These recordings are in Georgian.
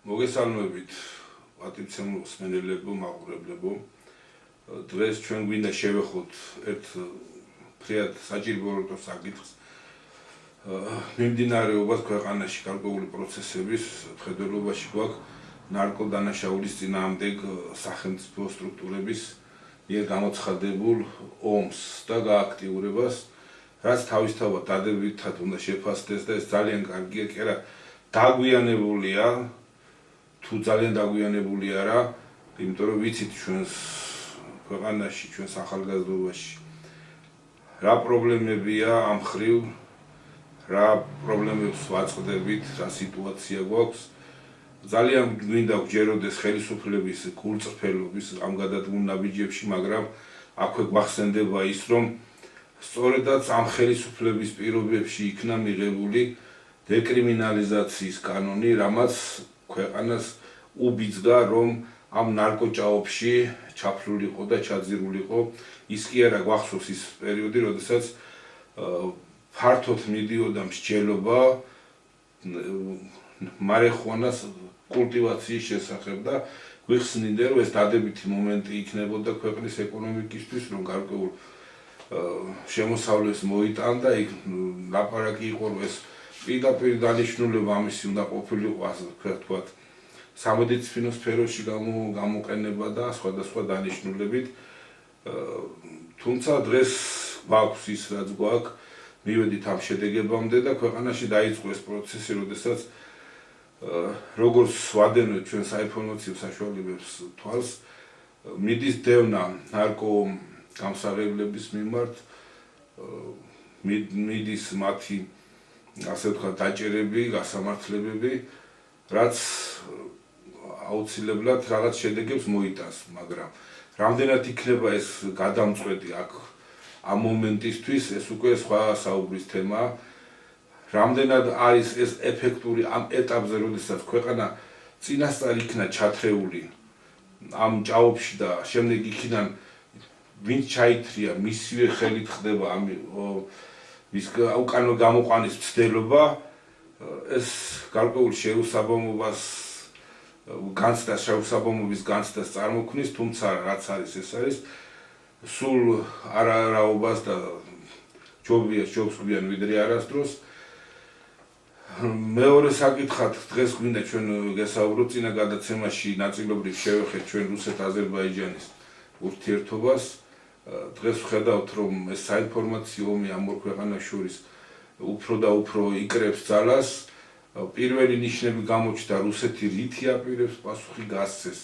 მოგესალმებით პატივცემულ მსმენელებო, მაყურებლებო. დღეს ჩვენ გვინდა შევეხოთ ერთ ფრიად საჭირო საკითხს მიმდინარეობას ქვეყანაში გარკვეული პროცესების მხედველობაში გვაქვს ნარკოდანაშაულის წინააღმდეგ სახელმწიფო სტრუქტურების მიერ გამოცხადებულ ომს და გააქტიურებას, რაც თავისთავად დადებითად უნდა შეფასდეს და ეს ძალიან კარგია, კი არა დაგვიანებულია, თუ ძალიან დაგვიანებული არა, იმიტომ რომ ვიცით ჩვენს ქვეყანაში, ჩვენს ახალგაზრდობაში რა პრობლემებია ამ ხრივ, რა პრობლემებს ვაწყდებით, რა სიტუაცია გვაქვს. ძალიან გვინდა გვჯეროდეს ხელისუფლების გულწრფელობის ამ გადადგმულ ნაბიჯებში, მაგრამ აქვე გვახსენდება ის, რომ სწორედაც ამ ხელისუფლების პირობებში იქნა მიღებული დეკრიმინალიზაციის კანონი, რამაც ქვეყანას უბიძგა, რომ ამ ნარკოჭაობში ჩაფლულიყო და ჩაძირულიყო. ის კი არა გვახსოვს ის პერიოდი, როდესაც ფართოდ მიდიოდა მსჯელობა მარიხუანას კულტივაციის შესახებ და გვიხსნიდა, რომ ეს დადებითი მომენტი იქნებოდა ქვეყნის ეკონომიკისთვის, რომ გარკვეულ შემოსავლებს მოიტანდა, იქ ლაპარაკი იყო, რომ ეს პირდაპირ დანიშნულება ამისი უნდა ყოფილიყო, ასე ვთქვათ, სამედიცინო სფეროში გამოყენება და სხვადასხვა დანიშნულებით. თუმცა დღეს გვაქვს ის, რაც გვაქვს, მივედით ამ შედეგებამდე და ქვეყანაში დაიწყო ეს პროცესი, როდესაც როგორც ვადევნოთ ჩვენ საინფორმაციო საშუალებებს თვალს, მიდის დევნა ნარკო გამსაღლების მიმართ, მიდის მათი, ასე ვთქვათ, დაჭერები, გასამართლებები, რაც აუცილებლად რაღაც შედეგებს მოიტანს, მაგრამ რამდენად იქნება ეს გადამწყვეტი აქ ამ მომენტისთვის, ეს უკვე სხვა საუბრის თემაა. რამდენად არის ეს ეფექტური ამ ეტაპზე, როდესაც ქვეყანა წინასწარ იქნა ჩათრეული ამ ჭაობში და შემდეგ იქიდან ვინც ჩაითრია, მისივე ხელით ხდება მის უკანო გამოყვანის მცდელობა, ეს გარკვეულ შეუსაბამობას შეუსაბამობის განცდას წარმოქმნის, თუმცა რაც არის, ეს არის სულ არარაობას და ჯობს გვიან ვიდრე არასდროს. მეორე საკითხად დღეს გვინდა ჩვენ გესაუბროთ, წინა გადაცემაში ნაწილობრივ შევეხეთ ჩვენ რუსეთ-აზერბაიჯანის ურთიერთობას. დღეს ვხედავთ, რომ ეს საინფორმაციო ომი ამ ორ ქვეყანას შორის უფრო და უფრო იკრებს ძალას. პირველი ნიშნები გამოჩნდა, რუსეთი რითი აპირებს პასუხი გასცეს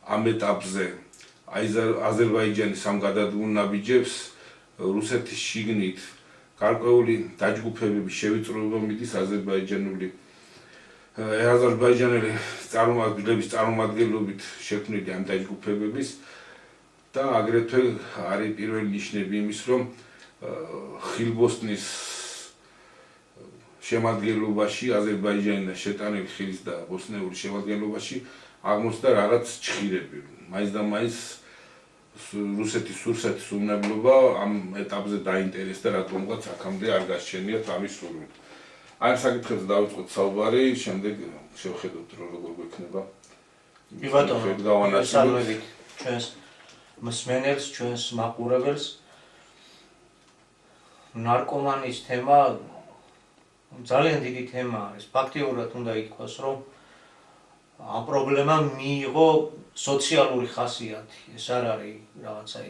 ამ ეტაპზე აზერბაიჯანის ამ გადადგმულ ნაბიჯებს. რუსეთის შიგნით გარკვეული დაჯგუფებების შევიწროება მიდის აზერბაიჯანელი წარმომადგენლობით შექმნილი ამ დაჯგუფებების და აგრეთვე არის პირველი ნიშნები იმის, რომ ხილბოსნის შემადგენლობაში, აზერბაიჯანიდან შეტანილი ხილის და ბოსნიური შემადგენლობაში აღმოჩნდა რაღაც ჩხირები. მაინც და მაინც რუსეთის სურსათის უმნებლობა ამ ეტაპზე დაინტერესდა, რატომღაც აქამდე არ გასჩენიათ ამის სურვილი. აი ამ საკითხებზე დავიწყოთ საუბარი, შემდეგ შევხედოთ, რომ როგორ გვექნება. კი ბატონო, გესალმებით ჩვენს მსმენელს, ჩვენს მაყურებელს. ნარკომანის თემა ძალიან დიდი თემაა. ეს ფაქტიურად უნდა ითქვას, რომ ამ პრობლემამ მიიღო სოციალური ხასიათი. ეს არ არის რაღაცა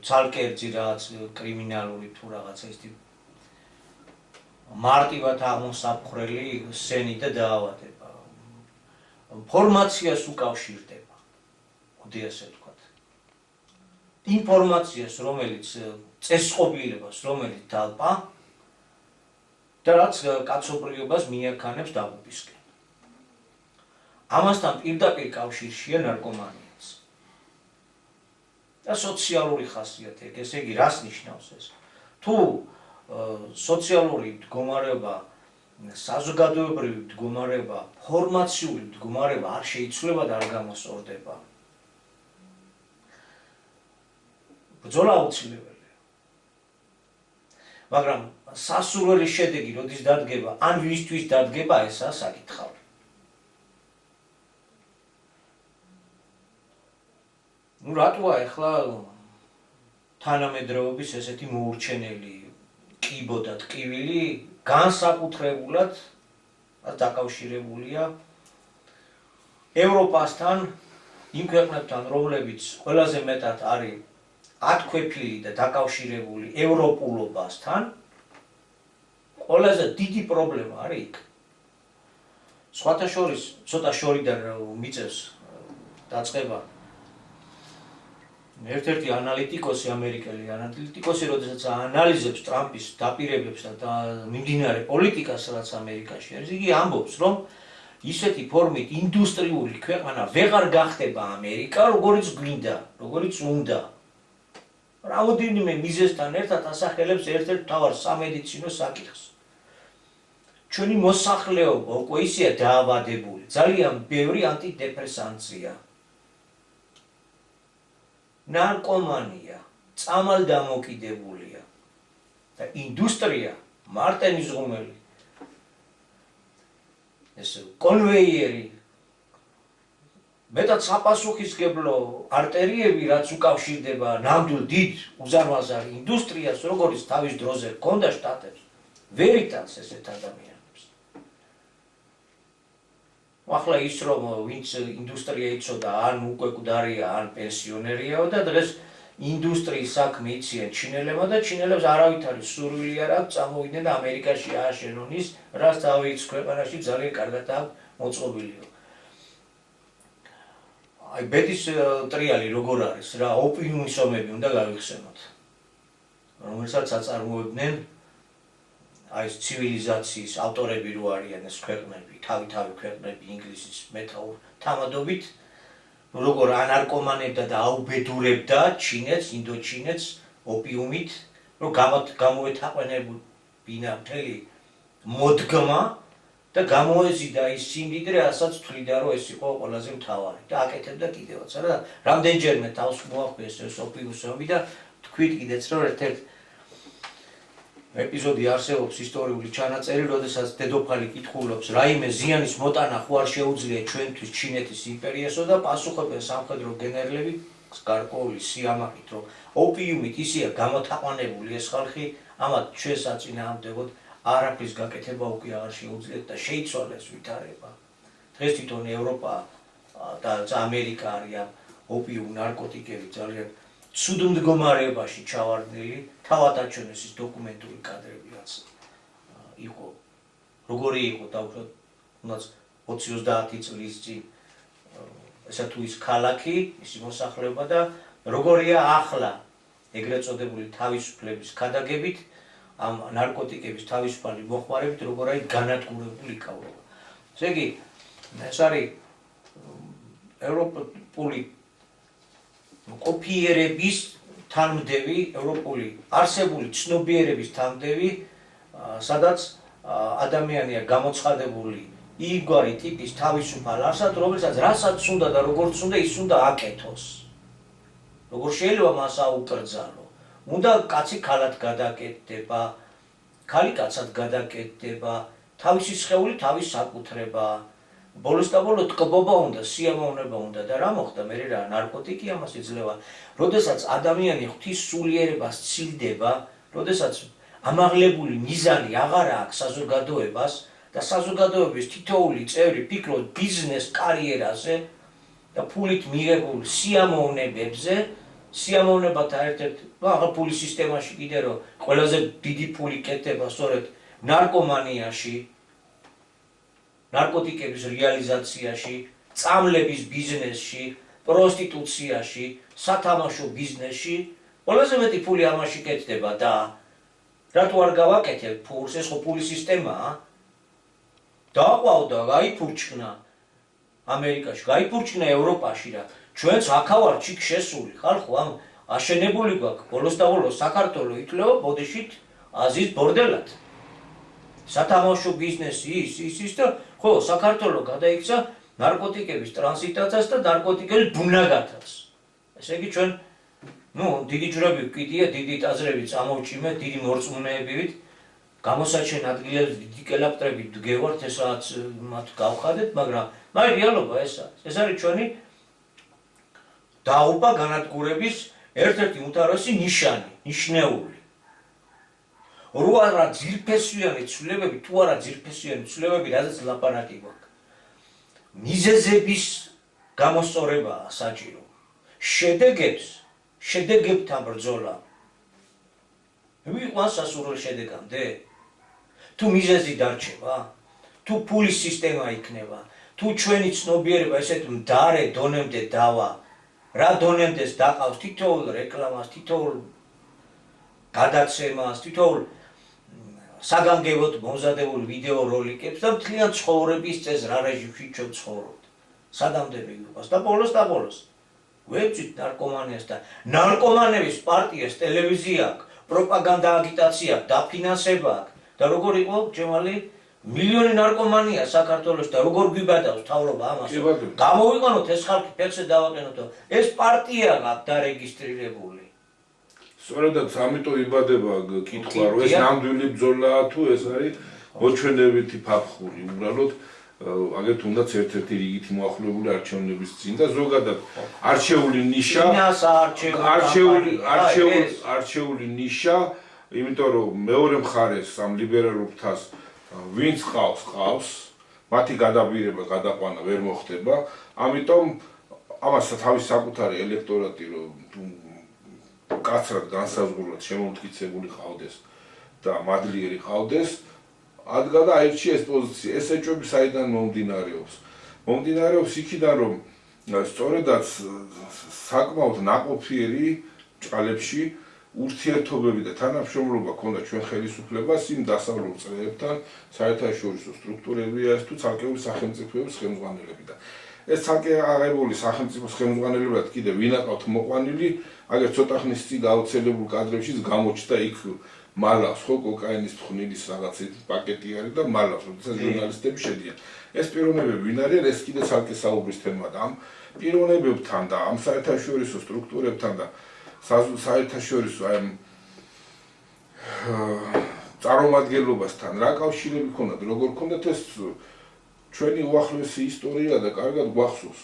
ცალკერძი რაღაც კრიმინალური თუ რაღაცა ის მარტივად აღმოსაფხრელი სენი და დაავადება. ინფორმაციას უკავშირდება. მოდი ასე ვთქვათ. ინფორმაციას, რომელიც წესწყობილებას, რომელიც დალპა და რაც კაცობრიობას მიაქანებს დაღუპვისკენ. ამასთან პირდაპირ კავშირშია ნარკომანიაც. და სოციალური ხასიათი, ესე იგი, რას ნიშნავს ეს? თუ სოციალური მდგომარეობა, საზოგადოებრივი მდგომარეობა, ფორმაციული მდგომარეობა არ შეიცვლება და არ გამოსწორდება. ბრძოლა აუცილებელია. მაგრამ სასურველი შედეგი როდის დადგება, ან ვისთვის დადგება, ესაა საკითხავი. ნუ რატოა ახლა თანამედროვეობის ესეთი მოურჩენელი კიბო და ტკივილი განსაკუთრებულად დაკავშირებულია ევროპასთან, იმ ქვეყნებთან, რომლებიც ყველაზე მეტად არის ათქვეფილი და დაკავშირებული ევროპულობასთან, ყველაზე დიდი პრობლემა არის იქ. სხვათა შორის, ცოტა შორიდან მიწევს დაწყება ერთ-ერთი ანალიტიკოსი, ამერიკელი ანალიტიკოსი, როდესაც ანალიზებს ტრამპის დაპირებებსა და მიმდინარე პოლიტიკას, რაც ამერიკაში არის, იგი ამბობს, რომ ისეთი ფორმით ინდუსტრიული ქვეყანა ვეღარ გახდება ამერიკა, როგორიც გვინდა, როგორიც უნდა. რამოდენიმე მიზეზთან ერთად ასახელებს ერთ-ერთ მთავარ სამედიცინო საკითხს. ჩვენი მოსახლეობა უკვე ისეა დაავადებული, ძალიან ბევრი ანტიდეპრესანტია. ნარკომანია, წამალდამოკიდებულია და ინდუსტრია, მარტენის ღუმელი, ეს კონვეიერი, მეტად საპასუხისმგებლო არტერიები, რაც უკავშირდება ნამდვილ დიდ უზარმაზარ ინდუსტრიას, როგორც თავის დროზე ჰქონდა შტატებს, ვერ იტანს ესეთ ადამიანებს. ახლა ის რომ ვინც ინდუსტრია იცოდა, ან უკვე გვდარია, ან პენსიონერიაო და დღეს ინდუსტრიის საქმე იციან ჩინელებმა და ჩინელებს არავითარი სურვილი არ აქვს წამოვიდნენ ამერიკაში ააშენონ ის, რაც თავის ქვეყანაში ძალიან კარგად აქვს მოწყობილი. აი ბედის ტრიალი როგორ არის რა, ოპიუმის ომები უნდა გავიხსენოთ, რომელსაც აწარმოებდნენ აი ეს ცივილიზაციის ავტორები რო არიან ეს ქვეყნები, თავი ქვეყნები ინგლისის მეთაურ თამადობით, როგორ ანარკომანებდა და აუბედურებდა ჩინეთს, ინდოჩინეთს ოპიუმით, რომ გამოეთაყვენებინა მთელი მოდგმა და გამოეზიდა ის სიმდიდრე, რასაც თვლიდა, რომ ეს იყო ყველაზე მთავარი და აკეთებდა კიდევაც, არა? რამდენჯერმე თავს მოახდეს ეს ოპიუმის ომი და თქვით კიდეც, რომ ერთ-ერთ ეპიზოდი არსებობს ისტორიული ჩანაწერი, როდესაც დედოფალი კითხულობს, რაიმე ზიანის მოტანა ხო არ შეუძლია ჩვენთვის ჩინეთის იმპერიასო და პასუხობენ სამხედრო გენერლები გარკვეული სიამაყით, რომ ოპიუმით ისეა გამოთაყვანებული ეს ხალხი, ამათ ჩვენ საწინააღმდეგოდ არაფრის გაკეთება უკვე აღარ შეუძლიათ და შეიცვალეს ვითარება. დღეს თვითონ ევროპა და ამერიკა არის ოპიუმ ნარკოტიკები ძალიან ცუდ მდგომარეობაში ჩავარდნილი, თავად აჩვენეს ის დოკუმენტური კადრები, რაც იყო, როგორი იყო დაუშვათ, თუნდაც 20-30 წლის წინ ესა თუ ის ქალაქი, ისი მოსახლეობა და როგორია ახლა ეგრეთ წოდებული თავისუფლების ქადაგებით, ამ ნარკოტიკების თავისუფალი მოხმარებით, როგორ არის განადგურებული კავშირი. ესე იგი, ეს არის ევროპული ყოფიერების თანმდევი, ევროპული არსებული ცნობიერების თანმდევი, სადაც ადამიანია გამოცხადებული იგივე ტიპის თავისუფალ არსად, რომელსაც რასაც უნდა და როგორც უნდა, ის უნდა აკეთოს. როგორ შეიძლება მას აუკრძალო? უნდა კაცი ქალად გადაკეთდება, ქალი კაცად გადაკეთდება, თავისი სხეული თავის საკუთრება, ბოლოს და ბოლოს ტკბობა უნდა, სიამოვნება უნდა და რა მოხდა მე რა ნარკოტიკი ამას იძლევა. როდესაც ადამიანი ღვთის სულიერებას ცილდება, როდესაც ამაღლებული მიზანი აღარ აქვს საზოგადოებას და საზოგადოების თითოეული წევრი ფიქრობს ბიზნეს კარიერაზე და ფულით მიღებულ სიამოვნებებზე, სიამოვნებათა ერთ-ერთ, აღარ ფულის სისტემაში კიდე რომ ყველაზე დიდი ფული კეთდება სწორედ ნარკომანიაში, ნარკოტიკების რეალიზაციაში, წამლების ბიზნესში, პროსტიტუციაში, სათამაშო ბიზნესში, ყველაზე მეტი ფული ამაში კეთდება და რატო არ გავაკეთებ ფულს, ეს ხო ფულის სისტემაა. დააყვავდა, გაიფურჩქნა ამერიკაში, გაიფურჩქნა ევროპაში რა. ჩვენც აქავარ ჩიქ შესული, ხალხო ამ აშენებული გვაქვს, ბოლოს და ბოლოს საქართველო ითვლება ბოდიშით აზიის ბორდელად. სათამაშო ბიზნესი ის და ხო, საქართველო გადაიქცა ნარკოტიკების ტრანზიტაცას და ნარკოტიკების ბუნაგათაც. ესე იგი ჩვენ, დიდი ჯვრები ვკიდია, დიდი ტაძრები წამოვჭიმეთ, დიდი მორწმუნეებივით, გამოსაჩენ ადგილებს, დიდი კელაპტრებით ვდგევართ, ეს რაც მათ გავხადეთ, მაგრამ რეალობა ეს არის. ეს არის ჩვენი დაუპა განადგურების ერთ-ერთი უმთავრესი ნიშნეული. რო არა ძირფესვიანი ცვლილებები, თუ არა ძირფესვიანი ცვლილებები, რაზეც ლაპარაკი გვაქვს. მიზეზების გამოსწორებაა საჭირო. შედეგებთან ბრძოლა. ვიყვანს სასურველ შედეგამდე? თუ მიზეზი დარჩება, თუ ფულის სისტემა იქნება, თუ ჩვენი ცნობიერება ესეთ მდარე დონემდე დავა, რა დონემდეს დაყავს თითოეულ რეკლამას, თითოეულ გადაცემას, თითოეულ საგანგებოდ მომზადებულ ვიდეო როლიკებს და მთლიან ცხოვრების წესს რა რეჟიმში ჩვენ ცხოვრობთ. სადამდე მიგვიყვანს და ბოლოს ვეძვით ნარკომანიას და ნარკომანების პარტიას ტელევიზია აქვს, პროპაგანდა აგიტაცია აქვს, დაფინანსება აქვს და როგორ იყო ჯემალი მილიონი ნარკომანია საქართველოს და როგორ გვიბადავს თავრობა ამას. გამოვიყანოთ ეს ხალხი ფეხზე დავაყენოთ და ეს პარტია აქვს დარეგისტრირებული. სწორედაც ამიტომ იბადება კითხვა, რომ ეს ნამდვილი ბრძოლაა თუ ეს არის მოჩვენებითი ფაფხური. უბრალოდ აგეთ უნდაც ერთ-ერთი რიგითი მოახლოებული არჩევნების წინ და ზოგადად არჩეული ნიშა, არჩეული ნიშა, იმიტომ რომ მეორე მხარეს ამ ლიბერალურ ფრთას ვინც ყავს, მათი გადაბირება, გადაყვანა ვერ მოხდება, ამიტომ ამას თავის საკუთარი ელექტორატი რომ კაცრად განსაზღვრულად შემომტკიცებული ყავდეს და მადლიერი ყავდეს, ადგა და აირჩია ეს პოზიცია. ეს ეჭვები საიდან მომდინარეობს? მომდინარეობს იქიდან, რომ სწორედაც საკმაოდ ნაყოფიერი ჭყალებში ურთიერთობები და თანამშრომლობა ქონდა ჩვენ ხელისუფლებას იმ დასავლურ წრეებთან, საერთაშორისო სტრუქტურებია თუ ცალკეული სახელმწიფოების ხელმძღვანელებიდან. ეს ცალკე აღებული სახელმწიფო ხელმძღვანელებლად კიდე ვინ აკავთ მოყვანილი, აგერ ცოტა ხნის წინ გავრცელებულ კადრებშიც გამოჩნდა იქ მალავს ხო კოკაინის ფხვნილის რაღაც პაკეტი არის და მალავს, როდესაც ჟურნალისტები შედიან. ეს პიროვნებები ვინ არიან, ეს კიდე ცალკე საუბრის თემაა და ამ პიროვნებებთან და ამ საერთაშორისო სტრუქტურებთან და საერთაშორისო აი წარმომადგენლობასთან რა კავშირები ქონდათ, როგორ ქონდათ ეს ჩვენი უახლოესი ისტორია და კარგად გვახსოვს.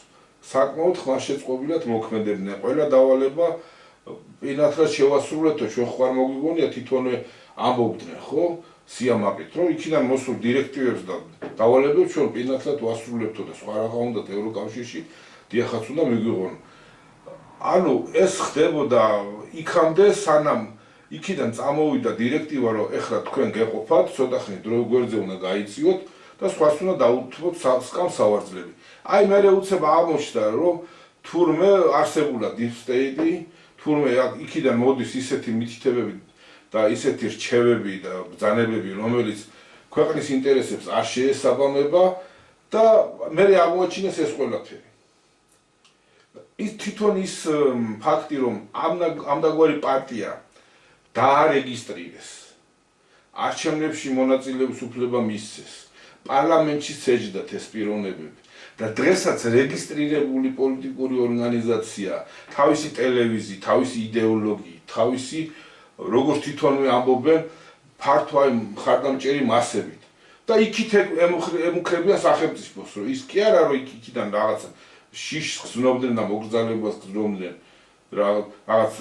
საკმაოდ ხმასშეწყობილად მოქმედებდნენ. ყველა დავალება პირადად შევასრულეთო, ჩვენ ხარ მოგვიგონია თვითონვე ამბობდნენ, ხო? სიამაყით, რომ იქიდან მოსულ დირექტივებს და დავალებებს ჩვენ პირადად ვასრულებთო და სხვა რაღა უნდათ ევროკავშირში დიახაც უნდა მიგვიღონ. ანუ ეს ხდებოდა იქამდე, სანამ იქიდან წამოვიდა დირექტივა, რომ ეხლა თქვენ გეყოფათ, ცოტა ხნით დრო გვერდზე უნდა გაიწიოთ და სხვას უნდა დაუთმოთ სკამს სავარძლები. აი მე უცებ აღმოჩნდა, რომ თურმე არსებულა deep state-ი, თურმე იქიდან მოდის ისეთი მითითებები და ისეთი რჩევები და ბრძანებები, რომელიც ქვეყნის ინტერესებს არ შეესაბამება და მე აღმოაჩინეს ეს ყველაფერი. ის თვითონ ის ფაქტი, რომ ამდაგვარი პარტია დაარეგისტრირეს, არჩევნებში მონაწილეობის უფლება მისცეს, პარლამენტში შეჯდათ ეს პიროვნებები და დღესაც რეგისტრირებული პოლიტიკური ორგანიზაცია, თავისი ტელევიზიით, თავისი იდეოლოგიით, თავისი როგორც თვითონვე ამბობენ, ფართო მხარდამჭერი მასებით და იქით ემუქრებიან სახელმწიფოს, რომ ის კი არა, რომ იქიდან რაღაცა შიშს გზნობდნენ და მოგრძალებას გზნობდნენ რაღაც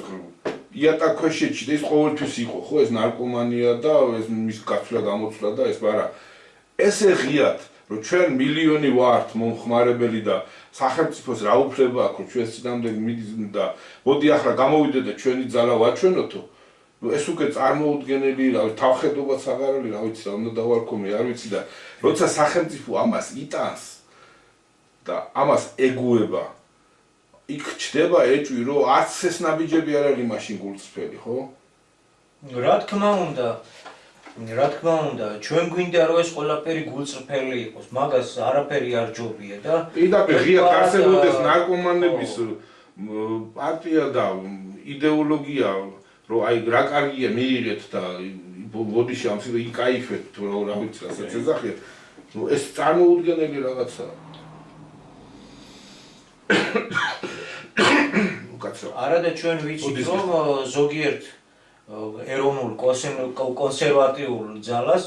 იატაკქვეშეთში და ის ყოველთვის იყო, ხო, ეს ნარკომანია და ეს მის გაცვლა გამოცვლა და ეს, მაგრამ ესე ღიათ, რომ ჩვენ მილიონი ვართ მომხმარებელი და სახელმწიფოს რა უფლება აქვს, რომ ჩვენ წინამდე მიდის და მოდი ახლა გამოვიდეთ და ჩვენი ძალა ვაჩვენოთო, ეს უკვე წარმოუდგენელი, რა ვიცი, თავხედობაც აღარ არის, რა ვიცი, რა უნდა დავარქო მე, არ ვიცი და როცა სახელმწიფო ამას იტანს და ამას ეგუება, იქ ჩდება ეჭვი, რომ არც ეს ნაბიჯები არ არის მაშინ გულწრფელი, ხო? რა თქმა უნდა, ჩვენ გვინდა რომ ეს ყველაფერი გულწრფელი იყოს, მაგას არაფერი არ ჯობია და პირდაპირ ღიად არსებობდეს ნარკომანების პარტია და იდეოლოგია, რომ აი რა კარგია მიიღეთ და ბოდიში ამ სიტყვას იკაიფეთ, თუ რა ვიცი, რასაც ეძახიათ, ეს წარმოუდგენელი რაღაცაა. არა და ჩვენ ვიცით, რომ ზოგიერთ ეროვნულ კონსერვატიულ ძალას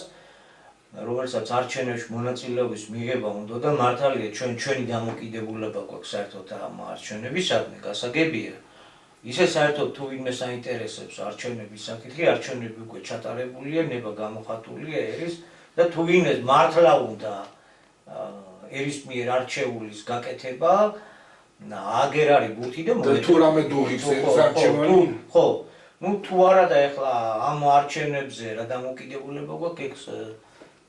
რომელსაც არჩევნებში მონაწილეობის მიღება უნდა და მართალია ჩვენი დამოკიდებულება გვაქვს საერთოდ ამ არჩევნებისადმი, გასაგებია. ისე საერთოდ თუ ვინმე საინტერესებს არჩევნების საკითხი, არჩევნები უკვე ჩატარებულია, ნება გამოხატულია ერის და თუ ვინმე მართლა უნდა ერის მიერ არჩეულის გაკეთება, აგერ არის ბურთი და თუ რამე დუღის ეს არჩევანი? ხო, თუ არა და ეხლა ამ არჩევნებზე რა დამოკიდებულება გვაქვს,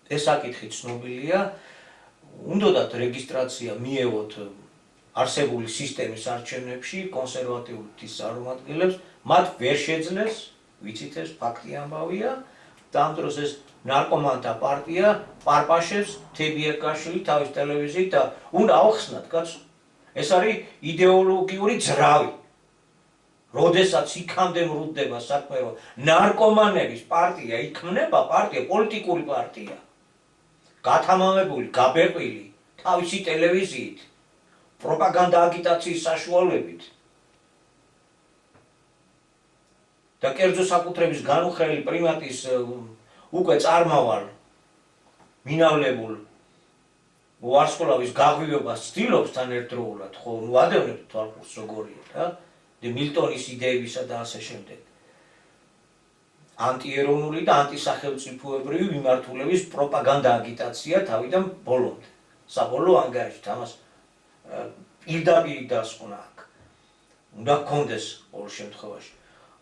ეს საკითხი ცნობილია, უნდათ რეგისტრაცია მიეღოთ არსებული სისტემის არჩევნებში კონსერვატიული წარმომადგენლებს, მათ ვერ შეძლეს, ვიცით ეს ფაქტი ამბავია, და ამ დროს ეს ნარკომანთა პარტია პარპაშებს თებიაკაშვილი თავის ტელევიზიით და უნდა ავხსნათ, კაცო. ეს არის იდეოლოგიური ძრავი. როდესაც იქამდე მრუდდება საქმე, რომ ნარკომანების პარტია იქმნება, პარტია, პოლიტიკური პარტია, გათამამებული, გაბეყილი, თავისი ტელევიზიით, პროპაგანდა აგიტაციის საშუალებით და კერძო საკუთრების განუხრელი პრიმატის უკვე წარმავალ მინავლებულ ვარსკვლავის გაღვივებას ცდილობს თან ერთდროულად, ხო, ვადევნებთ თვალყურს როგორია რა, და მილტონის იდეებისა და ასე შემდეგ. ანტიეროვნული და ანტისახელმწიფოებრივი მიმართულების პროპაგანდა აგიტაცია თავიდან ბოლომდე. საბოლოო ანგარიშით ამას პირდაპირ დასკვნა აქვს. უნდა გქონდეს ყოველ შემთხვევაში.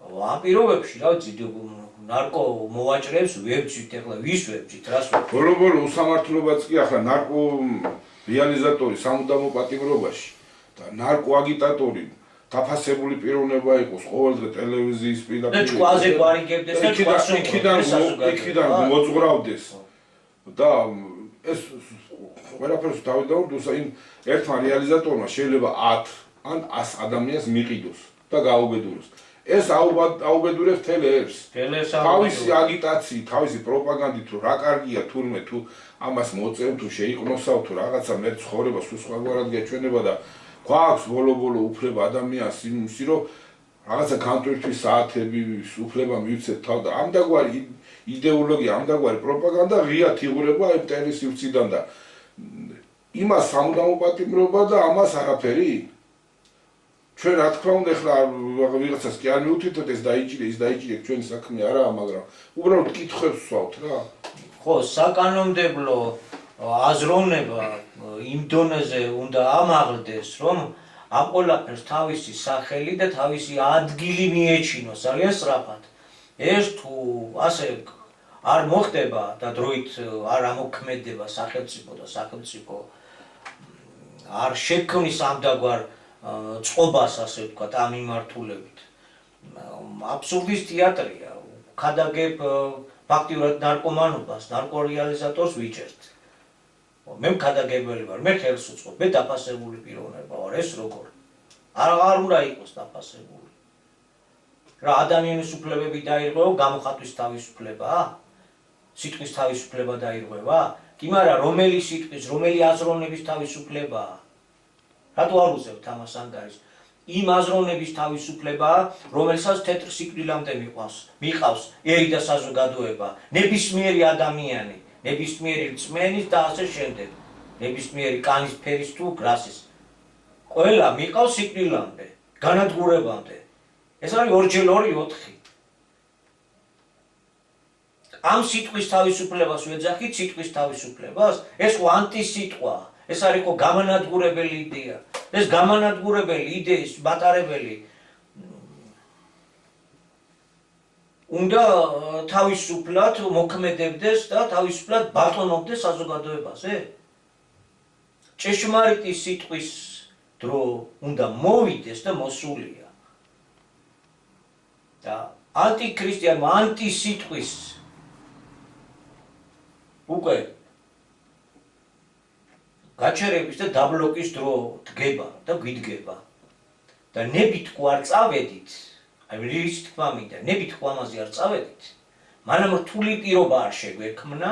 ამ პირობებში, რა ვიცი, ნარკო მოვაჭრეებს ვებძვით, ეხლა ვის ვებძვით, რას ვებძვით? ბოლო უსამართლობაც კი ახლა ნარკო რეალიზატორი სამუდამო პატიმრობაში და ნარკო აგიტატორი დაფასებული პიროვნება იყოს ყოველდღე ტელევიზიის პირდაპირ. და ჭკვაზე გვარიგებდეს და იქიდან მოძღვრავდეს. და ეს ყველაფერს დავიდავრდოს, იმ ერთმა რეალიზატორმა შეიძლება 10 ან 100 ადამიანს მიყიდოს და გაუბედუროს. ეს აუბედურებს თელერს. თავისი აგიტაციით, თავისი პროპაგანდით, რომ რა კარგია თურმე თუ ამას მოწევ, თუ შეიყნოსავ, თუ რაღაცა მე ცხოვრება სულ სხვაგვარად გეჩვენება და გვაქვს ბოლო უფლება ადამიანს იმისი, რომ რაღაცა განტვირთვის საათები უფლება მივცეთ თავ და ამდაგვარი იდეოლოგია, ამდაგვარი პროპაგანდა ღია თიღურება ამ მტერის სივრციდან და იმას სამუდამო პატიმრობა და ამას არაფერი. ჩვენ რა თქმა უნდა ახლა ვიღაცას კი არ მივუთითოთ ეს დაიჭირე ჩვენი საქმე არაა, მაგრამ უბრალოდ კითხვებს ვსვავთ რა. ხო, საკანონმდებლო აზროვნება იმ დონეზე უნდა ამაღლდეს, რომ ამ ყველაფერს თავისი სახელი და თავისი ადგილი მიეჩინოს ძალიან სწრაფად. ეს თუ ასე არ მოხდება და დროით არ ამოქმედება სახელმწიფო და სახელმწიფო არ შექმნის ამდაგვარ წყობას, ასე ვთქვათ, ამ მიმართულებით. აბსურდის თეატრია. ქადაგებ ფაქტიურად ნარკომანობას, ნარკორეალიზატორს ვიჭერთ. მე მქადაგებელი ვარ, მე ხელს უწყობ, მე დაფასებული პიროვნება ვარ, ეს როგორ? არ უნდა იყოს დაფასებული. რა ადამიანის უფლებები დაირღვევა, გამოხატვის თავისუფლებაა? სიტყვის თავისუფლება დაირღვევა? კი, მაგრამ რომელი სიტყვის, რომელი აზროვნების თავისუფლებაა? რატო არ უზევთ ამას ანგარიშს? იმ აზროვნების თავისუფლებაა, რომელსაც თეთრ სიკვდილამდე მიყავს ერი და საზოგადოება, ნებისმიერი ადამიანი, ნებისმიერი რწმენის და ასე შემდეგ, ნებისმიერი კანის ფერის თუ რასის. ყველა მიყავს სიკვდილამდე, განადგურებამდე. ეს არის 2x2 4. ამ სიტყვის თავისუფლებას ვეძახით სიტყვის თავისუფლებას? ეს ხო ანტისიტყვაა. ეს არის ხო გამანადგურებელი იდეა. ეს გამანადგურებელი იდეის მატარებელი უნდა თავისუფლად მოქმედებდეს და თავისუფლად ბატონობდეს საზოგადოებაზე. ჭეშმარიტი სიტყვის დრო უნდა მოვიდეს და მოსულია. და ანტიქრისტიანმა ანტისიტყვის უკვე გაჩერების და დაბლოკის დრო დგება და გვიდგება. და ნებით თუ არ წავედით, აი რის თქმა მინდა, ნებით თუ ამაზე არ წავედით, მანამ რთული პირობა არ შეგვექმნა,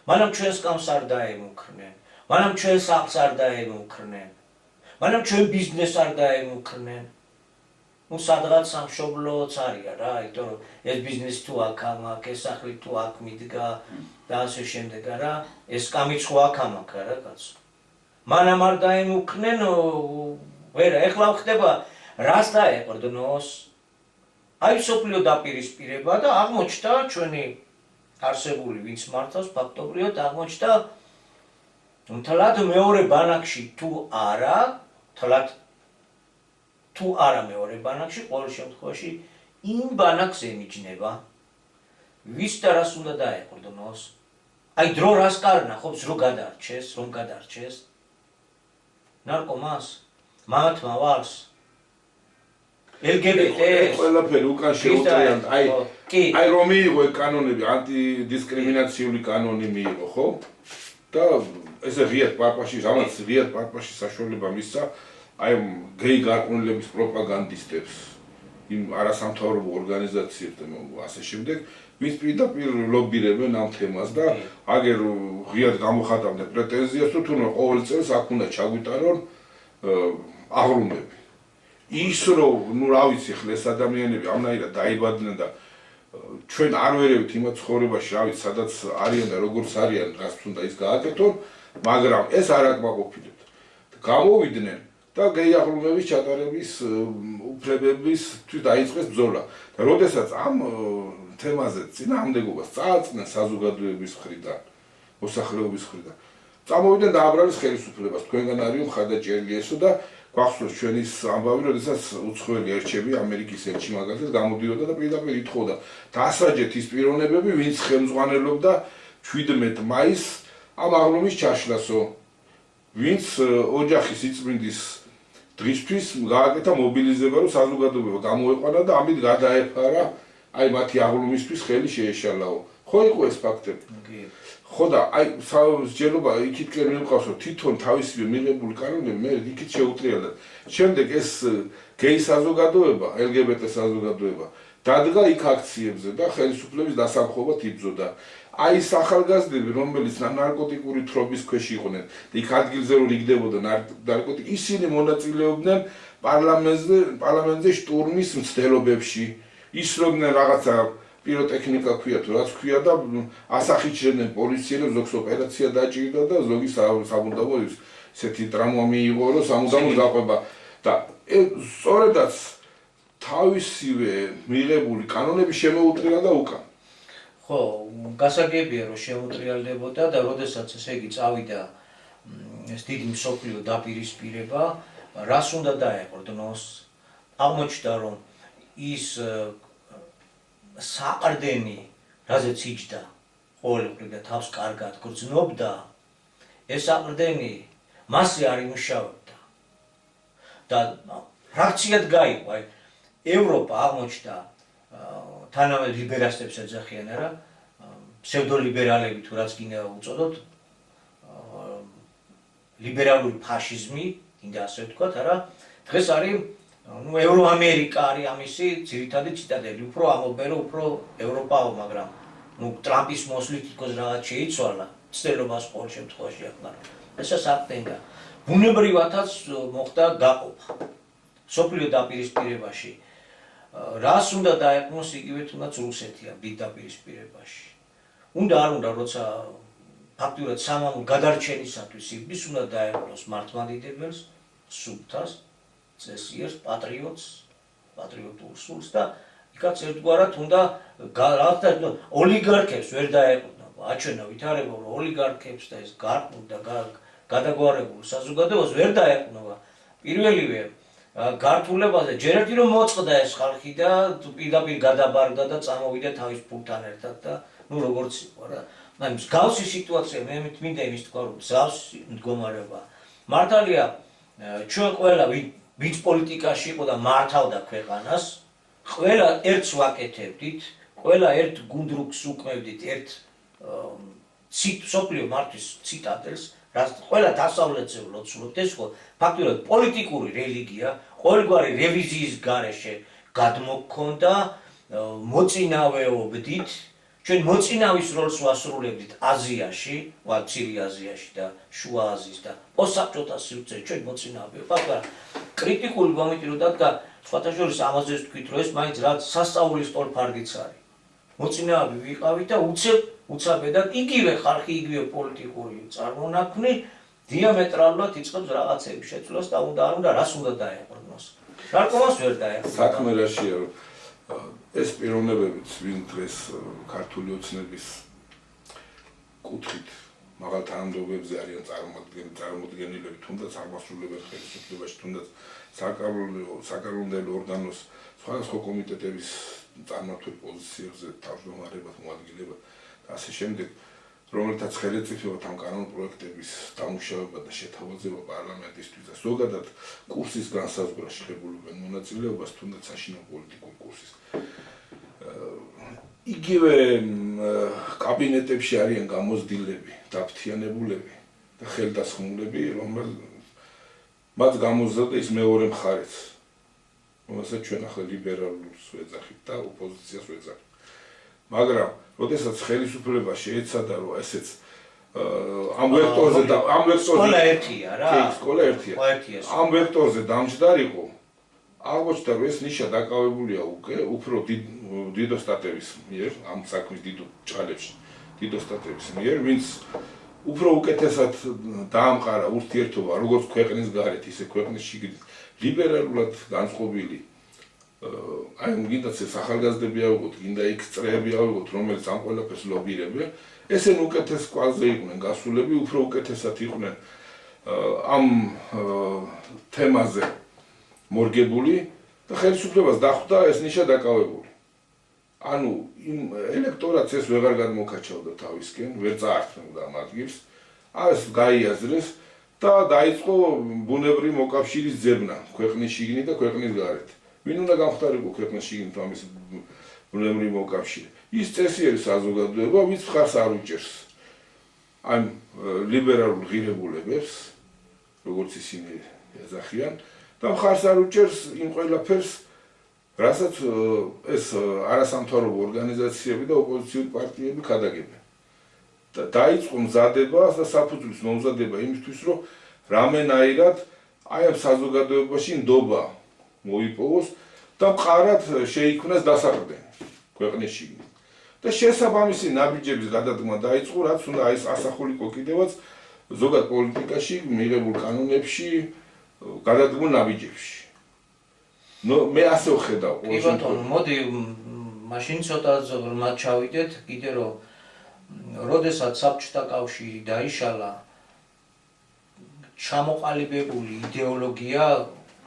მანამ ჩვენს კამს არ დაემუქრნენ, მანამ ჩვენ სახლს არ დაემუქრნენ, მანამ ჩვენ ბიზნესს არ დაემუქრნენ. ну სადღაც სამშობლოც არის რა, იმიტომ რომ ეს ბიზნესი თუ აქ ამაქვს, ეს სახლი თუ აქ მიდგა და ასე შემდეგ რა, ეს კამიც ხო აქ ამაქვს რა კაცო. მანამ არ დაემუქნენ, ვერა, ეხლა ხდება რას დაეყრდნოს. აი სოფლიო დაპირისპირება და აღმოჩნდა ჩვენი არსებული ვინც მართავს ფაქტობრივად აღმოჩნდა თლად მეორე ბანაკში თუ არა მეორე ბანაკში ყოველ შემთხვევაში იმ ბანაკს ემიჯნება ვის და რას უნდა დაეყრდნოს. აი დრო რას კარნახობს რომ გადარჩეს ნარკომანს მამათმა ვარს LGBT-ს ყველაფერი უკან შეუტრიან, აი რომ მიიღო კანონები, ანტიდისკრიმინაციული კანონი მიიღო, ხო? და ესე ღიად პარპაში, რამაც ღიად პარპაში საშუალება მისცა, აი გეი გარყვნილების პროპაგანდისტებს, იმ არასამთავრობო ორგანიზაციებს და ასე შემდეგ, ვინც პირდაპირ ლობირებენ ამ თემას და აგერ ღიად გამოხატავდნენ პრეტენზიას, თუ თუნდაც ყოველ წელს აქ უნდა ჩაგვიტანონ აღრუმები. ის რომ ნუ რა ვიცი ხლ ეს ადამიანები ამნაირად დაიბადნენ და ჩვენ არ ვერევით იმ ცხოვრებაში რა ვიცი სადაც არიან და როგორც არიან რაც უნდა ის გააკეთონ მაგრამ ეს არ აკმაყოფილებთ გამოვიდნენ და გეი აღრუმების ჩატარების უფლებებისთვის დაიწყეს ბრძოლა და როდესაც ამ თემაზე წინააღმდეგობას წააწყდნენ საზოგადოების მხრიდან მოსახლეობის მხრიდან წამოვიდნენ დააბრალეს ხელისუფლებას თქვენგან არის მხარდაჭერილი ესო და გვახსოვს ჩვენი ამბავი, როდესაც უცხოელი ელჩები, ამერიკის ელჩი მაგალითად გამოდიოდა და პირდაპირ ითხოვდა დასაჯეთ ის პიროვნებები, ვინც ხელმძღვანელობდა 17 მაისს ამ აღრუმის ჩაშლასო, ვინც ოჯახის იწმინდის დღისთვის გააკეთა მობილიზება, რომ საზოგადოება გამოეყვანა და ამით გადაეფარა აი მათი აღრუმისთვის ხელი შეეშალაო. ხო იყო ეს ფაქტები? ხო და აი სჯერობა იქითკენ მივყავს რომ თვითონ თავისივე მიღებული კანონები მე იქით შეუტრიალდა. შემდეგ ეს გეი საზოგადოება, LGBT საზოგადოება დადგა იქ აქციებზე და ხელისუფლების დასამხობად იბრძოდა. აი ეს ახალგაზრდები, რომელიც ნარკოტიკული თრობის ქვეშ იყვნენ და იქ ადგილზე რომ იგდებოდა ნარკოტიკი, ისინი მონაწილეობდნენ პარლამენტზე შტურმის მცდელობებში, ისროდნენ რაღაცა პიროტექნიკა ქვია თუ რაც ქვია და ასახიჩრებდნენ პოლიციელებს ზოგს ოპერაცია დაჭირდა და ზოგი სამუდამო ისეთი ტრამვა მიიღო რომ სამუდამოდ გაყვება და სწორედაც თავისივე მიღებული კანონები შემოუტრიალდა უკან. ხო, გასაგებია რომ შემოუტრიალდებოდა და როდესაც ესე იგი წავიდა ეს დიდი მსოფლიო დაპირისპირება, რას უნდა დაეყრდნოს? აღმოჩნდა რომ ის საყრდენი, რაზეც იჯდა ყოველგვარი და თავს კარგად გრძნობდა, ეს საყრდენი მასზე არ იმუშავებდა. და ფრაქციად გაიყო, აი ევროპა აღმოჩნდა თანამედროვე ლიბერალებს ეძახიან რა, ფსევდოლიბერალები თუ რაც გინდა უწოდოთ, ლიბერალური ფაშიზმი, გინდა ასე ვთქვათ, არა, დღეს არის ну ევროამერიკა არის ამისი ძირითადი ციტადელი, უფრო ამობენ რომ უფრო ევროპაო, მაგრამ ну ტრამპის მოსვლით თქოს რაღაც შეიცვალა, ცდელობას ყოველ შემთხვევაში ახლა. ესა საფრთხეა. ბუნებრივადაც მოხდა გაყოფა. სოფლიო დაპირისპირებაში რას უნდა დაეყნოს იგივე თუნდაც რუსეთია დიდ დაპირისპირებაში. უნდა არ უნდა როცა ფაქტურად სამამულ გადარჩენისათვის იბის უნდა დაეყნოს მართლმადიდებელს, სულთას, წესიერს, პატრიოტულ სულს და იქაც ერთგვარად უნდა ოლიგარქებს ვერ დაეყრდნობა. აჩვენა ვითარება რომ ოლიგარქებს და ეს გარყვნილ და გადაგვარებულ საზოგადოებას ვერ დაეყრდნობა. პირველივე გართულებაზე ჯერ ერთი რომ მოწყდა ეს ხალხი და პირდაპირ გადაბარგდა და წამოვიდა თავის ფულთან ერთად და ну როგორც იყო რა. აი მსგავსი სიტუაცია მე მინდა იმის თქვა რომ მსგავსი მდგომარეობა მართალია ჩვენ ყველა ვინც პოლიტიკაში იყო და მართავდა ქვეყანას, ყველა ერთს ვაკეთებდით, ყველა ერთ გუნდრუკს უკმევდით, ერთ სოფლიო მართვის ციტადელს, რაც ყველა დასავლეთზე ლოცულობთ, ეს ხო ფაქტურად პოლიტიკური რელიგია, ყოველგვარი რევიზიის გარეშე გადმოქონდა, მოწინავეობდით, ჩვენ მოწინავის როლს ვასრულებდით აზიაში, მცირე აზიაში და შუა აზიის და პოსტსაბჭოთა სივრცეში ჩვენ მოწინავე. ფაქტობრივად კრიტიკული გამიტირო დადგა სხვათა შორის ამაზე ვთქვით, რომ ეს მაინც რაც სასწაულის ტოლფარგიც არის. მოწინააღმდეგე ვიყავით და უცაბედად იგივე ხალხი, იგივე პოლიტიკური წარმონაქმნი დიამეტრალურად იწყებს რაღაცების შეცვლას და უნდა რას უნდა დაეყრდნოს. რაკომას ვერ დაეყრდნოს. საქმე რაშია, რომ ეს პიროვნებებიც, ვინ დღეს ქართული ოცნების კუთხით მაღალ თანამდებობებზე არიან წარმოდგენილები, თუნდაც აღმასრულებელ ხელისუფლებაში, თუნდაც საკანონმდებლო ორგანოს სხვადასხვა კომიტეტების წარმმართველ პოზიციებზე თავმჯდომარეებად, მოადგილებად და ასე შემდეგ, რომელთაც ხელისუფლებათ ამ კანონ პროექტების დამუშავება და შეთავაზება პარლამენტისთვის და ზოგადად კურსის განსაზღვრაში ღებულობენ მონაწილეობას, თუნდაც საშინაო პოლიტიკურ კურსის. იგივე კაბინეტებში არიან გამოცდილები, დაფთიანებულები და ხელდასხმულები, მათ გამოზრდა ის მეორე მხარეც, რომელსაც ჩვენ ახლა ლიბერალურს ვეძახით და ოპოზიციას ვეძახით. მაგრამ, როდესაც ხელისუფლება შეეცადა, რომ ესეც ამ ვექტორზე და სკოლა ერთია რა. კი, სკოლა ერთია. ამ ვექტორზე დამჯდარიყო, აღმოჩნდა, რომ ეს ნიშა დაკავებულია უფრო დიდოსტატების მიერ, ამ საქმის დიდ ჭალებში, დიდოსტატების მიერ, ვინც უფრო უკეთესად დაამყარა ურთიერთობა, როგორც ქვეყნის გარეთ, ისე ქვეყნის შიგნით, ლიბერალურად განწყობილი. აი, გინდაც ეს ახალგაზრდები ავიღოთ, გინდა იქ წრეები ავიღოთ, რომელიც ამ ყველაფერს ლობირებენ, ესენ უკეთეს კვალზე იყვნენ გასულები, უფრო უკეთესად იყვნენ ამ თემაზე მორგებული და ხელისუფლებას დახვდა ეს ნიშა დაკავებული. ანუ იმ ელექტორატს ეს ვეღარ გადმოკაჩავდა თავისკენ, ვერ წაართმევდა ამ ადგილს, ეს გაიაზრეს და დაიწყო ბუნებრივი მოკავშირის ძებნა ქვეყნის შიგნით და ქვეყნის გარეთ. ვინ უნდა გამხდარიყო ქვეყნის შიგნით ამის ბუნებრივი მოკავშირე? ის წესიერი საზოგადოება, ვინც მხარს არ უჭერს ამ ლიბერალურ ღირებულებებს, როგორც ისინი ეძახიან, და მხარს არ უჭერს იმ ყველაფერს, რასაც ეს არასამთავრობო ორგანიზაციები და ოპოზიციური პარტიები ქადაგებენ. და დაიწყო მზადება და საფუძვლის მომზადება იმისთვის, რომ რამენაირად აი ამ საზოგადოებაში ნდობა მოიპოვოს და მყარად შეიქმნას დასაყრდენი ქვეყნის შიგნით. და შესაბამისი ნაბიჯების გადადგმა დაიწყო, რაც უნდა აი ეს ასახულიყო კიდევაც ზოგად პოლიტიკაში მიღებულ კანონებში, გადადგმულ ნაბიჯებში. მე ასე ვხედავ. კი ბატონო, მოდი მაშინ ცოტა ზოგადად ჩავიდეთ, კიდე რომ როდესაც საბჭოთა კავშირი დაიშალა, ჩამოყალიბებული იდეოლოგია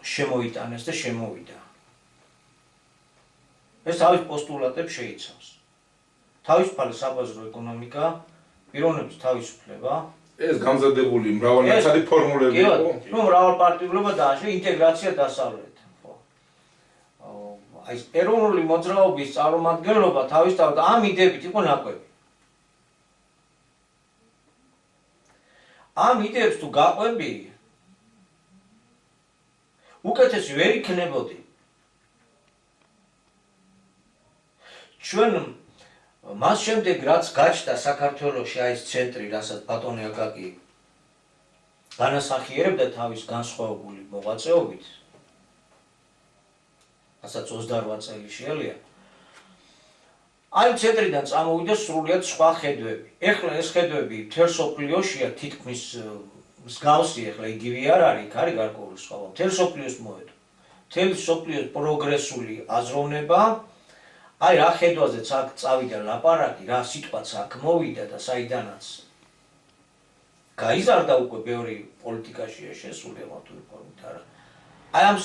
შემოიტანეს და შემოვიდა. ეს თავის პოსტულატებს შეიცავს. თავისუფალი საბაზრო ეკონომიკა, პიროვნების თავისუფლება, ეს გამზადებული მრავალნაცადი ფორმულები იყო. ნუ მრავალპარტიულობა და ასე ინტეგრაცია დასავლეთ. ხო. აი ეროვნული მოძრაობის წარმომადგენლობა თავისთავად ამ იდეებით იყო ნაკვები. ამ იდეებს თუ გაყვები, უკეთესი ვერ იქნებოდი. ჩვენ მას შემდეგ რაც გაჩნდა საქართველოში აი ეს ცენტრი, რასაც ბატონი აკაკი განასახიერებდა თავის განსხვავებული მოღვაწეობით, რასაც 28 წელი შეელია, აი ცენტრიდან წამოვიდა სრულიად სხვა ხედვები. ეხლა ეს ხედვები მთელ სოფლიოშია თითქმის მსგავსი, ეხლა იგივე არ არის, იქ არის გარკვეული სხვაობა. მთელ სოფლიოს მოედო. მთელ სოფლიოს პროგრესული აზროვნება, აი რა ხედვაზეც აქ წავიდა ლაპარაკი, რა სიტყვაც აქ მოვიდა და საიდანაც გაიზარდა უკვე ბევრი პოლიტიკაშია შესული ამათური ფორმით არა. აი ამ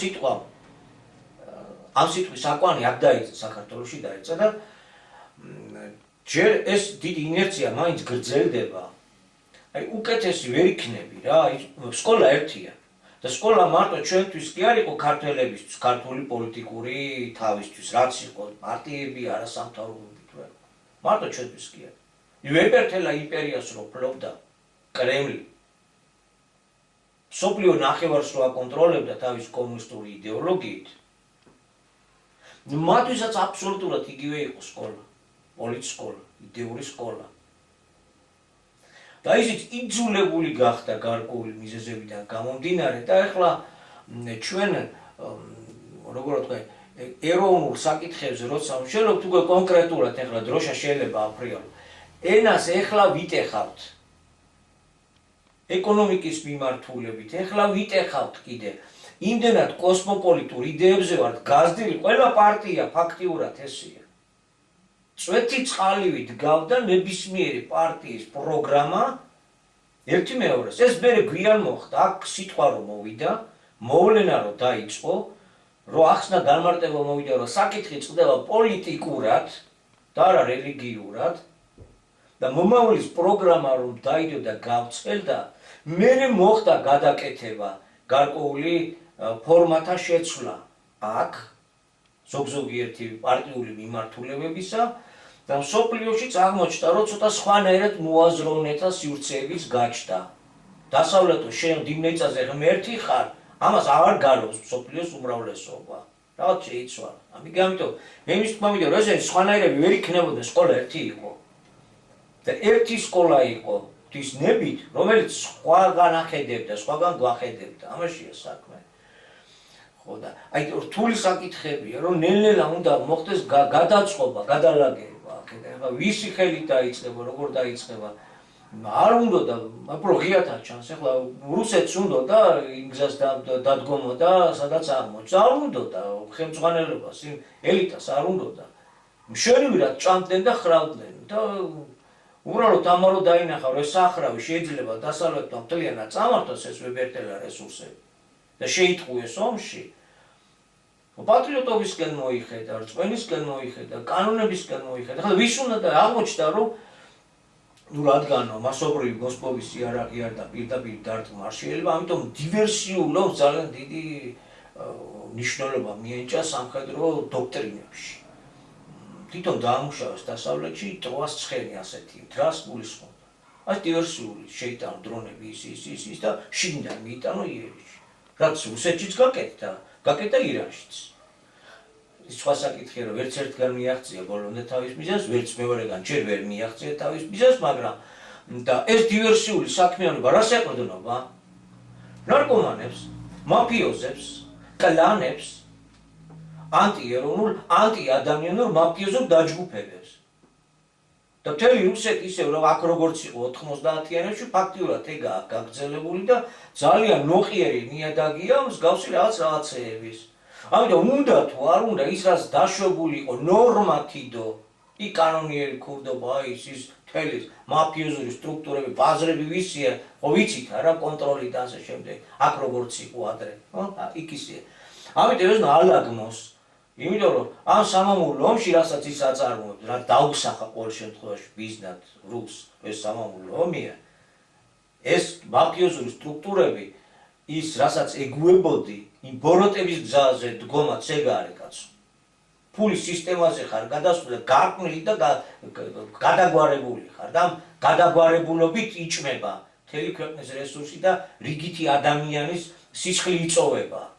სიტყვის აკვანი აქ დაიწყო საქართველოში დაიწყო და ჯერ ეს დიდი ინერცია მაინც გრძელდება. აი უკეთესი ვერ იქნები რა, სკოლა ერთია. და სკოლა მარტო ჩვენთვის კი არ იყო ქართველებისთვის, ქართული პოლიტიკური თავისთვის, რაც იყო პარტიები, არასამთავრობოები თუ რა. მარტო ჩვენთვის კი არა. ვებერთელა იმპერიას რო ფლობდა კრემლი. სოფლიო ნახევარს რო აკონტროლებდა თავის კომუნისტური იდეოლოგიით. მათთვისაც აბსოლუტურად იგივე იყო სკოლა, პოლიტსკოლა, იდეური სკოლა. და ისიც იძულებული გახდა გარკვეული მიზეზებიდან გამომდინარე და ეხლა ჩვენ როგორ ვთქვი, ეროვნულ საკითხებზე როცა ვშენობთ, უკვე კონკრეტულად ეხლა დროშა შეიძლება აფრიალო. ენას ეხლა ვიტეხავთ. ეკონომიკის მიმართულებით, ეხლა ვიტეხავთ კიდე. იმდენად კოსმოპოლიტურ იდეებზე ვართ გაზრდილი, ყველა პარტია ფაქტიურად ესეა. წვეთი წყალივით გავდა ნებისმიერი პარტიის პროგრამა ერთი მეორეს. ეს მერე გვიან მოხდა, აქ სიტყვა რომ მოვიდა, მოვლენა რომ დაიწყო, რომ ახსნა განმარტება მოვიდა, რომ საკითხი წყდება პოლიტიკურად და არა რელიგიურად და მომავლის პროგრამა რომ დაიდო და გავცხელდა, მერე მოხდა გადაკეთება, გარკვეული ფორმათა შეცვლა აქ ზოგიერთი პარტიული მიმართულებებისა და მსოფლიოშიც აღმოჩნდა, რომ ცოტა სხვანაირად მოაზროვნეთა სივრცეების გაჩნდა. დასავლეთო შენ დიმნეწაზე ღმერთი ხარ, ამას აღარ გარობს მსოფლიოს უმრავლესობა. რაღაც შეიცვალა. ამიტომ მე იმის თქმა მინდა, რომ ეს სხვანაირები ვერ იქნებოდნენ, სკოლა ერთი იყო. და ერთი სკოლა იყო ღვთის ნებით, რომელიც სხვაგან ახედებდა, სხვაგან გვახედებდა. ამაშია საქმე. ხო და აი რთული საკითხებია, რომ ნელ-ნელა უნდა მოხდეს გადაწყობა, გადალაგება. ახლა ვისი ხელით დაიწყება, როგორ დაიწყება. არ უნდა და უფრო ღიათად ჩანს, ახლა რუსეთს უნდა და იმ გზას დადგომა და სადაც აღმოჩნდა. არ უნდა და ხელმძღვანელობას, იმ ელიტას არ უნდა და მშვენივრად ჭამდნენ და ხრავდნენ და უბრალოდ ამარო დაინახა, რომ ეს სახრავი შეიძლება დასავლეთთან მთლიანად წამართოს ეს ვებერთელა რესურსები და შეიტყუეს ომში. პატრიოტობისკენ მოიხედა, რწმენისკენ მოიხედა, კანონებისკენ მოიხედა. ახლა ვის უნდა და აღმოჩნდა, რომ რადგანო მასობრივი მოსპოვის იარაღი არ და პირდაპირ დარტყმა არ შეიძლება, ამიტომ დივერსიულ ომს ძალიან დიდი მნიშვნელობა მიენჭა სამხედრო დოქტრინებში. თვითონ დაამუშავეს დასავლეთში ტროას ცხენი ასეთი, დრას გულისხმობდა. აი დივერსიული შეიტანო დრონები ის და შიგნიდან მიიტანო იერიშში. რაც რუსეთშიც გაკეთდა ირანშიც. ის სხვა საკითხია, რომ ვერც ერთგან მიაღწია ბოლომდე თავის მიზანს, ვერც მეორეგან ჯერ ვერ მიაღწია თავის მიზანს, მაგრამ და ეს დივერსიული საქმიანობა რას ეყრდნობა? ნარკომანებს, მაფიოზებს, კლანებს, ანტიეროვნულ, ანტიადამიანურ მაფიოზურ დაჯგუფებებს. და მთელი რუსეთი ისევ რომ აქ როგორც იყო 90-იანებში ფაქტიურად ეგაა გაგრძელებული და ძალიან ნოყიერი ნიადაგია მსგავსი რაღაცეების. ამიტომ უნდა თუ არ უნდა ის რაც დაშვებული იყო ნორმათიდო и კანონიერი ქურდობა ის მთელი მაფიოზური სტრუქტურები ბაზრები ვისია, ხო ვიცით არა კონტროლი და ასე შემდეგ. აქ როგორც იყო ადრე, ხო? იქ ისეა. ამიტომ ეს ალაგმოს იმიტომ რომ ამ სამამულო ომში რასაც ის აწარმოებს, რა დაუსახა ყოველ შემთხვევაში ბიზნად რუს ეს სამამულო ომია, ეს მაფიოზური სტრუქტურები ის რასაც ეგუებოდი, იმ ბოროტების გზაზე დგომაც ეგ არის კაცო. ფულის სისტემაზე ხარ გადასული, გარყვნილი და გადაგვარებული ხარ და ამ გადაგვარებულობით იჭმება მთელი ქვეყნის რესურსი და რიგითი ადამიანის სისხლი იწოვება.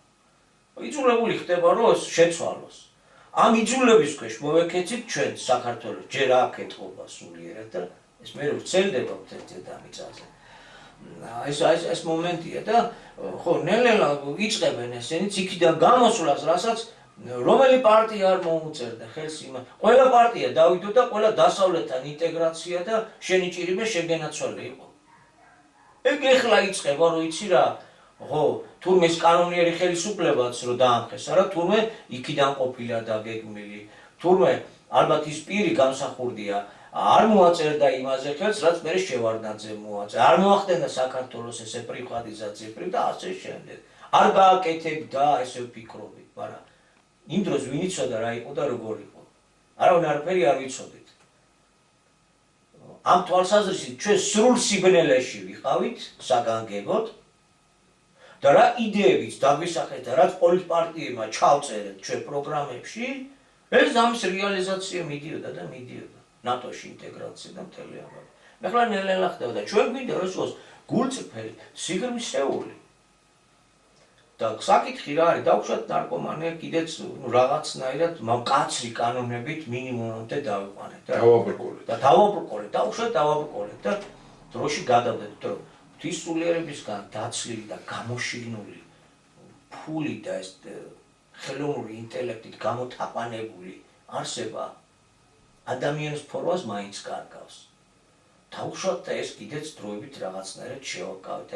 იძულებული ხდება რომ ეს შეცვალოს. ამ იძულების ქვეშ მოვეკეცით ჩვენ საქართველოს ჯერ აქ ეთყობა სულიერად და ეს მე ვცელდება ერთ-ერთ ამიწაზე. ეს მომენტია და ხო ნელ-ნელა იწყებენ ესენი იქიდან გამოსვლას, რასაც რომელი პარტია არ მოუწერდა ხელს იმ. ყველა პარტია დავიდო და ყველა დასავლეთთან ინტეგრაცია და შენიჭირიმე შეგენაცვალე იყო. ეგ ეხლა იწყება რომ იცი რა ხო, თურმე ეს კანონიერი ხელისუფლებაც რომ დაამხეს, არა თურმე იქიდან ყოფილა დაგეგმილი. თურმე ალბათ ის პირი გამსახურდია არ მოაწერდა იმაზე ხელს, რაც მე შევარდნაძე მოაწერა. არ მოახდენდა საქართველოს ესე პრივატიზაცია და ასე შემდეგ. არ გააკეთებდა ესე ვფიქრობთ, მაგრამ იმ დროს ვინ იცოდა რა იყო და როგორ იყო. არავინ არაფერი არ ვიცოდით. ამ თვალსაზრისით ჩვენ სრულ სიბნელეში ვიყავით საგანგებოდ და რა იდეებიც დაგვისახეთ და რაც პოლიტპარტიებმა ჩავწერეთ ჩვენ პროგრამებში, ეს ამის რეალიზაცია მიდიოდა და მიდიოდა. ნატოში ინტეგრაცია და მთელი ამბავი. ახლა ნელ-ნელა ხდება და ჩვენ გვინდა რომ იყოს გულწრფელი, სიღრმისეული. და საკითხი რა არის, დავუშვათ ნარკომანია კიდეც რაღაცნაირად მკაცრი კანონებით მინიმუმამდე დავიყვანეთ. და დავაბრკოლეთ, დავუშვათ დავაბრკოლეთ და დროში გადავდეთ, რომ ღვთისმსულიერებისგან დაცლილი და გამოშიგნული ფული და ეს ხელოვნური ინტელექტით გამოთაყვანებული არსება ადამიანის ფორმას მაინც კარგავს. დავუშვათ და ეს კიდეც დროებით რაღაცნაირად შევაკავეთ.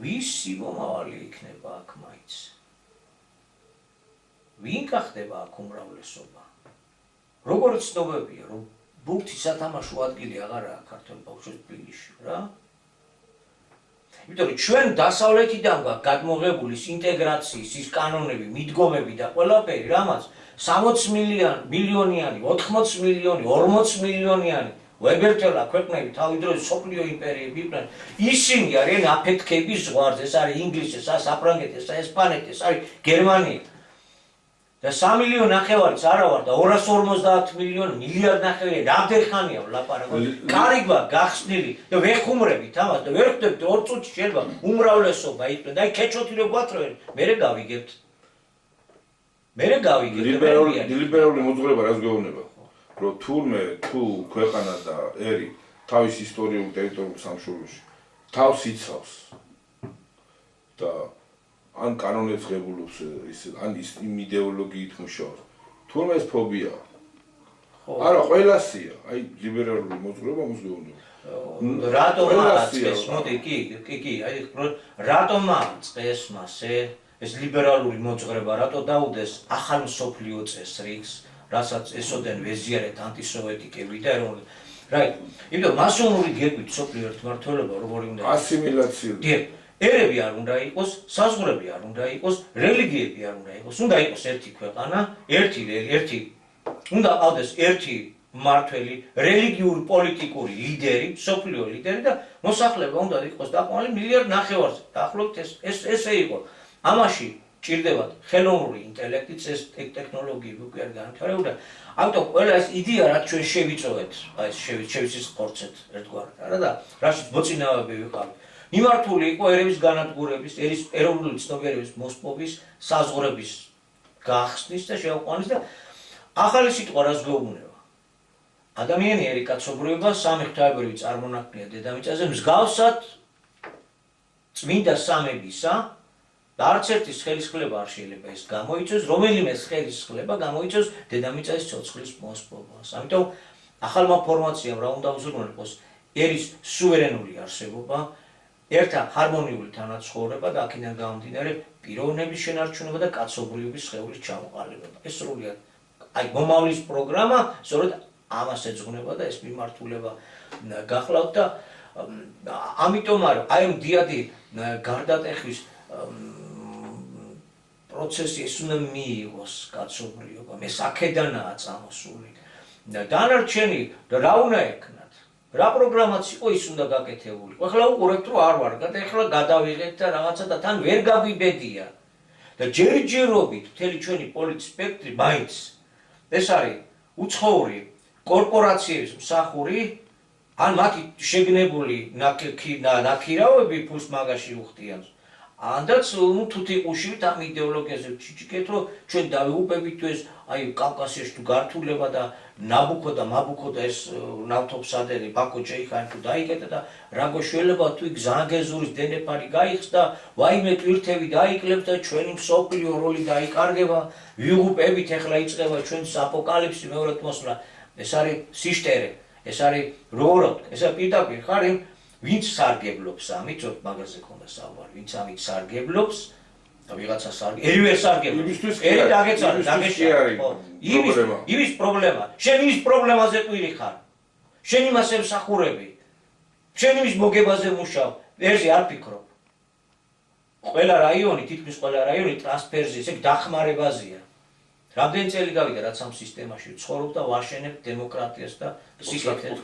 ვისი მომავალი იქნება აქ მაინც? ვინ გახდება აქ უმრავლესობა? როგორ ცნობებია, რომ ბურთი სათამაშო ადგილი აღარაა ქართულ ბავშვებს თბილისში რა? იმიტომ რომ ჩვენ დასავლეთიდან გვაქვს გადმოღებული ინტეგრაციის ის კანონები, მიდგომები და ყველაფერი, რამაც 60 მილიონიანი, 80 მილიონი, 40 მილიონიანი ვებერთელა ქვეყნები თავი დროის სოფლიო იმპერიები იყვნენ. ისინი არიან აფეთქების ზღვარზე, ეს არის ინგლისი, ეს არის საფრანგეთი, ეს არის ესპანეთი, ეს არის გერმანია. და 3 მილიონი ნახევარიც არა ვარ და 250 მილიონი მილიარდ ნახევარი რამდენ ხანია ვლაპარაკობ. კარიგვა გახსნილი და ვეხუმრებით ამას და ვერ ხვდებით 2 წუთში შეიძლება უმრავლესობა იქნება. და აი ქეჩოთი რო გვათრევენ, მერე გავიგებთ. ლიბერალური მოძღვრება რას გვეუბნება? რომ თურმე თუ ქვეყანა და ერი თავის ისტორიულ ტერიტორიულ სამშობლოში თავს იცავს და ან კანონებს ღებულობს ან იმ იდეოლოგიით მუშაობს. თურმე ეს ფობია. არა, ყველასია. აი ლიბერალური მოძღვრება mums გვეუბნება. რატომ აწყეს? მოდი, კი, აი რატომ აწყეს მასე ეს ლიბერალური მოძღვრება, რატო დაუდეს ახალ მსოფლიო წესრიგს? რასაც ესოდენ ვეზიარეთ ანტისოვეტიკები და ეროვნული. იმიტომ მასონური გეგმით სოფლიო ერთმართველობა როგორი უნდა იყოს? ასიმილაცია. ერები არ უნდა იყოს, საზღვრები არ უნდა იყოს, რელიგიები არ უნდა იყოს. უნდა იყოს ერთი ქვეყანა, ერთი უნდა ყავდეს ერთი მმართველი, რელიგიური პოლიტიკური ლიდერი, სოფლიო ლიდერი და მოსახლეობა უნდა იყოს დაყვანილი მილიარდ ნახევარზე. დაახლოებით ესე იყო. ამაში ჭირდებათ ხელოვნური ინტელექტი, ეს ტექნოლოგიები უკვე არ განვითარებულა. ამიტომ ყველა ეს იდეა რაც ჩვენ შევიწოვეთ, აი ეს შევიცის ხორცეთ ერთგვარად, არა და რაშიც მოწინავეები ვიყავით. მიმართული იყო ერების განადგურების, ეროვნული ცნობიერების მოსპობის, საზღვრების გახსნის და შეუყვანის და ახალი სიტყვა რაც გვეუბნება. ადამიანიერი კაცობრიობა სამი ღვთაებრივი წარმონაქმნია დედამიწაზე მსგავსად წმინდა სამებისა და არც ერთის ხელისხლება არ შეიძლება ეს გამოიწვევს, რომელიმე ხელისხლება გამოიწვევს დედამიწის ცოცხლის მოსპობას. ამიტომ ახალმა ფორმაციამ რა უნდა უზრუნველყოს ერის სუვერენული არსებობა, ერთა ჰარმონიული თანაცხოვრება და აქედან გამომდინარე პიროვნების შენარჩუნება და კაცობრიობის სხეულის ჩამოყალიბება. ეს სრულიად აი მომავლის პროგრამა სწორედ ამას ეძღვნება და ეს მიმართულება გახლავთ და ამიტომ არის აი ამ დიადი გარდატეხვის პროცესი ეს უნდა მიიღოს კაცობრიობა, მე აქედანაა წამოსული. დანარჩენი რა უნდა ექნათ? რა პროგრამაც იყო ის უნდა გაკეთებული. ახლა უყურებთ რომ არ ვარ, ეხლა გადავიღეთ და რაღაცა და თან ვერ გაგვიბედია. და ჯერჯერობით მთელი ჩვენი პოლიტიკის სპექტრი მაინც ეს არის უცხოური კორპორაციების მსახური ან მათი შეგნებული ნაქირავები ფულს მაგაში უხდიან. ანდაც თუთიყუშივით ამ იდეოლოგიაზე ვჩიჩიკეთ, რომ ჩვენ დავიუპებით თუ ეს აი კავკასიაში თუ გართულება და ნაბუქო და მაბუქო და ეს ნავთობსადენი ბაქო-ჩეიქანი თუ დაიკეტა და რა გოშველება თუ იქ ზანგეზურის დენეპარი გაიხს და ვაიმე ტვირთები დაიკლებს და ჩვენი მსოფლიო როლი დაიკარგება, ვიუღუპებით ეხლა იწყება ჩვენს აპოკალიფსი მეორედ მოსვლა. ეს არის სიშტერე, ეს არის როოროდ, ეს არის პირდაპირ ხარ იმ ვინც სარგებლობს ამით, მაგაზე ქონდა საუბარი, ვინც ამით სარგებლობს და ვიღაცა სარგებლობს. ერი დაგეცადა, იმის პრობლემა. შენ იმის პრობლემაზე ყვირი ხარ. შენ იმას ემსახურები. შენ იმის მოგებაზე მუშაობ. ერზე არ ფიქრობ. ყველა რაიონი, თითქმის ყველა რაიონი ტრანსფერზე, ესე დახმარებაზეა. რამდენი წელი გავიდა რაც ამ სისტემაში ცხოვრობ და ვაშენებ დემოკრატიას და სიკეთეს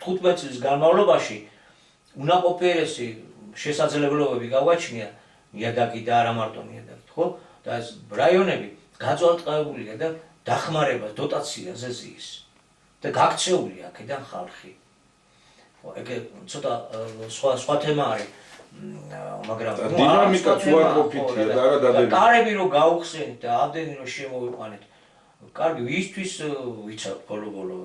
35 წლის განმავლობაში უნაყოფიერესი შესაძლებლობები გავაჩნია ნიადაგი და არა მარტო ნიადაგი, ხო? და ეს რაიონები გაწვალტყებულია და დახმარება დოტაციაზე ზის და გაქცეულია აქედან ხალხი. ხო, ეგ ცოტა სხვა თემა არის. მაგრამ დინამიკაც უარყოფითია და არა დადებული. კარები რო გაუხსენით და ამდენი რო შემოვიყვანეთ. კარგი, ვისთვის ვიცავთ ბოლო-ბოლო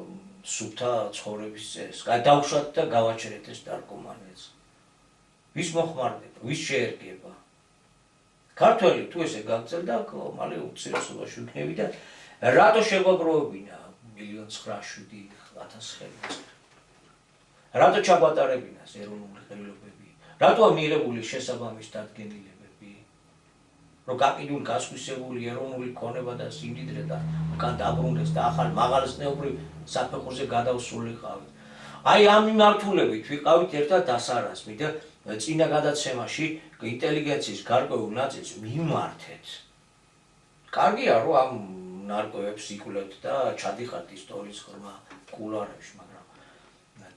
სუფთა ცხოვრების წესს. გადავშვათ და გავაჩერეთ ეს ნარკომანიაც. ვის მოხმარდება, ვის შეერგება? ქართველი თუ ესე გაგწელდა, მალე უცირესობაში ვიქნები და რატო შეგვაგროვებინა 1,907,000 ხელი? რატო ჩაგვატარებინა ეროვნული ხელოვნებები? რატოა მიღებული შესაბამის დადგენილებები? რომ გაყიდული, გასხვისებული ეროვნული ქონება და სიმდიდრე და უკან დაბრუნდეს და ახალ მაღალწნეობრივ საფეხურზე გადავსულიყავით. აი ამ მიმართულებით ვიყავით ერთად დასარაზმი და წინა გადაცემაში ინტელიგენციის გარკვეულ ნაწილს მიმართეთ. კარგია რომ ამ ნარკვევებს იკვლევთ და ჩადიხართ ისტორიის ღრმა კულუარებში, მაგრამ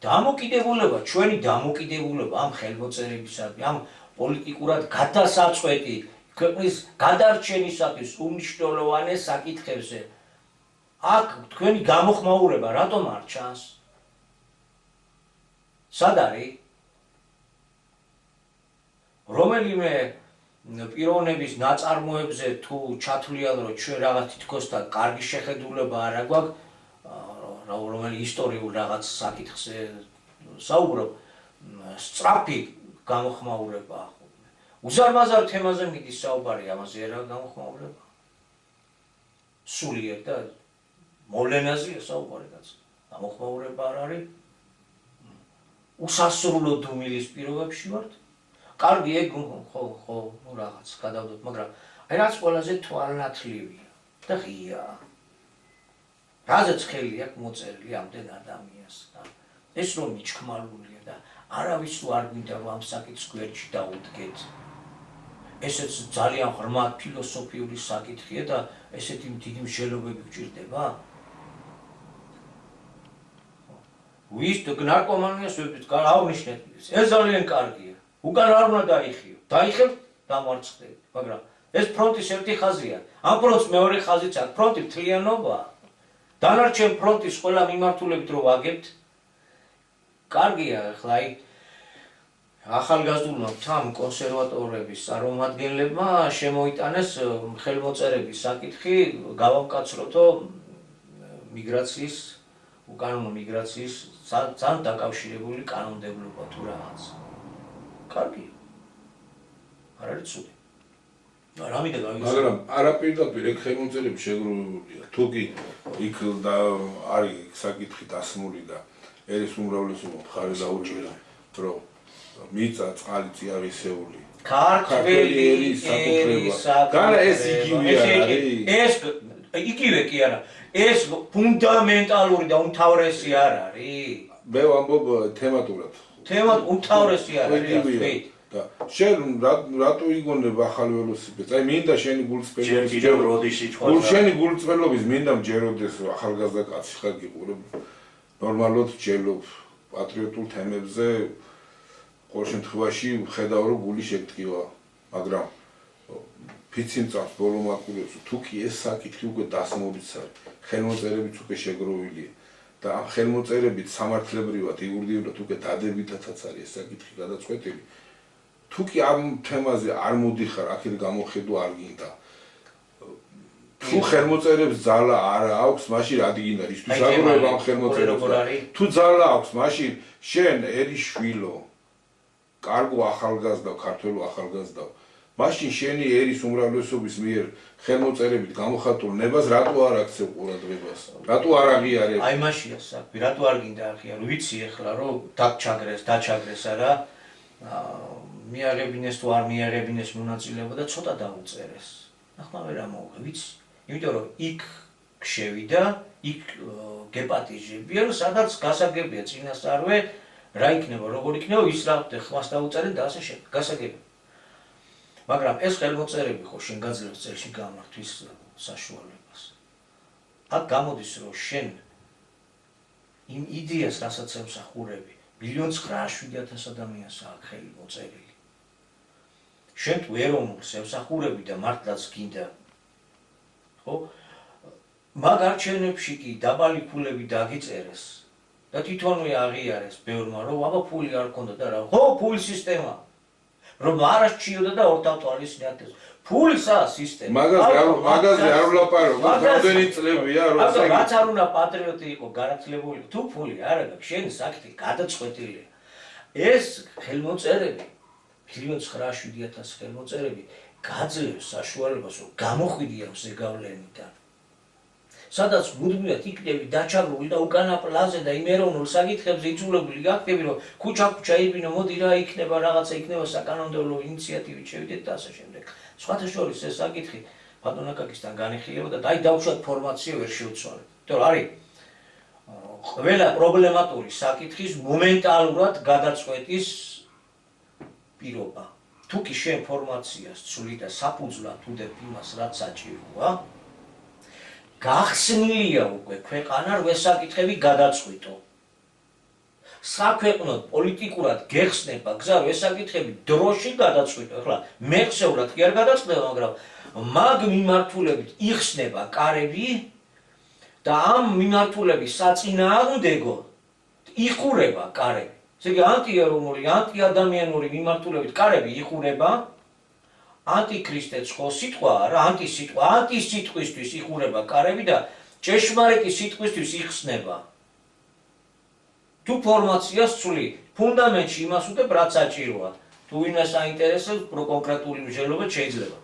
დამოკიდებულება, ჩვენი დამოკიდებულება ამ ხელმოწერებისადმი, ამ პოლიტიკურად გადასაწყვეტი ქვეყნის გადარჩენისათვის უმნიშვნელოვანეს საკითხებზე აქ თქვენი გამოხმაურება რატომ არ ჩანს? სად არის? რომელიმე პიროვნების ნაწარმოებზე თუ ჩათვლიან რომ ჩვენ რაღაც თითქოს და კარგი შეხედულება არა გვაქვს რომელი ისტორიულ რაღაც საკითხზე საუბრობ, სწრაფი გამოხმაურება. უზარმაზარ თემაზე მიდის საუბარი, ამაზე რა გამოხმაურება? სულიერ და მოვლენაზეა საუბარი კაც. გამოხმაურება არ არის. უსასრულო დუმილის პირობებში ვართ. კარგი ეგ ხო რაღაც გადავდოთ, მაგრამ აი რაც ყველაზე თვალნათლივია და ღია. რაზეც ხელი აქვს მოწერილი ამდენ ადამიანს და ეს რომ მიჩქმალულია და არავის არ გვინდა რომ ამ საკითხს გვერდში დაუდგეთ. ესეც ძალიან ღრმა ფილოსოფიური საკითხია და ესეთი დიდი მსჯელობები გჭირდება. ვის ნარკომანიას ავნიშნეთ, ეს ძალიან კარგია. უკან არ უნდა დაიხიო. დაიხევ, დამარცხდები, მაგრამ ეს ფრონტის ერთი ხაზია. ამ ფრონტს მეორე ხაზიც აქვს. ფრონტი მთლიანობაა. დანარჩენ ფრონტის ყველა მიმართულებით რო ვაგებთ, კარგია, ახლა აი ახალგაზრდულმა თან კონსერვატორების წარმომადგენლებმა შემოიტანეს ხელმოწერების საკითხი, გავავკაცროთო მიგრაციის, უკანონო მიგრაციის ძალიან დაკავშირებული კანონმდებლობა თუ რაღაც. კარგია. არ არის ცუდი. რამიდან გავიგე. მაგრამ არაპირდაპირ ეგ ხელმოწერები შეგროვებულია. თუ კი იქ არის საკითხი დასმული და ერის უმრავლესობა მხარე დაუჭირა, რომ მიწა წყალი წიაღისეული. ქართველი ერის საკითხი. განა ეს იგივე არის. ეს იგივე კი არა. ეს ფუნდამენტალური და უმთავრესი არ არის. მე ვამბობ თემატურად. თემად უმთავრესი არ არის. და შენ რატო იგონებ ახალ ველოსიპედს? აი მინდა შენი გულწრფელობის შენი გულწრფელობის მინდა მჯეროდეს ახალგაზრდა კაცი ხარ გიყურებ. ნორმალურად ვჯელობ პატრიოტულ თემებზე. ყოველ შემთხვევაში ხედავ რომ გული შეგტკივა, მაგრამ ფიცი მწავს ბოლო მაკულებს თუ კი ეს საკითხი უკვე დასმულიც არის. ხელმოწერებიც უკვე შეგროვილია და ამ ხელმოწერებით სამართლებრივად იურიდიულად უკვე დადებითადაც არის ეს საკითხი გადაწყვეტილი. თუ კი ამ თემაზე არ მოდიხარ, აქეთ გამოხედვა არ გინდა. თუ ხელმოწერებს ძალა არ აქვს, მაშინ რა გინდა ისთვის აგროვებ ამ ხელმოწერებს? თუ ძალა აქვს, მაშინ შენ ერიშვილო, კარგო ახალგაზრდა, ქართველო ახალგაზრდა, მაშინ შენი ერის უმრავლესობის მიერ ხელმოწერებით გამოხატულ ნებას რატო არ აქცევ ყურადღებას? რატო არ აღიარებ? აი მაშია საქმე, რატო არ გინდა აღიარო? ვიცი ახლა რომ დაჩაგრეს არა. მიაღებინეს თუ არ მიაღებინეს მონაწილეობა და ცოტა დაუწერეს. ახლა ვერ ამოვიღე, ვიცი. იმიტომ რომ იქ შევიდა, იქ გეპატიჟებია, რომ სადაც გასაგებია წინასწარვე, რა იქნება, როგორ იქნება, ის რა ხმას დაუწერენ და ასე შემდეგ. გასაგებია. მაგრამ ეს ხელმოწერები ხო შენ გაძლევს წელში გამართვის საშუალებას. აქ გამოდის რომ შენ იმ იდეას რასაც ემსახურები 1,907,000 ადამიანს აქვს ხელი მოწერილი. შენ თუ ეროვნულს ემსახურები და მართლაც გინდა ხო? მაგ არჩევნებში კი დაბალი ფულები დაგიწერეს და თვითონვე აღიარეს ბევრმა რომ აბა ფული არ ქონდა და რა. ხო, ფულის სისტემა. რომ არ არჩიოდა და ორთავ თვალისწინათეს. ფულისა სისტემა. მაგაზე არ ვლაპარაკობ, რამდენი წლებია რომ რაც არ უნდა პატრიოტი იყო, გარაცლებული, თუ ფული არ აქვს, შენი საკითხი გადაწყვეტილია. ეს ხელმოწერები 1,907,000 ხელმოწერები გაძლევს საშუალებას, რომ გამოხვიდე ამ ზეგავლენიდან. სადაც მუდმივად იქნები დაჩაგრული და უკანა პლანზე და იმ ეროვნულ საკითხებზე იწულებული გახდები, რომ ქუჩა იბინო, მოდი რა იქნება, რაღაცა იქნება საკანონმდებლო ინიციატივით შევიდეთ და ასე შემდეგ. სხვათა შორის ეს საკითხი ბატონაკაკისთან განიხილება და დაუშვათ ფორმაცია ვერ შევცვალეთ. იმიტომ რომ არის ყველა პრობლემატური საკითხის მომენტალურად გადაწყვეტის პირობა. თუ კი შენ ფორმაციას ცვლი და საფუძვლად უდებ იმას, რაც საჭიროა, გახსნილია უკვე ქვეყანა რომ ეს საკითხები გადაწყვიტო. საქვეყნოდ პოლიტიკურად გეხსნება გზა რომ ეს საკითხები დროში გადაწყვიტო. ახლა მეხსევრად კი არ გადაწყვეტა, მაგრამ მაგ მიმართულებით იხსნება კარები და ამ მიმართულების საწინააღმდეგო იხურება კარები. ესე იგი ანტიეროვნული, ანტიადამიანური მიმართულებით კარები იხურება. ანტიქრისტეც ხო სიტყვა არა, ანტისიტყვა, ანტისიტყვისთვის იხურება კარები და ჭეშმარიტი სიტყვისთვის იხსნება. თუ ფორმაციას ცვლი, ფუნდამენტში იმას უდებ, რაც საჭიროა. თუ ვინმეს აინტერესებს კონკრეტული მსჯელობა შეიძლება.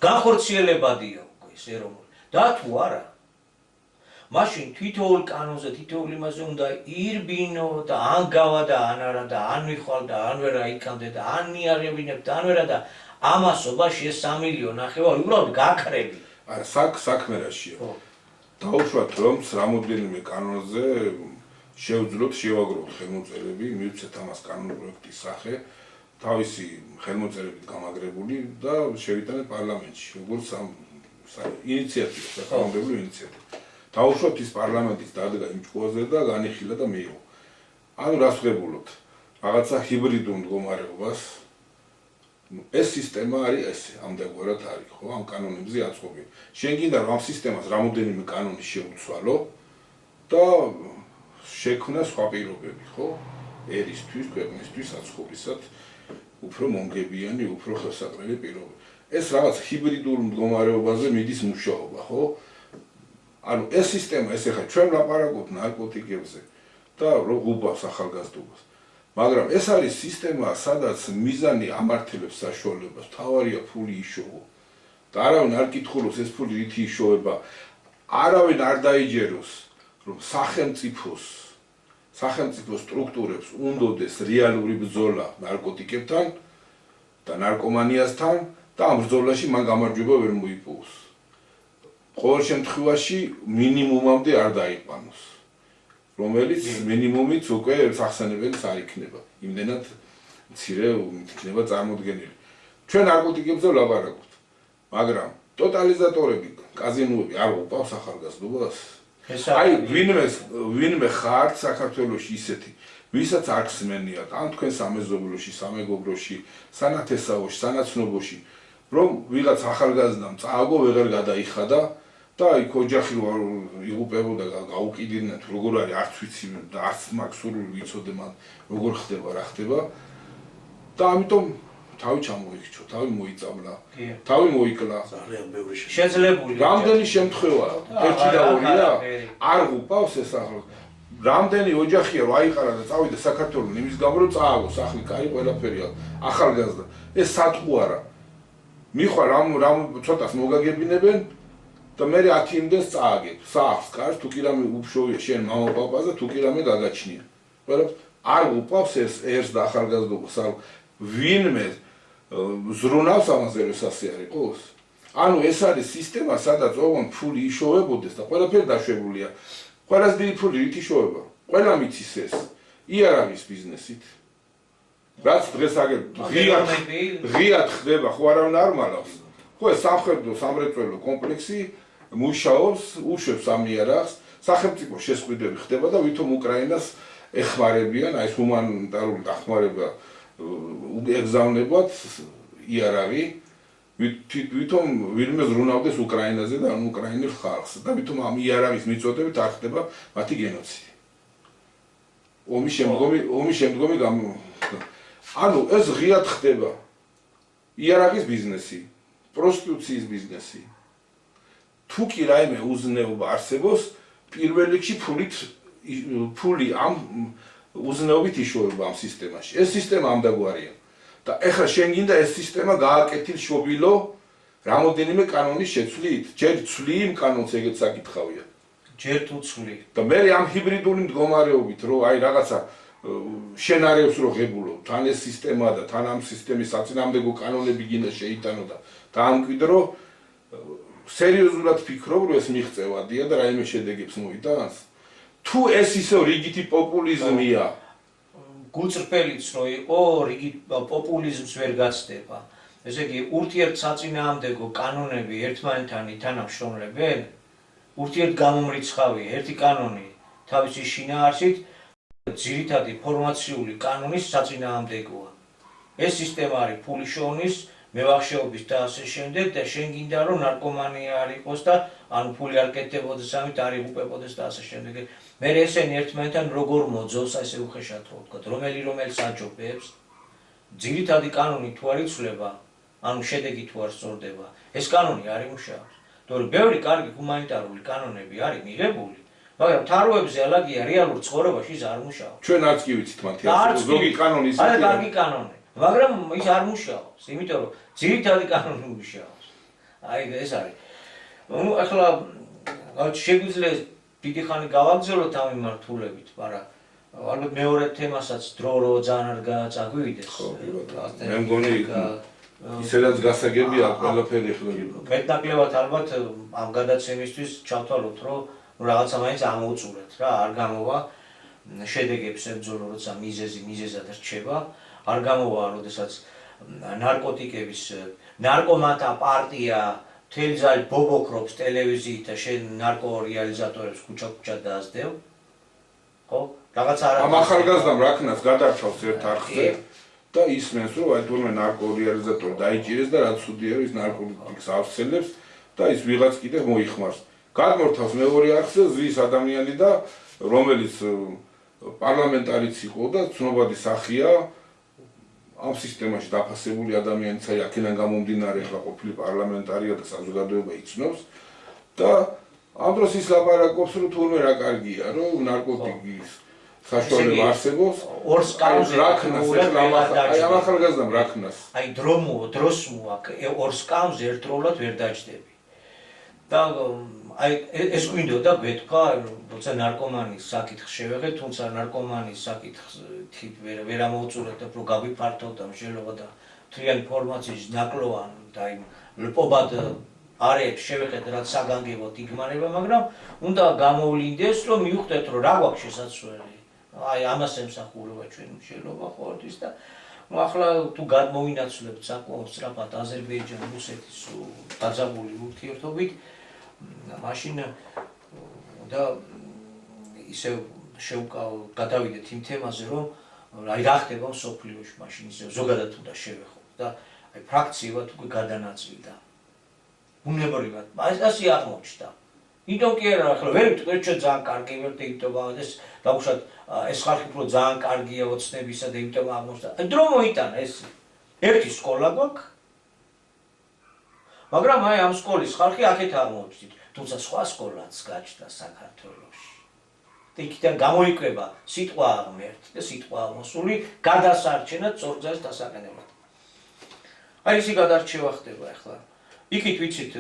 განხორციელებადია უკვე ეს ეროვნული. და თუ არა, მაშინ თითოეულ კანონზე, თითოეულ იმაზე უნდა ირბინო და ან გავა და ან არა და ან მიხვალ და ან ვერა იქამდე და ან მიაღებინებ და ან ვერა და ამასობაში ეს 3 მილიონი უბრალოდ გაქრები. არა, საქმე რაშია. დაუშვათ რომ რამოდენიმე კანონზე შევძლოთ, შევაგროვოთ ხელმოწერები, მივცეთ ამას კანონ პროექტის სახე, თავისი ხელმოწერებით გამაგრებული და შევიტანეთ პარლამენტში, როგორც ინიციატივა, საკანონმდებლო ინიციატივა. დაუშვათ ის პარლამენტის დადგა იმ ჭკუაზე და განიხილა და მიიღო. ანუ რას ვღებულობთ? რაღაცა ჰიბრიდულ მდგომარეობას. ეს სისტემა არის ესე, ამდაგვარად არის, ხო, ამ კანონებზე აწყობი. შენ გინდა რომ ამ სისტემას რამოდენიმე კანონი შეუცვალო და შექმნა სხვა პირობები, ხო? ერისთვის, ქვეყნისთვის აწყობისად უფრო მომგებიანი, უფრო ხელსაყრელი პირობები. ეს რაღაც ჰიბრიდულ მდგომარეობაზე მიდის მუშაობა, ხო? ანუ ეს სისტემა, ეს ახლა ჩვენ ვლაპარაკობთ ნარკოტიკებზე და რო ღუბავს ახალგაზრდობას. მაგრამ ეს არის სისტემა, სადაც მიზანი ამართლებს საშუალებას, თავარია ფული იშოვო. და არავინ არ კითხულობს ეს ფული რითი იშოვება. არავინ არ დაიჯეროს, რომ სახელმწიფო სტრუქტურებს უნდოდეს რეალური ბრძოლა ნარკოტიკებთან და ნარკომანიასთან და ამ ბრძოლაში მან გამარჯვება ვერ მოიპოვოს. ყოველ შემთხვევაში მინიმუმამდე არ დაიყვანოს, რომელიც მინიმუმიც უკვე სახსენებელიც არ იქნება, იმდენად მცირე იქნება წარმოდგენილი. ჩვენ ნარკოტიკებზე ვლაპარაკობთ, მაგრამ ტოტალიზატორები, კაზინოები არ უყავს ახალგაზრდობას. აი, ვინმე ხართ საქართველოში ისეთი, ვისაც არ ხსმენიათ, ან თქვენ სამეზობლოში, სამეგობროში, სანათესაოში, სანაცნობოში, რომ ვიღაც ახალგაზრდამ წააგო, ვეღარ გადაიხადა და იქ ოჯახი იღუპებოდა და გაუკიდინათ, როგორ არის, არც ვიცი და არც მაქვს სურვილი ვიცოდე მან როგორ ხდება, რა ხდება და ამიტომ თავი ჩამოიქჩო, თავი მოიწამლა, თავი მოიკლა. ძალიან ბევრი შეძლებული. რამდენი შემთხვევა, ერთი და ორია, არ გუყავს ეს ახლა. რამდენი ოჯახია რომ აიყარა და წავიდა საქართველოს იმის გამო რომ წააგო, სახლი, კარი, ყველაფერია, ახალგაზრდა. ეს სატყუ არა. მიხვა რამ ცოტას მოგაგებინებენ და მე 10 იმდენს წააგებ. სახლს, კარს, თუ კი რამე უბშოვია შენ მამა პაპაზე, თუ კი რამე გაგაჩნია. ყველაფერს არ გუყავს ეს ერს და ახალგაზრდობას, არ ვინმე ზრუნავს ამაზე რომ ასე არ იყოს. ანუ ეს არის სისტემა, სადაც ოღონდ ფული იშოვებოდეს და ყველაფერი დაშვებულია. ყველას დიდი ფული რით იშოვება? ყველა მიცის ეს. იარაღის ბიზნესით. რაც დღეს აგერ ღიად ხდება, ხო არავინ არ მალავს. ხო ეს სამრეწველო კომპლექსი მუშაობს, უშვებს ამ იარაღს, სახელმწიფო შესყიდვები ხდება და ვითომ უკრაინას ეხმარებიან, აი ეს ჰუმანიტარული დახმარება ეგზავნებათ იარაღი, ვითომ ვინმე ზრუნავდეს უკრაინაზე და ან უკრაინელ ხალხს და ვითომ ამ იარაღის მიწოდებით არ ხდება მათი გენოციდი. ომის შემდგომი ანუ ეს ღიად ხდება იარაღის ბიზნესი, პროსტიტუციის ბიზნესი. თუ კი რაიმე უზნეობა არსებობს, პირველ რიგში ფული ამ უზნეობით იშოვება ამ სისტემაში. ეს სისტემა ამდაგვარია. და ეხლა შენ გინდა ეს სისტემა გააკეთილ შობილო რამოდენიმე კანონის შეცვლით? ჯერ ცვლი იმ კანონს ეგეც საკითხავია. ჯერ თუ ცვლი. და მე ამ ჰიბრიდული მდგომარეობით რომ აი რაღაცა შენარევს რო ღებულობ, თან ეს სისტემა და თან ამ სისტემის საწინააღმდეგო კანონები გინდა შეიტანო და დაამკვიდრო, სერიოზულად ფიქრობ, რომ ეს მიღწევადია და რაიმე შედეგებს მოიტანს? თუ ეს ისევ რიგითი პოპულიზმია, გულწრფელიც რო იყო, რიგით პოპულიზმს ვერ გაცდება. ესე იგი, ურთიერთსაწინააღმდეგო კანონები ერთმანეთთან ითანამშრომლებენ, ურთიერთგამომრიცხავია, ერთი კანონი თავისი შინაარსით ძირითადი ფორმაციული კანონის საწინააღმდეგოა. ეს სისტემა არის ფულიშოვნის, მევახშეობის და ასე შემდეგ და შენ გინდა რომ ნარკომანია არ იყოს და ანუ ფული არ კეთდებოდეს, ამით არ იღუპებოდეს და ასე შემდეგ. მე ესენი ერთმანეთთან როგორ მოძოვს, ასე უხეშად რო ვთქვა, რომელს აჯობებს, ძირითადი კანონი თუ არ იცვლება, ანუ შედეგი თუ არ სწორდება, ეს კანონი არ იმუშავებს. თორემ ბევრი კარგი ჰუმანიტარული კანონები არის მიღებული, მაგრამ თაროებზე ალაგია რეალურ ცხოვრებაში ის არ მუშაობს. ჩვენ არც კი ვიცით მათი ზოგი კანონი ისეთი არის კარგი კანონი, მაგრამ ის არ მუშაობს, იმიტომ რომ ძირითადი კანონი მუშაობს. აი ეს არის. ნუ ახლა შეგვიძლია დიდი ხანი გავაგზავნოთ ამ მიმართულებით, მაგრამ ალბათ მეორე თემასაც დრო რო ძალიან არ გააწაგვივიდეს. მე მგონი ისედაც გასაგებია ყველაფერი ხდება. მეტნაკლებად ალბათ ამ გადაცემისთვის ჩავთვალოთ, რომ რაღაცა მაინც ამოუწურეთ რა, არ გამოვა შედეგებს ებრძოლო, როცა მიზეზად რჩება, არ გამოვა, როდესაც ნარკოტიკების ნარკომანთა პარტია მთელი ძალით ბობოქრობს ტელევიზიით და შენ ნარკორეალიზატორებს ქუჩა დაასდევ. ხო? რაღაცა არა. ამ ახალგაზრდამ რაკნას გადარჩავს ერთ არხზე და ისმენს, რომ აი თურმე ნარკორეალიზატორი დაიჭირეს და რაც სუდია ის ნარკოტიკს ავსცელებს და ის ვიღაც კიდე მოიხმარს. გადმორთავს მეორე არხზე ზის ადამიანი და რომელიც პარლამენტარიც იყო და ცნობადი სახია ამ სისტემაში დაფასებული ადამიანიც აი აქედან გამომდინარე ახლა ყოფილი პარლამენტარია და საზოგადოება იცნობს და ამ დროს ის ლაპარაკობს რომ თურმე რა კარგია რომ ნარკოტიკის საშუალება არსებობს ორს კანონზე აი ამ ახალგაზრდამ რაკნას აი დროს მოაკ ორს კანონზე ერთდროულად ვერ დაჯდები და აი ეს გვინდოდა გვეთქვა როცა ნარკომანის საკითხს შევეხეთ, თუმცა ნარკომანის საკითხი ვერ ამოუწურეთ, რომ გაგვიფართოვდა და მსჯელობა და მთლიანი ინფორმაციის ნაკლოვან და იმ ლპობად არეებს შევეხეთ, რაც საგანგებოდ იგმარება, მაგრამ უნდა გამოვლინდეს, რომ მივხვდეთ, რომ რა გვაქვს შესაძლებელი. აი ამას ემსახურება ჩვენი მსჯელობა ყოველთვის და ახლა თუ გადმოვინაცვლებთ საკმაოდ სწრაფად აზერბაიჯან-რუსეთის დაძაბული ურთიერთობით მაშინ და ისევ გადავიდეთ იმ თემაზე, რომ აი რა ხდება მსოფლიოში, მაშინ ისევ ზოგადად უნდა შევეხოთ და აი ფრაქციებად უკვე გადანაწილდა. ბუნებრივად, ასე აღმოჩნდა. იმიტომ კი არა, ახლა ვერ ვიტყვი, ჩვენ ძალიან კარგი ვართ, იმიტომ ეს დაუშვათ ეს ხალხი უფრო ძალიან კარგია ოცნებისა და იმიტომ აღმოჩნდა. დრო მოიტანა ეს. ერთი სკოლა გვაქვს. მაგრამ აი ამ სკოლის ხალხი აქეთ აღმოჩნდით, თუმცა სხვა სკოლაც გაჩნდა საქართველოში. და იქიდან გამოიკვება სიტყვა აღმერთი და სიტყვა აღმოსული გადასარჩენად სწორგზის დასაყენებლად. აი ისი გადარჩევა ხდება ახლა. იქით ვიცით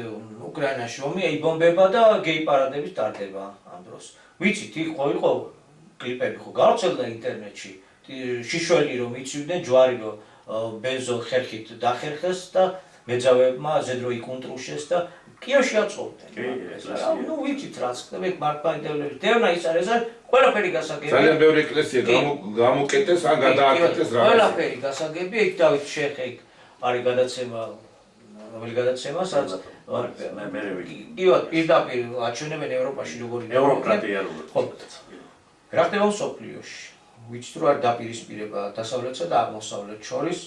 უკრაინაში ომი იბომბება და გეი პარადების ტარდება ამ დროს. ვიცით იყო კლიპები ხო გავრცელდა ინტერნეტში. შიშველი რომ იცივდნენ ჯვარი რომ ბენზო ხერხით დახერხეს და მეძავებმა ზედრო იკუნტრუშეს და კიევში აწოვდნენ. ნუ ვიცით რაც ხდება იქ მართლმადიდებლები. დევნა ის არის ყველაფერი გასაგებია. ძალიან ბევრი ეკლესია გამოკეტეს ან გადააკეთეს რა. ყველაფერი გასაგებია იქ დავით შეხე იქ არის გადაცემა რომელი გადაცემა სადაც პირდაპირ აჩვენებენ ევროპაში როგორი ევროკრატია ხო რა ხდება მსოფლიოში ვიცით რომ არ დაპირისპირება დასავლეთსა და აღმოსავლეთს შორის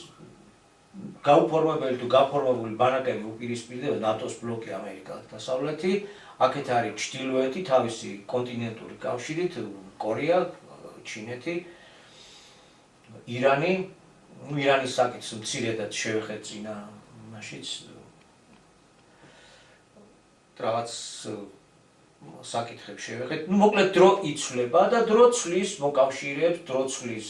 გაუფორმებელი თუ გაფორმებული ბანაკები უპირისპირდება ნატოს ბლოკი ამერიკა და დასავლეთი აქეთ არის ჩრდილოეთი თავისი კონტინენტური კავშირით კორეა ჩინეთი ირანი ირანის საკითხს მცირედად შევეხეთ წინა მაშიც რაღაც საკითხებს შევეხეთ. ნუ მოკლედ დრო იცვლება და დრო ცვლის მოკავშირეებს, დრო ცვლის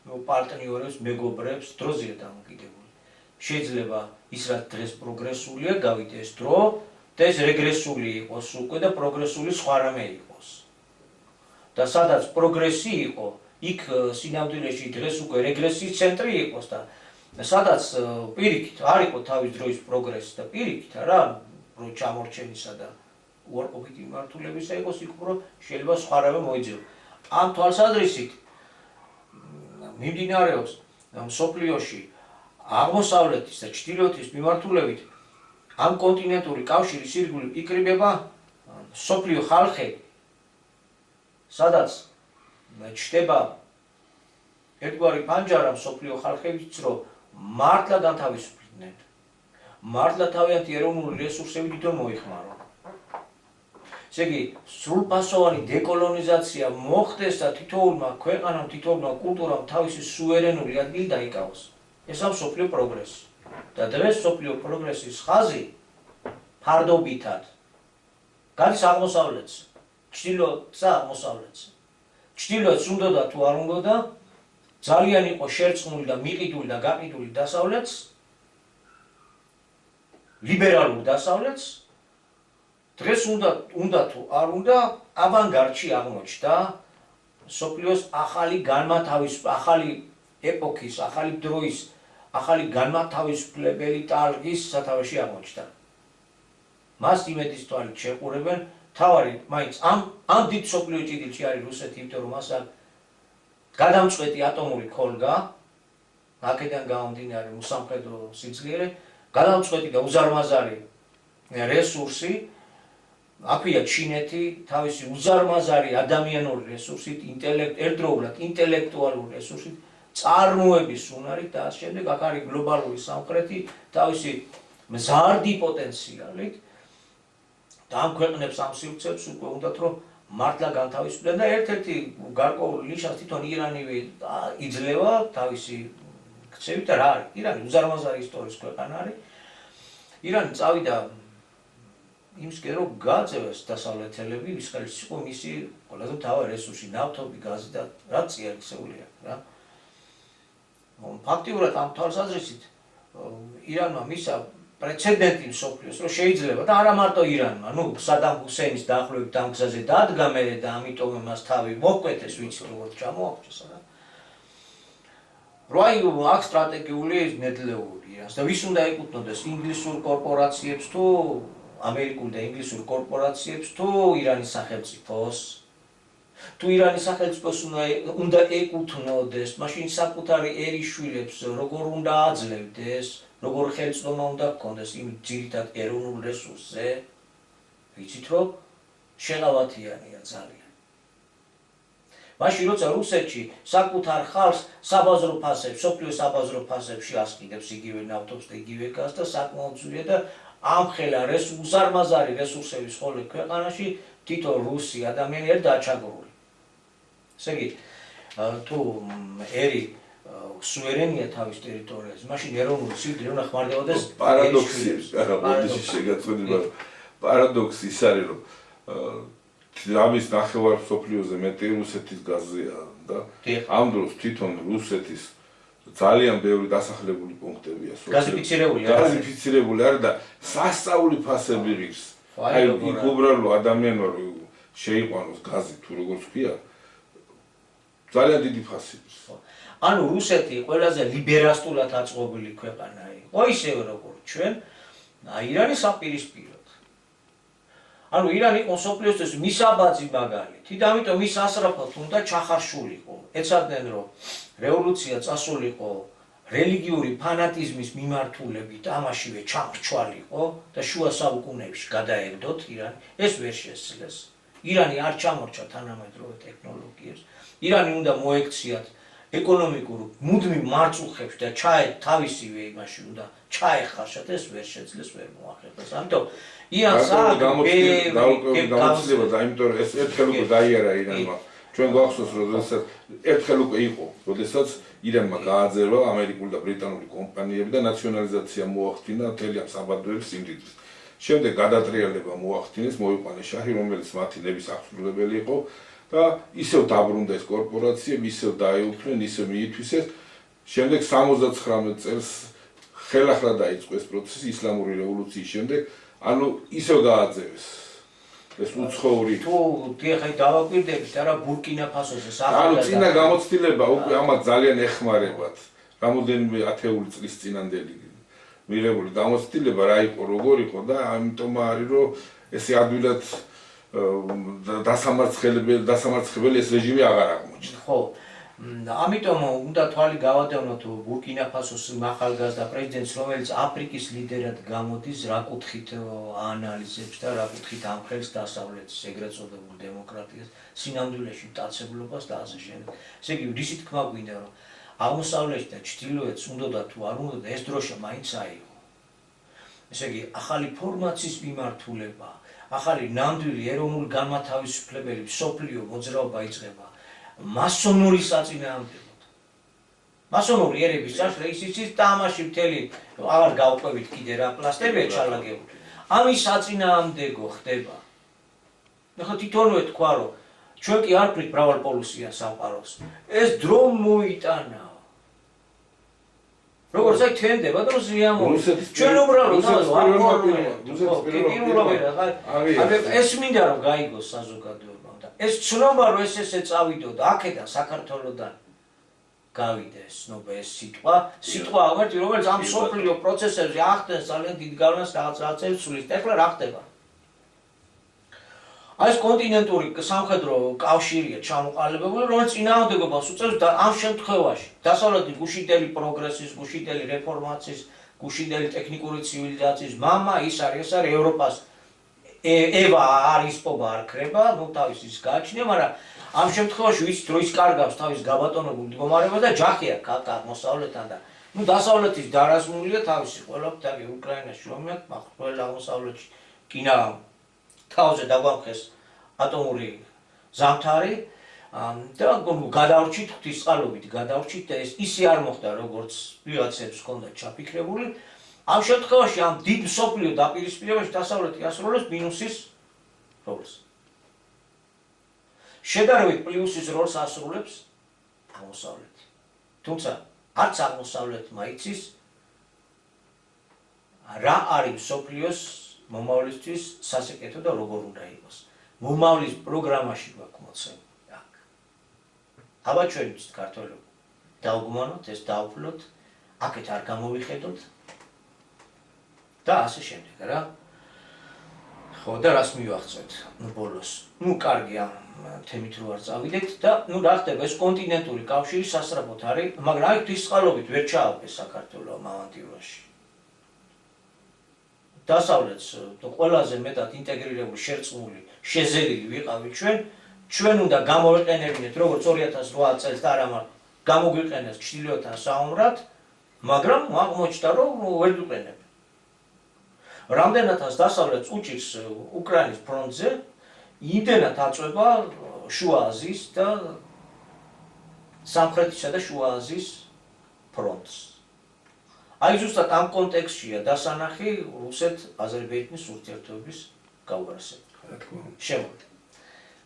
პარტნიორებს, მეგობრებს დროზეა დამოკიდებული. შეიძლება ის რაც დღეს პროგრესულია გავიდეს დრო და ეს რეგრესული იყოს უკვე და პროგრესული სხვა რამე იყოს. და სადაც პროგრესი იყო, იქ სინამდვილეში დღეს უკვე რეგრესიის ცენტრი იყოს და სადაც პირიქით არ იყო თავის დროის პროგრესი და პირიქით რა რო ჩამორჩენისა და უარყოფითი მიმართულებისა იყოს იქ უფრო შეიძლება სხვა რამე მოიძიო. ამ თვალსაზრისით მიმდინარეობს მსოფლიოში აღმოსავლეთის და ჩრდილოეთის მიმართულებით ამ კონტინენტური კავშირის ირგვლივ იკრიბება მსოფლიო ხალხები, სადაც ჩნდება ერთგვარი პანჯარა მსოფლიო ხალხებიც, რომ მართლა განთავისუფლდნენ, მართლა თავიანთი ეროვნული რესურსები თვითონ მოიხმარონ. ესე იგი, სრულფასოვანი დეკოლონიზაცია მოხდეს და თითოეულმა ქვეყანამ, თითოეულმა კულტურამ თავისი სუვერენული ადგილი დაიკავოს. ესაა მსოფლიო პროგრესი. და დღეს მსოფლიო პროგრესის ხაზი ფარდობითად გადის აღმოსავლეთს, ჩრდილოეთსა აღმოსავლეთს. ჩრდილოეთს უნდოდა თუ არ უნდოდა, ძალიან იყო შერწყმული და მიყიდული და გაყიდული დასავლეთს, ლიბერალურ დასავლეთს, დღეს უნდა თუ არ უნდა, ავანგარდში აღმოჩნდა მსოფლიოს ახალი ახალი ეპოქის, ახალი დროის, ახალი განმათავისუფლებელი ტალღის სათავეში აღმოჩნდა. მას იმედის თვალით შეყურებენ, თავარი მაინც ამ დიდ მსოფლიო ჭიდილში არის რუსეთი, იმიტომ რომ მას აქვს გადამწყვეტი ატომური ქოლგა, აქედან გამომდინარე უსამხედრო სიძლიერე, გადამწყვეტი და უზარმაზარი რესურსი, აქვეა ჩინეთი თავისი უზარმაზარი ადამიანური რესურსით, ერთდროულად ინტელექტუალური რესურსით, წარმოების უნარით და ამ შემდეგ აქ არის გლობალური სამხრეთი თავისი მზარდი პოტენციალით და ამ ქვეყნებს ამ სივრცეებს უკვე უნდათ რომ მართლა განთავისუფლდნენ და ერთ-ერთი გარკვეული ნიშანი თვითონ ირანივე იძლევა თავისი ქცევით და რა არის? ირანი უზარმაზარი ისტორიის ქვეყანა არის. ირანი წავიდა იმისკენ რომ გააწევეს დასავლეთელები, ვის ხელში იყო მისი ყველაზე მთავარი რესურსი, ნავთობი, გაზი და რაც წიაღისეული აქვს რა. ფაქტიურად ამ თვალსაზრისით ირანმა მისცა პრეცედენტი მსოფლიოს, რომ შეიძლება და არა მარტო ირანმა, სადამ ჰუსეინის დაახლოებით ამ გზაზე დადგა მერე და ამიტომ მას თავი მოჰკვეთეს, ვიცით როგორც ჩამოახვდეს რა. რომ აქ სტრატეგიული ნედლეული ირანს და ვის უნდა ეკუთვნოდეს ინგლისურ კორპორაციებს თუ ამერიკულ და ინგლისურ კორპორაციებს თუ ირანის სახელმწიფოს? თუ ირანის სახელმწიფოს უნდა ეკუთვნოდეს, მაშინ საკუთარი ერისშვილებს როგორ უნდა აძლევდეს, როგორ ხელმძღვანელობა უნდა ჰქონდეს იმ ძირითად ეროვნულ რესურსზე? ვიცით რომ შეღავათიანია ძალიან. მაშინ როცა რუსეთში საკუთარ ხალხს საბაზრო ფასებში, მსოფლიო საბაზრო ფასებში ასყიდებს იგივე ნავთობს და იგივე გაზს და საკმაოდ ძვირია და ამხელა უზარმაზარი რესურსების ხოლმე ქვეყანაში თითო რუსი ადამიანი არ დაჩაგრული. ესე იგი, თუ ერი სუვერენია თავის ტერიტორიაზე, მაშინ ეროვნული სიკვდილი უნდა ხმარდებოდეს პარადოქსი ის არის, რომ ამის ნახევარ მსოფლიოზე მეტი რუსეთის გაზია და ამ დროს თვითონ რუსეთის ძალიან ბევრი დასახლებული პუნქტებია. გაზიფიცირებული არის და სასწაული ფასები ღირს. აი იქ უბრალო ადამიანმა შეიყვანოს გაზი თუ როგორც ქვია, ძალიან დიდი ფასი. ანუ რუსეთი ყველაზე ლიბერასტულად აწყობილი ქვეყანა იყო, ისევე როგორც ჩვენ, ირანის საპირისპიროდ. ანუ ირანი იყო მსოფლიოსთვის მისაბაძი მაგალითი და ამიტომ ის ასრაფად უნდა ჩახარშულიყო. ეცადნენ რომ რევოლუცია წასულიყო რელიგიური ფანატიზმის მიმართულებით, ამაშივე ჩამრჩვალიყო და შუა საუკუნეებში გადაეგდოთ ირანი. ეს ვერ შესძლეს. ირანი არ ჩამორჩა თანამედროვე ტექნოლოგიებს. ირანი უნდა მოექციათ ეკონომიკურ მუდმივ მარწუხებში და თავისივე იმაში უნდა ჩაეხარშათ, ეს ვერ შეძლეს, ვერ მოახერხეს. ამიტომ ირანს აქვს გამოცდილება და იმიტომ ეს ერთხელ უკვე დაიარა ირანმა. ჩვენ გვახსოვს, რომ ერთხელ უკვე იყო, როდესაც ირანმა გააძევა ამერიკული და ბრიტანული კომპანიები და ნაციონალიზაცია მოახდინა მთელი ამ საბადოების სიმდიდრის. შემდეგ გადატრიალება მოახდინეს, მოიყვანეს შაჰი, რომელიც მათი ნების აღსრულებელი იყო და ისევ დაბრუნდა ეს კორპორაციები, ისევ დაეუფლნენ, ისევ მიითვისეს. შემდეგ 79 წელს ხელახლა დაიწყო ეს პროცესი ისლამური რევოლუციის შემდეგ, ანუ ისევ გააძევეს. ეს უცხოური თუ ხე დავაკვირდებით არა ბურკინა-ფასოზე ანუ წინა გამოცდილება უკვე ამათ ძალიან ეხმარებათ. რამოდენიმე ათეული წლის წინანდელი მიღებული გამოცდილება რა იყო, როგორ იყო და ამიტომ არის რომ ესე ადვილად დასამარცხებელი ეს რეჟიმი აღარ აღმოჩნდა. ხო. ამიტომ უნდა თვალი გავადევნოთ ბურკინა-ფასოს ახალგაზრდა პრეზიდენტს, რომელიც აფრიკის ლიდერად გამოდის, რა კუთხით აანალიზებს და რა კუთხით ამხელს დასავლეთის ეგრეთ წოდებულ დემოკრატიას, სინამდვილეში მტაცებლობას და ასე შემდეგ. ესე იგი, რისი თქმა გვინდა, რომ აღმოსავლეთი და ჩრდილოეთს უნდა თუ არ უნდა ეს დროშა მაინც აიღო. ესე იგი, ახალი ფორმაციის მიმართულება, ახალი ნამდვილი ეროვნული განმათავისუფლებელი მსოფლიო მოძრაობა იწყება. მასონური საწინააღმდეგოდ. მასონური ერების წაშლა ისიც თამაში მთელი აღარ გავყვებით კიდე რა პლასტერია ჩალაგებული. ამის საწინააღმდეგო ხდება. ნახოთ თვითონვე თქვა რომ ჩვენ კი არ ვქნით მრავალპოლუსიან სამყაროს. ეს დრო მოიტანა. როგორც აი თენდება და ზიამოვა. ჩვენ უბრალოდ ეს მინდა რომ გაიგოს საზოგადოება. ეს ცნობა რომ ესე წავიდო და აქედან საქართველოსდან გავიდა ეს ცნობა ეს სიტყვა აღმერთი რომელიც ამ სოფლიო პროცესებზე ახდენს ძალიან დიდ გავლენას რაღაცებს სulis და ეხლა რა ხდება აი ეს კონტინენტური სამხედრო კავშირია ჩამოყალიბებული რომელიც წინააღმდეგობას უწევს და ამ შემთხვევაში დასავლეთი გუშინდელი პროგრესის გუშინდელი რეფორმაციის გუშინდელი ტექნიკური ცივილიზაციის მამა ის არის ევროპას ევა არის პობა არ ქრება, ნუ თავის ის გააჩნია, მაგრამ ამ შემთხვევაში ვიცით რომ ის კარგავს თავის გაბატონებულ მდგომარეობას და ჯახია აღმოსავლეთთან და ნუ დასავლეთის დარაზმულია თავისი ყველაფერი უკრაინაში რომ აქვს ყველა აღმოსავლეთში კინა თავზე დაგვამხეს ატომური ზამთარი და გადავრჩით ღვთისწყალობით გადავრჩით და ეს ისე არ მოხდა როგორც ვიღაცებს ჰქონდა ჩაფიქრებული ამ შემთხვევაში ამ დიდ მსოფლიო დაპირისპირებაში დასავლეთი ასრულებს მინუსის როლს. შედარებით პლუსის როლს ასრულებს აღმოსავლეთი. თუმცა არც აღმოსავლეთმა იცის რა არის მსოფლიოს მომავლისთვის სასეკეთო და როგორ უნდა იყოს. მომავლის პროგრამაში გვაქვს მოცემული. აბა ჩვენ ვიცით ქართველები დავგმანოთ ეს დავფლოთ, აქეთ არ გამოვიხედოთ და ასე შემდეგ რა. ხო და რას მივახცეთ ბოლოს. ნუ კარგია თემით რო არ წავიდეთ და ნუ რა ხდება ეს კონტინენტური კავშირი სასწრაფოდ არის, მაგრამ აი ღვთისწყალობით ვერ ჩაავდეს საქართველოს ამ ავანტიურაში. დასავლეთს ყველაზე მეტად ინტეგრირებული, შერწყმული, შეზერილი ვიყავით ჩვენ უნდა გამოვიყენებინეთ როგორც 2008 წელს და არა მაგრამ გამოგვიყენეს ჩრდილოეთთან საომრად, მაგრამ აღმოჩნდა რომ ვერ ვიყენებთ. რამდენადაც დასავლეთს უჭირს უკრაინის ფრონტზე, იმდენად აწვება შუა აზიის და სამხრეთისა და შუა აზიის ფრონტს. აი ზუსტად ამ კონტექსტშია დასანახი რუსეთ-აზერბაიჯანის ურთიერთობების გაუარესება. შემოდი.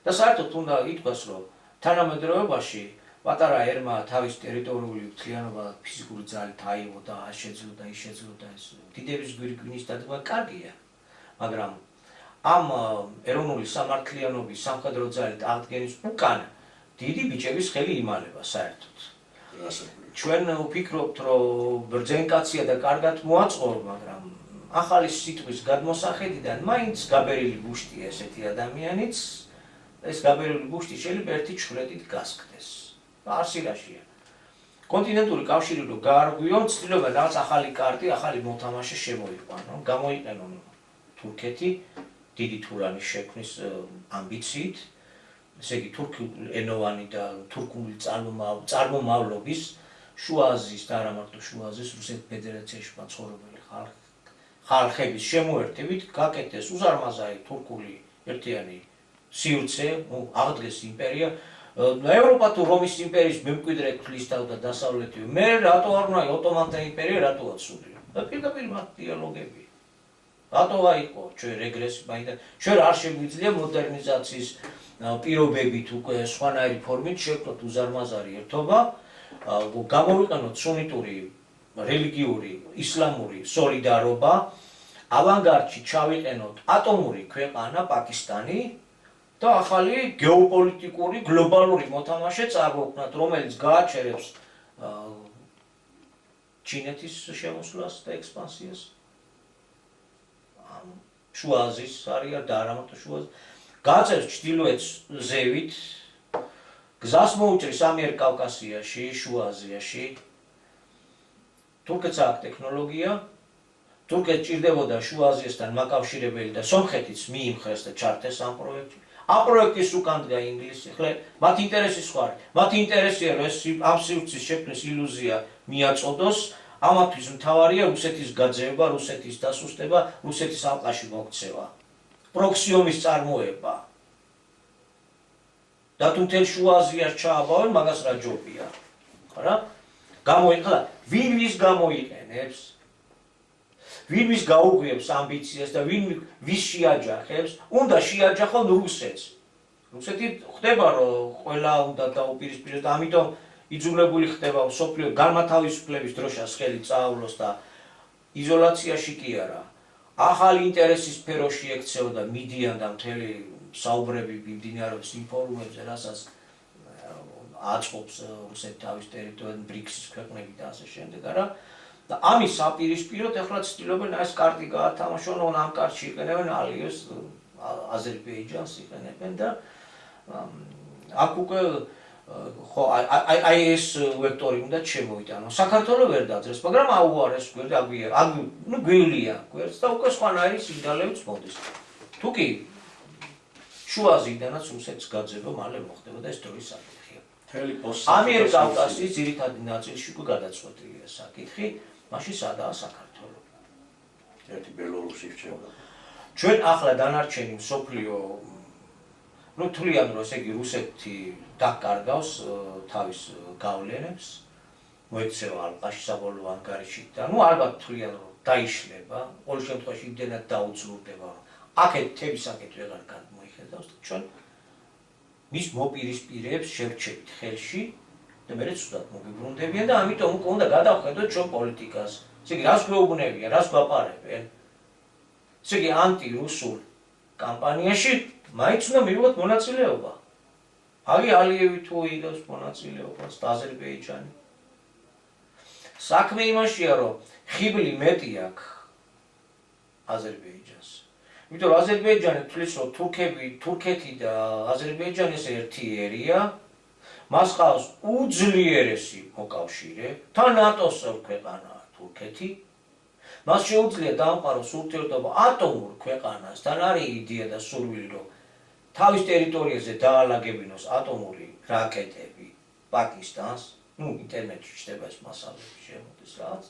და საერთოდ უნდა ითქვას, რომ თანამედროვეობაში პატარა ერმა თავის ტერიტორიული მთლიანობა ფიზიკური ძალით აიღო და შეძლო და ის შეძლო და ეს დიდების გვირგვინის დადგმა კარგია, მაგრამ ამ ეროვნული სამართლიანობის სამხედრო ძალით აღდგენის უკან დიდი ბიჭების ხელი იმალება საერთოდ. ჩვენ ვფიქრობთ, რომ ბრძენკაცია და კარგად მოაწყო, მაგრამ ახალი სიტყვის გადმოსახედიდან მაინც გაბერილი ბუშტია ესეთი ადამიანიც, ეს გაბერილი ბუშტი შეიძლება ერთი ჩხრედით გასკდეს. არსირაშია. კონტინენტური კავშირი რო გაარღვიონ, ცდილობენ რაღაც ახალი კარტი, ახალი მოთამაშე შემოიყვანონ, გამოიყენონ თურქეთი დიდი თურანის შექმნის ამბიციით, ესე იგი თურქულენოვანი და თურქული წარმომავლობის შუა აზიის და არა მარტო შუა აზიის რუსეთის ფედერაციაში მაცხოვრებელი ხალხების შემოერთებით გაკეთეს უზარმაზარი თურქული ერთიანი სივრცე, აღდგეს იმპერია ევროპა თუ რომის იმპერიის მემკვიდრე ქლისთავდა დასავლეთი. მე რატო არ უნდა ოტომანთა იმპერია რატოა ცუდია? და პირდაპირ მათ დიალოგები. რატო აიყო ჩვენ რეგრესი, მაგრამ ჩვენ არ შეგვიძლია მოდერნიზაციის პირობებით უკვე სხვანაირი ფორმით შევქმნათ უზარმაზარი ერთობა, გამოვიყენოთ სუნიტური რელიგიური, ისლამური სოლიდარობა, ავანგარდში ჩავიყენოთ ატომური ქვეყანა პაკისტანი და ახალი გეოპოლიტიკური გლობალური მოთამაშე წარმოვქნათ, რომელიც გააჩერებს ჩინეთის შემოსვლას და ექსპანსიას. შუა აზიის არის და არა მარტო შუა აზიის. გააწერს ჩრდილოეთ ზევით, გზას მოუჭრის ამიერკავკასიაში, შუა აზიაში. თურქეთს აქვს ტექნოლოგია, თურქეთს ჭირდებოდა შუა აზიასთან მაკავშირებელი და სომხეთიც მიიმხრეს და ჩართეს ამ პროექტში. ამ პროექტის უკან დგა ინგლისი. ხლე, მათ ინტერესი სხვა არის. მათ ინტერესია, რომ ეს ამ სივრცის შექმნის ილუზია მიაწოდოს. ამათთვის მთავარია რუსეთის გაძევება, რუსეთის დასუსტება, რუსეთის ალყაში მოქცევა. პროქსიომის წარმოება. და თუ მთელ შუა აზიას ჩააბავენ, მაგას რა ჯობია. ხარა? გამოიყლა, ვინ ვის გამოიყენებს? ვინ ვის გაუღვიებს ამბიციას და ვინ ვის შეაჯახებს, უნდა შეაჯახონ რუსეთს. რუსეთი ხდება, რომ ყველა უნდა დაუპირისპიროს და ამიტომ იძულებული ხდება მსოფლიო განმათავისუფლების დროშას ხელი წაავლოს და იზოლაციაში კი არა. ახალი ინტერესის სფეროში ექცეოდა მიდიან და მთელი საუბრები მიმდინარეობს იმ ფორუმებზე, რასაც აწყობს რუსეთი თავის ტერიტორიაზე, ბრიქსის ქვეყნები და ასე შემდეგ, არა? და ამის საპირისპიროდ ახლა ცდილობენ ეს კარტი გაათამაშონ, ამ კარტში იყენებენ ალიოს, აზერბაიჯანს იყენებენ და აქ უკვე ხო აი ეს ვექტორი უნდა შემოიტანო. საქართველოს ვერ დაძრეს, მაგრამ აუარეს გვერდ, გვილია გვერდს და უკვე სხვანაირი სიგნალებიც მოდის. თუ კი შუა აზიიდანაც რუსეთს გაძება მალე მოხდება და ეს დროის საკითხია. ამიერკავკასიის ძირითადი ნაწილში უკვე გადაწყვეტილია საკითხი, მაშინ სადაა საქართველო. ერთი ბელორუსი რჩება. ჩვენ ახლა დანარჩენი მსოფლიო თვლიან, რომ ესე იგი რუსეთი დაკარგავს თავის გავლენებს, მოექცევა ალყაში საბოლოო ანგარიში და ალბათ თვლიან, რომ დაიშლება, ყოველ შემთხვევაში იმდენად დაუძლურდება, რომ აქეთ თებისაკეთ ვეღარ გადმოიხედავს და ჩვენ მის მოპირისპირეებს შევრჩებით ხელში და მერე ცუდად მოგიბრუნდებიან და ამიტომ უკვე უნდა გადავხედოთ ჩვენ პოლიტიკას. ესე იგი, რას გვეუბნებიან, რას გვაპარებენ? ესე იგი, ანტირუსულ კამპანიაში მაინც უნდა მივიღოთ მონაწილეობა. აგი ალიევი თუ იღებს მონაწილეობას და აზერბაიჯანი. საქმე იმაშია, რომ ხიბლი მეტი აქვს აზერბაიჯანს. იმიტომ რომ აზერბაიჯანი თვლის, რომ თურქეთი და აზერბაიჯანი ეს ერთი ერია, მას ყავს უძლიერესი მოკავშირე, თან ნატოს ქვეყანაა თურქეთი. მას შეუძლია დაამყაროს ურთიერთობა ატომურ ქვეყანასთან, არის იდეა და სურვილი, რომ თავის ტერიტორიაზე დაალაგებინოს ატომური რაკეტები პაკისტანს, ინტერნეტში ჩნდება ეს მასალები შემოდის რაღაც.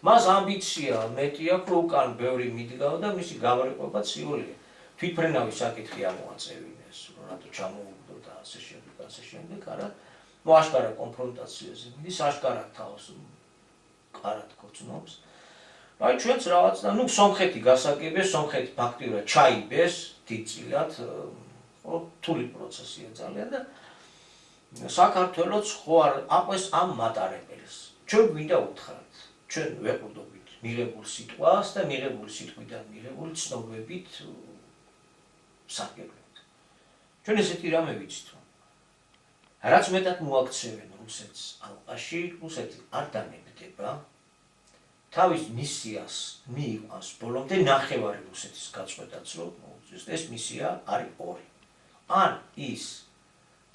მას ამბიცია მეტი აქვს, რომ უკან ბევრი მიდგავა და მისი გავრეყვება ციოლია. თვითმფრენავი საკითხი ამოაწევინეს, რომ რატო ჩამოუგდო და ასე შემდეგ, არა. აშკარა კონფრონტაციაზე მიდის, აშკარა თავს კარად გოცნობს. აი ჩვენც რაღაც და სომხეთი გასაგებია, სომხეთი ფაქტიურად ჩაიბეს დიდწილად, რთული პროცესია ძალიან და საქართველოც ხო არ აყვეს ამ მატარებელს. ჩვენ გვინდა უთხრათ, ჩვენ ვეყრდობით მიღებულ სიტყვას და მიღებული სიტყვიდან მიღებული ცნობებით სარგებლობთ. ჩვენ ესეთი რამე ვიცით, რომ რაც მეტად მოაქცევენ რუსეთს ალყაში, რუსეთი არ დანებდება. თავის მისიას მიიყვანს ბოლომდე ნახევარი რუსეთის გაწყვეტაც, რომ მოუწევს. ეს მისია არის ორი. ან ის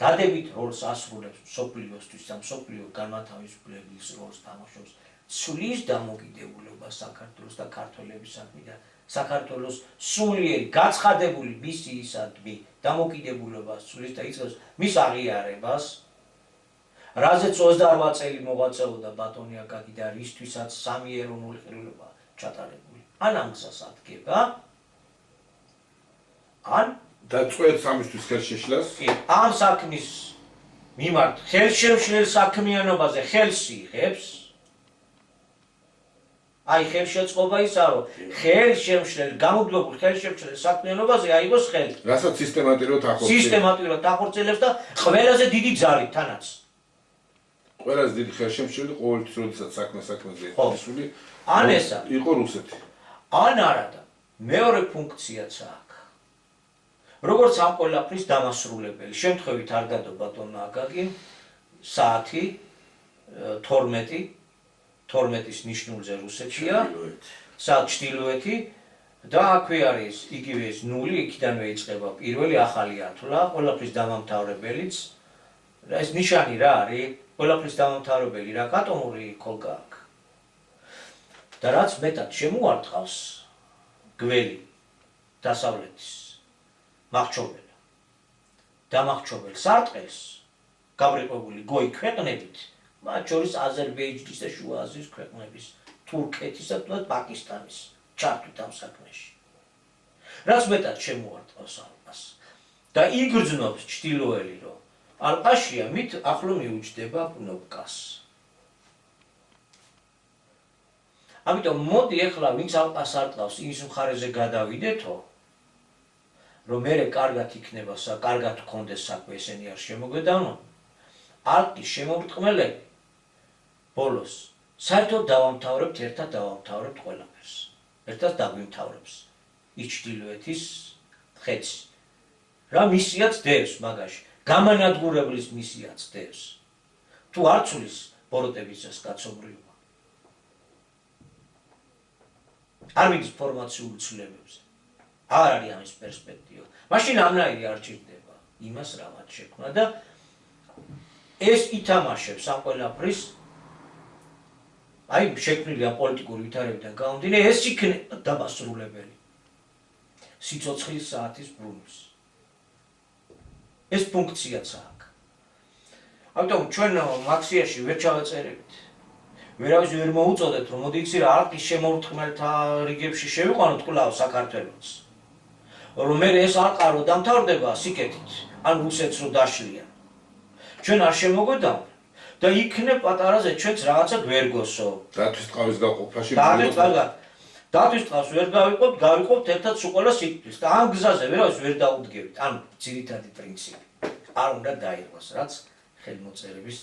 დადებით როლს ასრულებს მსოფლიოსთვის და მსოფლიო განმათავისუფლების როლს თამაშობს, ცვლის დამოკიდებულება საქართველოს და ქართველების საქმიდან, საქართველოს სულიერი გაცხადებული მისიისადმი დამოკიდებულებას ცვლის და იწევს მის აღიარებას, რაზეც 28 წელი მოღვაწეობდა ბატონი აკაკი და რისთვისაც სამი ეროვნული ყრილობა ჩატარებული. ან ამ გზას ადგება, ან დაწყვეტს ამისთვის ხელშეშლას. ამ საქმის მიმართ ხელშემშლელ საქმიანობაზე ხელს იღებს აი ხელშეწყობა ისა რომ ხელშემშლელი გამუდმებული ხელშემშლელი საქმიანობაზე აიღოს ხელი. რასაც სისტემატურად ახორციელებს. სისტემატურად ახორციელებს და ყველაზე დიდი ძალით თანაც. ყველაზე დიდი ხელშემშლელი ყოველთვის როდესაც საქმეზე ისული ან ესა იყო რუსეთი. ან არა და მეორე ფუნქციაც აქვს. როგორც ამ ყველაფრის დამასრულებელი, შემთხვევით არ დადო ბატონო აკაკი საათი 12-ის ნიშნულზე რუსეთია, საათ ჩtildeოეთი და აქვე არის იგივე ეს 0, იქიდანვე იწყება პირველი ახალი ათვლა, ყველაფრის დამამთავრებელიც. ეს ნიშანი რა არის? ყველაფრის დამამთავრებელი რა ატომური ქოლგა აქვს. და რაც მეტად შემოარტყავს გველი დასავლეთის მახრჩობელა დამახრჩობელ სარტყელს გაბრეყებული გოი ქვეყნებით, მათ შორის აზერბაიჯანის და შუა აზიის ქვეყნების, თურქეთისა და პაკისტანის ჩართვით ამ საქმეში. რაც მეტად შემოარტყავს ალყას და იგრძნობს ჩtildeოელი, რომ ალყაშია მით ახლო მიუჯდება ნობკას. ამიტომ მოდი ახლა ვინც ალყას არტყავს ის მხარეზე გადავიდეთო, რომ მერე კარგად იქნება, კარგად გქონდეს საქმე, ესენი არ შემოგვედავნო. ალყის შემობრტყმელები ბოლოს საერთოდ დავამთავრებთ, ერთად დავამთავრებთ ყველაფერს. ერთად დაგვიმთავრებს ის ჩtildeოეთის ხეცი. რა მისიაც დევს მაგაში, გამანადგურებლის მისიაც დევს. თუ არ ცulis ბოროტებისას კაცობრიობა. არ მიდის ფორმაციული ცვლილებებზე. არ არის ამის პერსპექტივა. მაშინ ამნაირი არ ჭირდება იმას რა მათ შექმნა და ეს ითამაშებს ამ ყველაფრის აი შექმნილი ამ პოლიტიკური ვითარებიდან გამომდინარე ეს იქნება დამასრულებელი სიცოცხლის საათის ბრუნვის. ეს ფუნქციაც აქვს. ამიტომ ჩვენ მაქსიაში ვერ ჩავაწერებით. ვერავის ვერ მოუწოდეთ რომ მოდი იცი რა ალყის შემოვრტყმელთა რიგებში შევიყვანოთ კვლავ საქართველოს. რომ მე ეს ალყა რო დამთავრდება სიკეთით, ან რუსეთს რო დაშლიან. ჩვენ არ შემოგვედავნ და იქნებ პატარაზე ჩვენც რაღაცა გვერგოსო. დათვის ტყავის გაყოფაში დათვის ტყავს ვერ გავიყოფთ ერთად სულ ყველა სიკეთით და ამ გზაზე ვერავის ვერ დაუდგებით. ანუ ძირითადი პრინციპი. არ უნდა დაიღოს რაც ხელმოწერების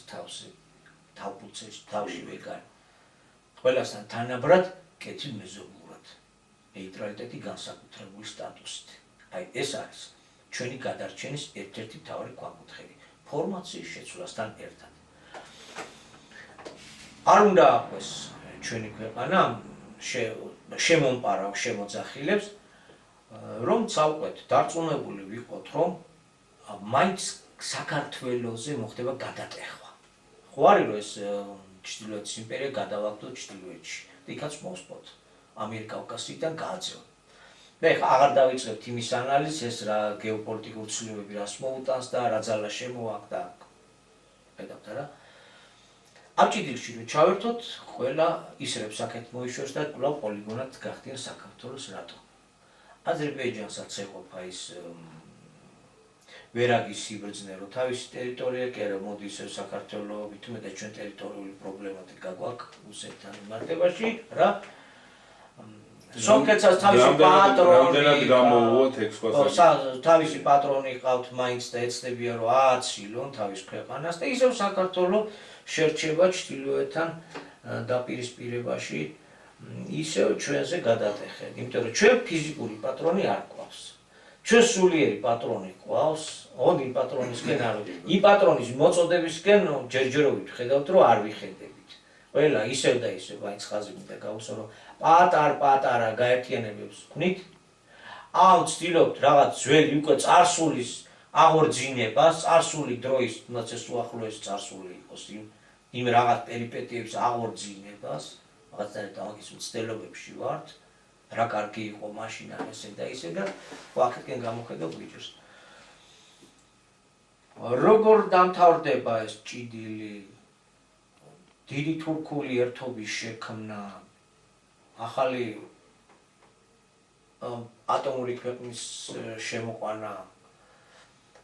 თავში ვეგან. ყველასთან თანაბრად კეთილმეზობლურად. ნეიტრალიტეტი განსაკუთრებული სტატუსით. აი ეს არის ჩვენი გადარჩენის ერთ-ერთი მთავარი ქვაკუთხედი ფორმაციის შეცვლასთან ერთად. არ უნდა აყვეს ჩვენი ქვეყანა შემომპარავ შემოძახილებს, რომ ცალკეთ დარწმუნებული ვიყოთ, რომ მაინც საქართველოზე მოხდება გადატეხვა. ხო არის რომ ეს ჩtildeოეთის იმპერია გადავაგდოთ ჩtildeოეთში. იქაც მოვსპოთ ამიერკავკასიიდან გააძევა. მე აღარ დავიწყებთ იმის ანალიზს, ეს რა გეოპოლიტიკური ცვლილებები რას მოუტანს და რა ძალა შემოაქვს და ხედავთ რა. ამ ჭიდილში რომ ჩავერთოთ, ყველა ისრებს აქეთ მოიშვებს და კვლავ პოლიგონად გახდიან საქართველოს რატო. აზერბაიჯანსაც ეყოფა ის ვერაგის იბრძნე რომ თავისი ტერიტორია კი არა მოდის საქართველოს, თუმცა ჩვენ ტერიტორიული პრობლემატიკა გვაქვს რუსეთთან მიმართებაში რა. სომხეთსაც თავისი თავისი პატრონი ყავთ მაინც და ეცდებიან რომ ააცილონ თავის ქვეყანას და ისევ საქართველოს შერჩება ჩtildeოეთთან დაპირისპირებაში ისევ ჩვენზე გადატეხენ. იმიტომ რომ ჩვენ ფიზიკური პატრონი არ გვყავს. ჩვენ სულიერი პატრონი გვყავს, იმ პატრონისკენ არ იმ პატრონის მოწოდებისკენ ჯერჯერობით ხედავთ რომ არ ვიხედებით. ყველა ისევ და ისევ მაინც ხაზი მინდა გავუსვა რომ პატარ-პატარა გაერთიანებებს ვქნით. ამ ვცდილობთ რაღაც ძველი უკვე წარსულის აღორძინებას, წარსული დროის, თუნდაც ეს უახლოეს წარსული იყოს იმ რაღაც პერიპეტიების აღორძინებას, რაღაცნაირად ამის მცდელობებში ვართ. რა კარგი იყო მაშინ ესე და ისე და აქეთკენ გამოხედა გვიჭირს. როგორ დამთავრდება ეს ჭიდილი დიდი თურქული ერთობის შექმნა, ახალი ატომური ქვეყნის შემოყვანა,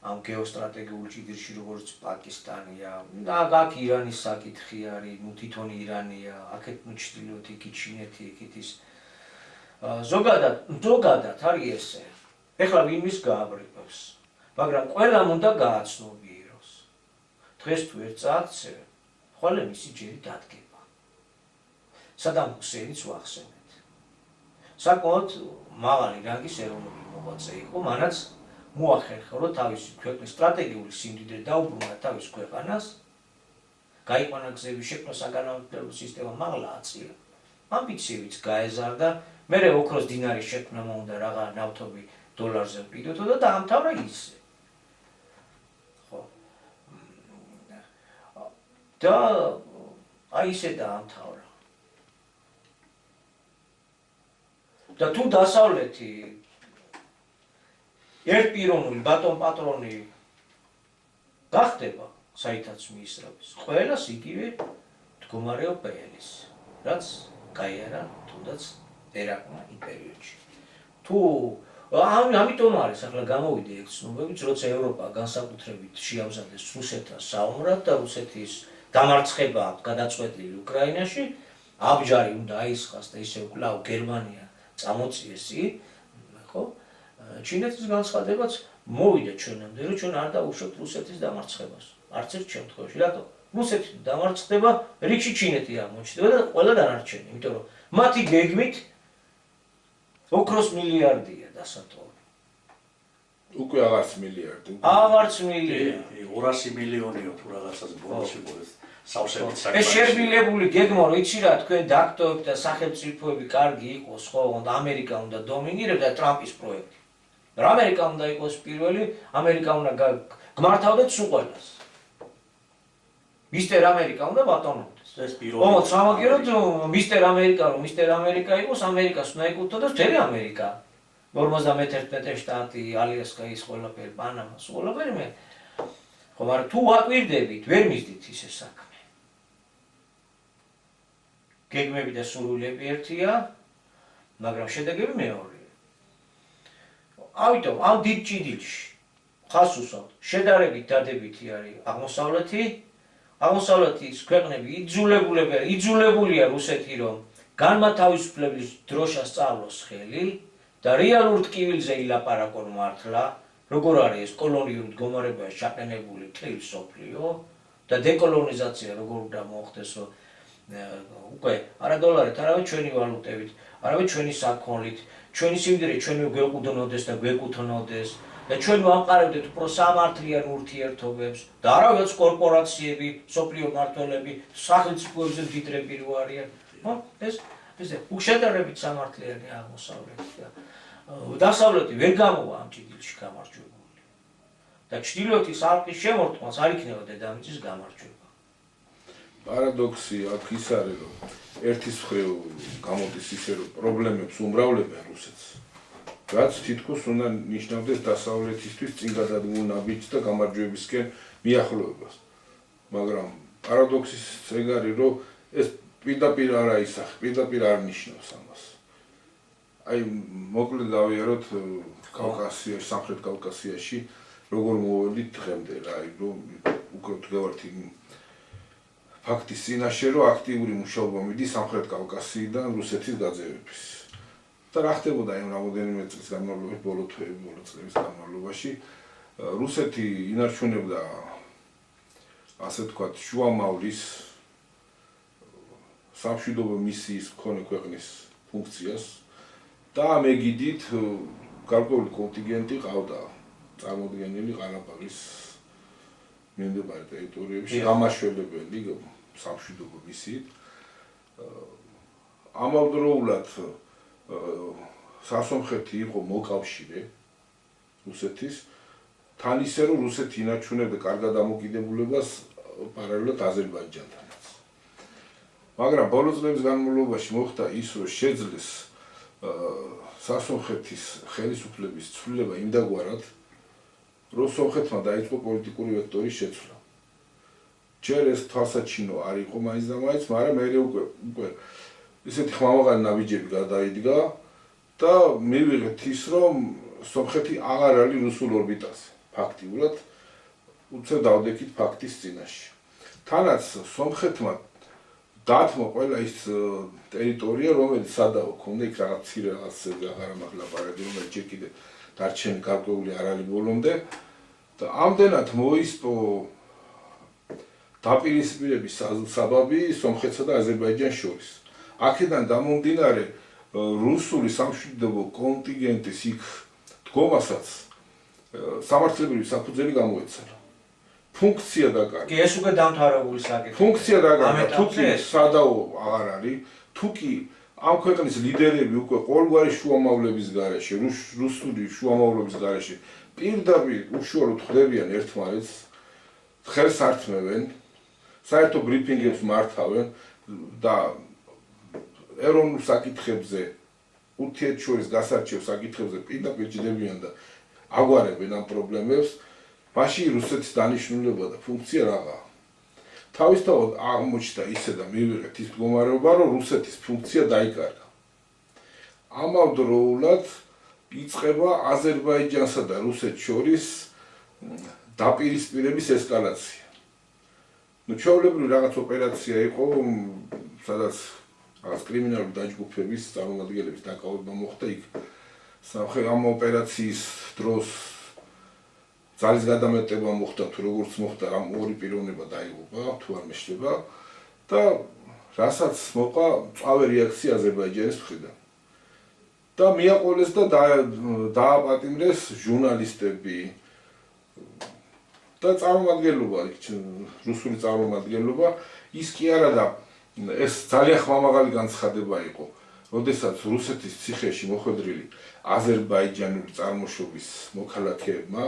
ამ გეოსტრატეგიულ ჭიდრში როგორც პაკისტანია, აქ ირანის საკითხი არის, თვითონ ირანია, აქეთ ჩრდილოეთ იქით ჩინეთი, იქით ის ზოგადად არის ესე. ეხლა ვინმის გააბრიყებს, მაგრამ ყველამ უნდა გააცნობიეროს. დღეს თუ ერთ წააქცევ, ხოლმე მისი ჯერი დადგება. სადამ ჰუსეინიც ვახსენეთ. საკმაოდ მაღალი რანგის ეროვნული მოღვაწე იყო, მანაც მოახერხა, რომ თავისი ქვეყნის სტრატეგიული სიმდიდრე დაუბრუნდა თავის ქვეყანას, გაიყვანა გზების შექმნა საგანმანათლებლო სისტემა მაღლა აწია, ამბიციებიც გაეზარდა, მერე ოქროს დინარის შექმნა მოუნდა რაღა ნავთობი დოლარზე მყიდვეთო და დაამთავრა ისე. ხო. და აი ისე დაამთავრა. და თუ დასავლეთი ერთპიროვნული ბატონ პატრონი გახდება საითაც მიისრების, ყველას იგივე მდგომარეობა ელის, რაც გაიარა თუნდაც ერაყმა იმ პერიოდში. თუ ამიტომ არის ახლა გამოვიდა ეგ ცნობებიც, როცა ევროპა განსაკუთრებით შეამზადეს რუსეთთან საომრად და რუსეთის დამარცხება გადაწყვეტილი უკრაინაში, აბჯარი უნდა აისხას და ისევ კვლავ გერმანია წამოწიეს იქ, ხო? ჩინეთის განცხადებაც მოვიდა ჩვენამდე, რომ ჩვენ არ დავუშვებთ რუსეთის დამარცხებას. არც ერთ შემთხვევაში. რატო? რუსეთი დამარცხდება, რიგში ჩინეთი აღმოჩნდება და ყველა დანარჩენი, იმიტომ რომ მათი გეგმით ოქროს მილიარდია დასატოვი. უკვე აღარც მილიარდი. აღარც მილიარდი. 200 მილიონიო თუ რაღაცას ბოლოში მოეს. სავსებით საკმაოდ. ეს შერბილებული გეგმა რო იცი რა, თქვენ დაქტოები და სახელმწიფოები კარგი იყოს, ხო, ამერიკა უნდა დომინირებდა და ტრამპის პროექტი. რა ამერიკა უნდა იყოს პირველი, ამერიკა უნდა გმართავდეს სულ ყველას. მისტერ ამერიკა უნდა ბატონობდეს. ეს პირველი. ო, სამაგიეროდ მისტერ ამერიკა რომ მისტერ ამერიკა იყოს, ამერიკას უნდა ეკუთვნოდეს მთელი ამერიკა. 51 შტატი, ალიასკა ის ყველაფერი, პანამა, სულ ყველაფერი მე. ხო, მაგრამ თუ აკვირდებით, ვერ მისდით ისე საქმე. გეგმები და სურვილები ერთია, მაგრამ შედეგები მეორეა. ამიტომ ამ დიდ ჭიდილში ხას უსვამთ, შედარებით დადებითი არის აღმოსავლეთის ქვეყნები იძულებულია რუსეთი, რომ განმათავისუფლების დროშა სწავლოს ხელი და რეალურ ტკივილზე ილაპარაკონ მართლა, როგორ არის ეს კოლონიური მდგომარეობაში ჩაყენებული მთელი მსოფლიო და დეკოლონიზაცია როგორ უნდა მოხდეს, რომ უკვე არა დოლარით, არავე ჩვენი ვალუტებით, არავე ჩვენი საქონლით, ჩვენი სიმდიდრე ჩვენი გვეყუდნოდეს და გვეკუთვნოდეს და ჩვენ ვამყარებდეთ უფრო სამართლიან ურთიერთობებს და არავეც კორპორაციები, სოფლიო მმართველები, სახელმწიფოებზე მდიდრები რო არიან. ხო? ეს უშედარებით სამართლიანი აღმოსავლეთი და დასავლეთი ვერ გამოვა ამ ჭიდილში გამარჯვებული. და ჩრდილოეთის ალყის შემორტყმას არ იქნება დედამიწის გამარჯვება. პარადოქსი აქ ის არის, რომ ერთის მხრივ გამოდის ისე, რომ პრობლემებს უმრავლებენ რუსეთს, რაც თითქოს უნდა ნიშნავდეს დასავლეთისთვის წინ გადადგმულ ნაბიჯს და გამარჯვებისკენ მიახლოებას. მაგრამ პარადოქსი ეგ არის, რომ ეს პირდაპირ არ აისახა, პირდაპირ არ ნიშნავს ამას. აი, მოკლედ დავიაროთ კავკასიაში, სამხრეთ კავკასიაში, როგორ მოვედით დღემდე რა, რომ უკვე ვდგავართ იმ ფაქტის წინაშე, რომ აქტიური მუშაობა მიდის სამხრეთ კავკასიიდან რუსეთის გაძევების. და რა ხდებოდა იმ რამოდენიმე წლის განმავლობაში, ბოლო წლების განმავლობაში, რუსეთი ინარჩუნებდა, ასე ვთქვათ, შუამავლის სამშვიდობო მისიის მქონე ქვეყნის ფუნქციას და ამ ეგიდით გარკვეული კონტინგენტი ყავდა წარმოდგენილი ყარაბაღის მიმდებარე ტერიტორიებში გამაშვებელი სამშვიდობო მისიით. ამავდროულად სასომხეთი იყო მოკავშირე რუსეთის, თან ისე რომ რუსეთი ინარჩუნებდა კარგად დამოკიდებულებას პარალელურად აზერბაიჯანთანაც. მაგრამ ბოლო წლების განმავლობაში მოხდა ის, რომ შეძლეს სასომხეთის ხელისუფლების ცვლილება იმდაგვარად, რომ სომხეთმა დაიწყო პოლიტიკური ვექტორის შეცვლა. ჯერ ეს თვალსაჩინო არ იყო მაინც და მაინც, მაგრამ მერე უკვე ისეთი ხმამაღალი ნაბიჯები გადაიდგა და მივიღეთ ის, რომ სომხეთი აღარ არის რუსულ ორბიტაზე. ფაქტიურად უცებ დავდექით ფაქტის წინაშე. თანაც სომხეთმა დათმო ყველა ის ტერიტორია, რომელიც სადავო ქონდა, იქ რაღაც მცირე რაღაცებზე აღარ მაგლაპარაკე, რომელიც ჯერ კიდე დარჩენი გარკვეული არ არის ბოლომდე და ამდენად მოისპო დაპირისპირების საბაბი სომხეთსა და აზერბაიჯანს შორის. აქედან გამომდინარე რუსული სამშვიდობო კონტინგენტის იქ დგომასაც სამართლებრივი საფუძველი გამოეცალა. ფუნქცია დაკარგა. კი ეს უკვე დამთავრებული საკითხია. ფუნქცია დაკარგა. თუკი სადაო აღარ არის, თუკი ამ ქვეყნის ლიდერები უკვე ყოველგვარი შუამავლების გარეშე, რუსული შუამავლობის გარეშე პირდაპირ უშუალოდ ხვდებიან ერთმანეთს, ხელს ართმევენ, საერთო ბრიფინგებს მართავენ და ეროვნულ საკითხებზე, ურთიერთშორის გასარჩევ საკითხებზე პირდაპირ ჯდებიან და აგვარებენ ამ პრობლემებს, მაშინ რუსეთის დანიშნულება და ფუნქცია რაღაცა. თავისთავად აღმოჩნდა ისე და მივიღეთ ის მდგომარეობა, რომ რუსეთის ფუნქცია დაიკარგა. ამავდროულად იწყება აზერბაიჯანსა და რუსეთს შორის დაპირისპირების ესკალაცია. ჩვეულებრივი რაღაც ოპერაცია იყო, სადაც რაღაც კრიმინალური დაჯგუფების წარმომადგენლების დაკავება მოხდა იქ. ამ ოპერაციის დროს ძალის გადამეტება მოხდა თუ როგორც მოხდა, ამ ორი პიროვნება დაიღუპა, თუ არ მეშლება და რასაც მოყვა მწვავე რეაქცია აზერბაიჯანის მხრიდან. და მიაყოლეს და დააპატიმრეს ჟურნალისტები და წარმომადგენლობა, რუსული წარმომადგენლობა, ის კი არა და ეს ძალიან ხმამაღალი განცხადება იყო, როდესაც რუსეთის ციხეში მოხვედრილი აზერბაიჯანული წარმოშობის მოქალაქეებმა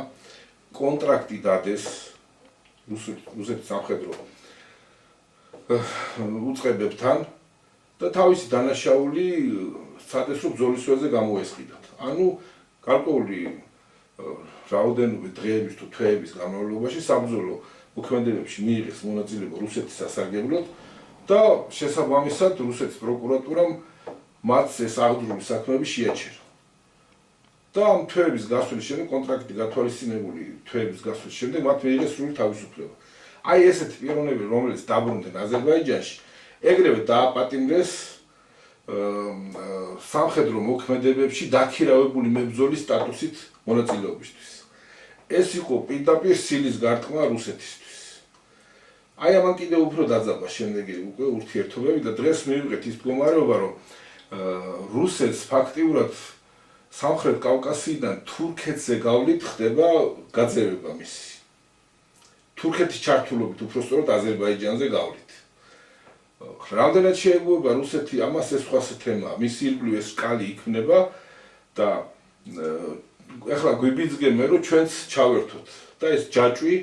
კონტრაქტი დადეს რუსეთის სამხედრო უწყებებთან და თავისი დანაშაული სადესრო ბრძოლის ველზე გამოესყიდათ. ანუ გარკვეული რაოდენობით დღეების თუ თვეების განმავლობაში საბრძოლო მოქმედებებში მიიღეს მონაწილეობა რუსეთის სასარგებლოდ და შესაბამისად რუსეთის პროკურატურამ მათ ეს აღძრული საქმეები შეაჩერა. და ამ თვეების გასვლის შემდეგ, კონტრაქტი გათვალისწინებული თვეების გასვლის შემდეგ მათ მიიღეს სრული თავისუფლება. აი ესეთი პიროვნები, რომელიც დაბრუნდნენ აზერბაიჯანში, ეგრევე დააპატიმრეს სამხედრო მოქმედებებში დაქირავებული მებრძოლის სტატუსით მონაწილეობისთვის. ეს იყო პირდაპირ სილის გარტყმა რუსეთისთვის. აი ამან კიდევ უფრო დაძაბა შემდეგი უკვე ურთიერთობები და დღეს მივიღეთ ის მდგომარეობა, რომ რუსეთს ფაქტიურად სამხრეთ კავკასიიდან თურქეთზე გავლით ხდება გაძევება მისი. თურქეთის ჩართულობით უпростоროდ აზერბაიჯანზე გავლით. რამდენად შეეგუება რუსეთი ამას ეს სხვა თემაა. მისი ირგვლივ ეს კალი იქნება და ეხლა გვიბიძგემე რომ ჩვენც ჩავერთოთ და ეს ჯაჭვი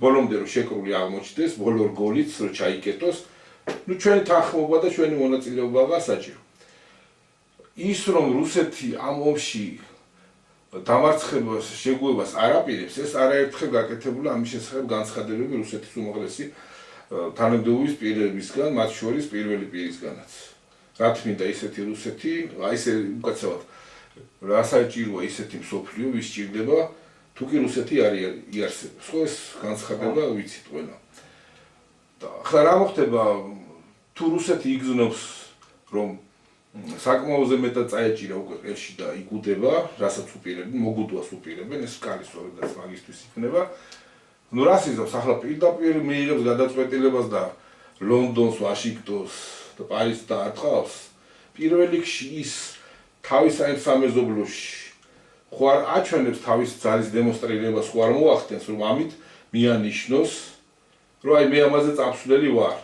ბოლომდე რომ შეკრული აღმოჩნდეს, ბოლო რგოლიც რომ ჩაიკეტოს, ჩვენი თანხმობა და ჩვენი მონაწილეობაა საჭირო. ის რომ რუსეთი ამ ომში დამარცხებას შეგუებას არ აპირებს, ეს არაერთხელ გაკეთებულა ამის შესახებ განცხადებები რუსეთის უმაღლესი თანამდებობის პირებისგან, მათ შორის პირველი პირისგანაც. რა თქმა ისეთი რუსეთი, აი ესე უკაცრავად რა საჭიროა ისეთი მსოფლიო, ვის სჭირდება, თუ კი რუსეთი არ იარსება. ხო ეს განცხადება ვიცით ყველა. და ხა რა მოხდება, თუ რუსეთი იგზნობს, რომ საკმაოზე მეტად წაეჭირა უკვე ყელში და იგუდება, რასაც უპირებენ, მოგუდვას უპირებენ, ეს კალი სწორედაც მაგისტვის იქნება. ნუ რას იზრავს, ახლა პირდაპირ მიიღებს გადაწყვეტილებას და ლონდონს, ვაშინგტონს და პარიზს დაარტყავს. პირველ რიგში ის თავის აი სამეზობლოში ხო არ აჩვენებს თავის ძალის დემონსტრირებას, ხო არ მოახდენს, რომ ამით მიანიშნოს, რომ აი მე ამაზე წამსვლელი ვარ.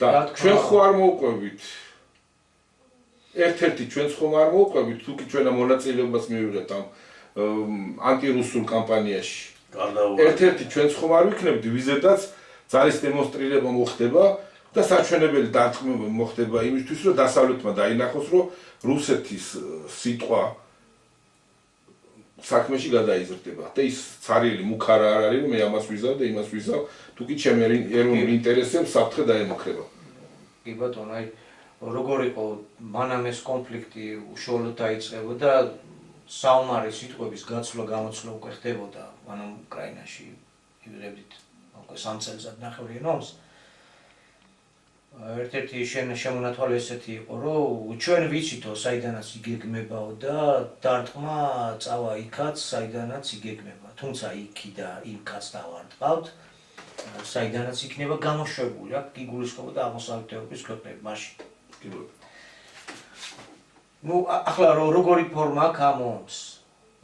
და ჩვენ ხო არ მოვყვებით ერთ-ერთი ჩვენც ხომ არ მოვყვებით, თუ კი ჩვენა მონაწილეობას მივიღეთ ამ ანტირუსულ კამპანიაში. ერთ-ერთი ჩვენც ხომ არ ვიქნებით, ვიზედაც ძალის დემონსტრირება მოხდება და საჩვენებელი დარტყმება მოხდება იმისთვის, რომ დასავლეთმა დაინახოს, რომ რუსეთის სიტყვა საქმეში გადაიზრდება და ის ცარიელი მუქარა არ არის, რომ მე ამას ვიზავ და იმას ვიზავ, თუ კი ჩემი ეროვნული ინტერესებს საფრთხე დაემუქრება. კი ბატონო, აი როგორ იყო მანამ ეს კონფლიქტი უშუალოდ დაიწყებოდა საომარი სიტყვების გაცვლა გამოცვლა უკვე ხდებოდა ანუ უკრაინაში ივლებდით უკვე 3 წელიწად ნახევარი ომს ერთ-ერთი შემონათვალე ესეთი იყო რომ ჩვენ ვიცითო საიდანაც იგეგმებაო და დარტყმა წავა იქაც საიდანაც იგეგმება თუმცა იქი და იმ კაც დავარტყავთ საიდანაც იქნება გამოშვებული აქ გიგულისხმობა აღმოსავლეთ ევროპის ქვეყნები მაშინ ну ახლა როგორი ფორმა აქვს ამ ომს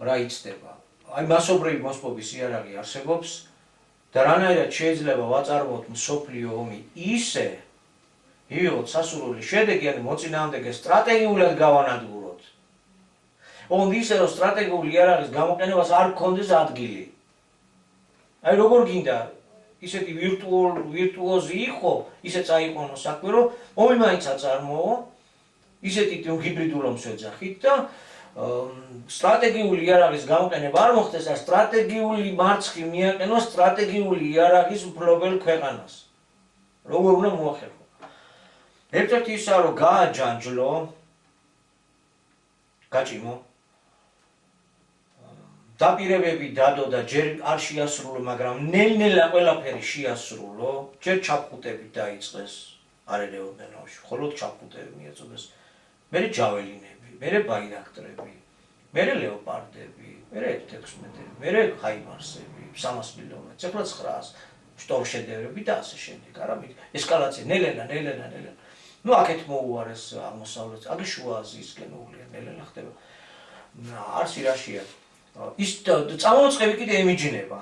რა იცდება აი მასობრივი მოსპობის იარაღი არსებობს და რანაირად შეიძლება ვაწარმოოთ მსოფლიო ომი ისე ივიღოთ სასურველი შედეგი ან მოწინააღმდეგე სტრატეგიულად გავანადგუროთ ომი ისე რომ სტრატეგიული იარაღის გამოყენებას არ გქონდეს ადგილი აი როგორ გინდა ისეთი ვირტუოზი იყო ისე წაიყვანო საქმე რომ ომი მაინც აწარმოო ისეთი ჰიბრიდულ ომს ეძახით და სტრატეგიული იარაღის გამოყენება არ მოხდეს და სტრატეგიული მარცხი მიაყენოს სტრატეგიული იარაღის მფლობელ ქვეყანას როგორ უნდა მოახერხო ერთ-ერთი ისაა რომ გააჯანჯლო გაჭიმო დაპირებები დადო და ჯერ არ შეასრულო მაგრამ ნელ-ნელა ყველაფერი შეასრულო ჯერ ჩაფხუტები დაიწყეს არ ერეოდნენ ომში მხოლოდ ჩაფხუტები მიეწოდეს მერე ჯაველინები მერე ბაირაქტრები მერე ლეოპარდები მერე F-16 მერე ხაიმარსები 300 მილიონი ახლა 900 შტორმშედევრები და ასე შემდეგ არა ესკალაცია ნელ-ნელა ну აქეთ მოუარეს აღმოსავლეთ აქ შუა აზიისკენ უღლია ნელ-ნელა ხდება არც ირაშია ის წამოწყები კიდე ემიჯნება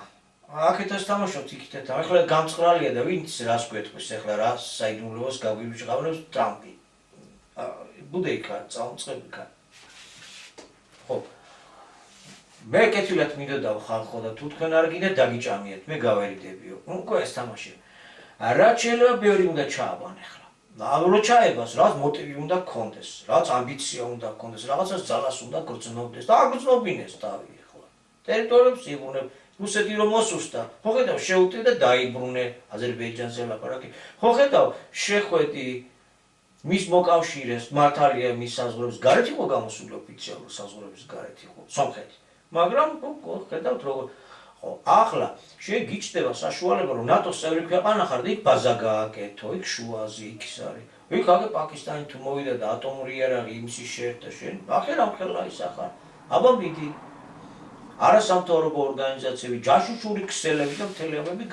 აქეთაც თამაშობთ იქითაც ახლა გამწყრალია და ვინც რას გვეთქვის ახლა რა საიდუმლოებას გავიჟღავნებს ტრამპი ბუდეიკა წამოწყებიკა ხო მე კეთილად მინდოდა ხალხო და თუ თქვენ არ გინდა დაგიჭამიეთ მე გავერიდებიო უკვე ეს თამაში რაც შეიძლება ბევრი უნდა ჩააბან ახლა და ჩაებას რაც მოტივი უნდა გქონდეს რაც ამბიცია უნდა გქონდეს რაღაცას ძალას უნდა გრძნობდეს და აგრძნობინეს თავი ახლა ტერიტორიებს იბრუნებ რუსეთი რომ მოსუსტა ხო ხედავ შეუტე და დაიბრუნე აზერბაიჯანზე ლაპარაკი ხო ხედავ შეხვედი მის მოკავშირეს მართალია მის საზღვრების გარეთ იყო გამოსული ოფიციალურ საზღვრების გარეთ იყო სომხეთი მაგრამ ხედავთ როგორ ხო ახლა შეგიჩნდება საშუალება რომ ნატოს წევრი ქვეყანა ხარ და იქ ბაზა გააკეთო იქ შუა აზია იქ ის არის იქ აგე პაკისტანი თუ მოვიდა და ატომური იარაღი იმისი შეერთდა შენ ახლა რამხელა ისახარ აბა მიდი არასამთავრობო ორგანიზაციები ჯაშუშური ქსელები და მთელეობები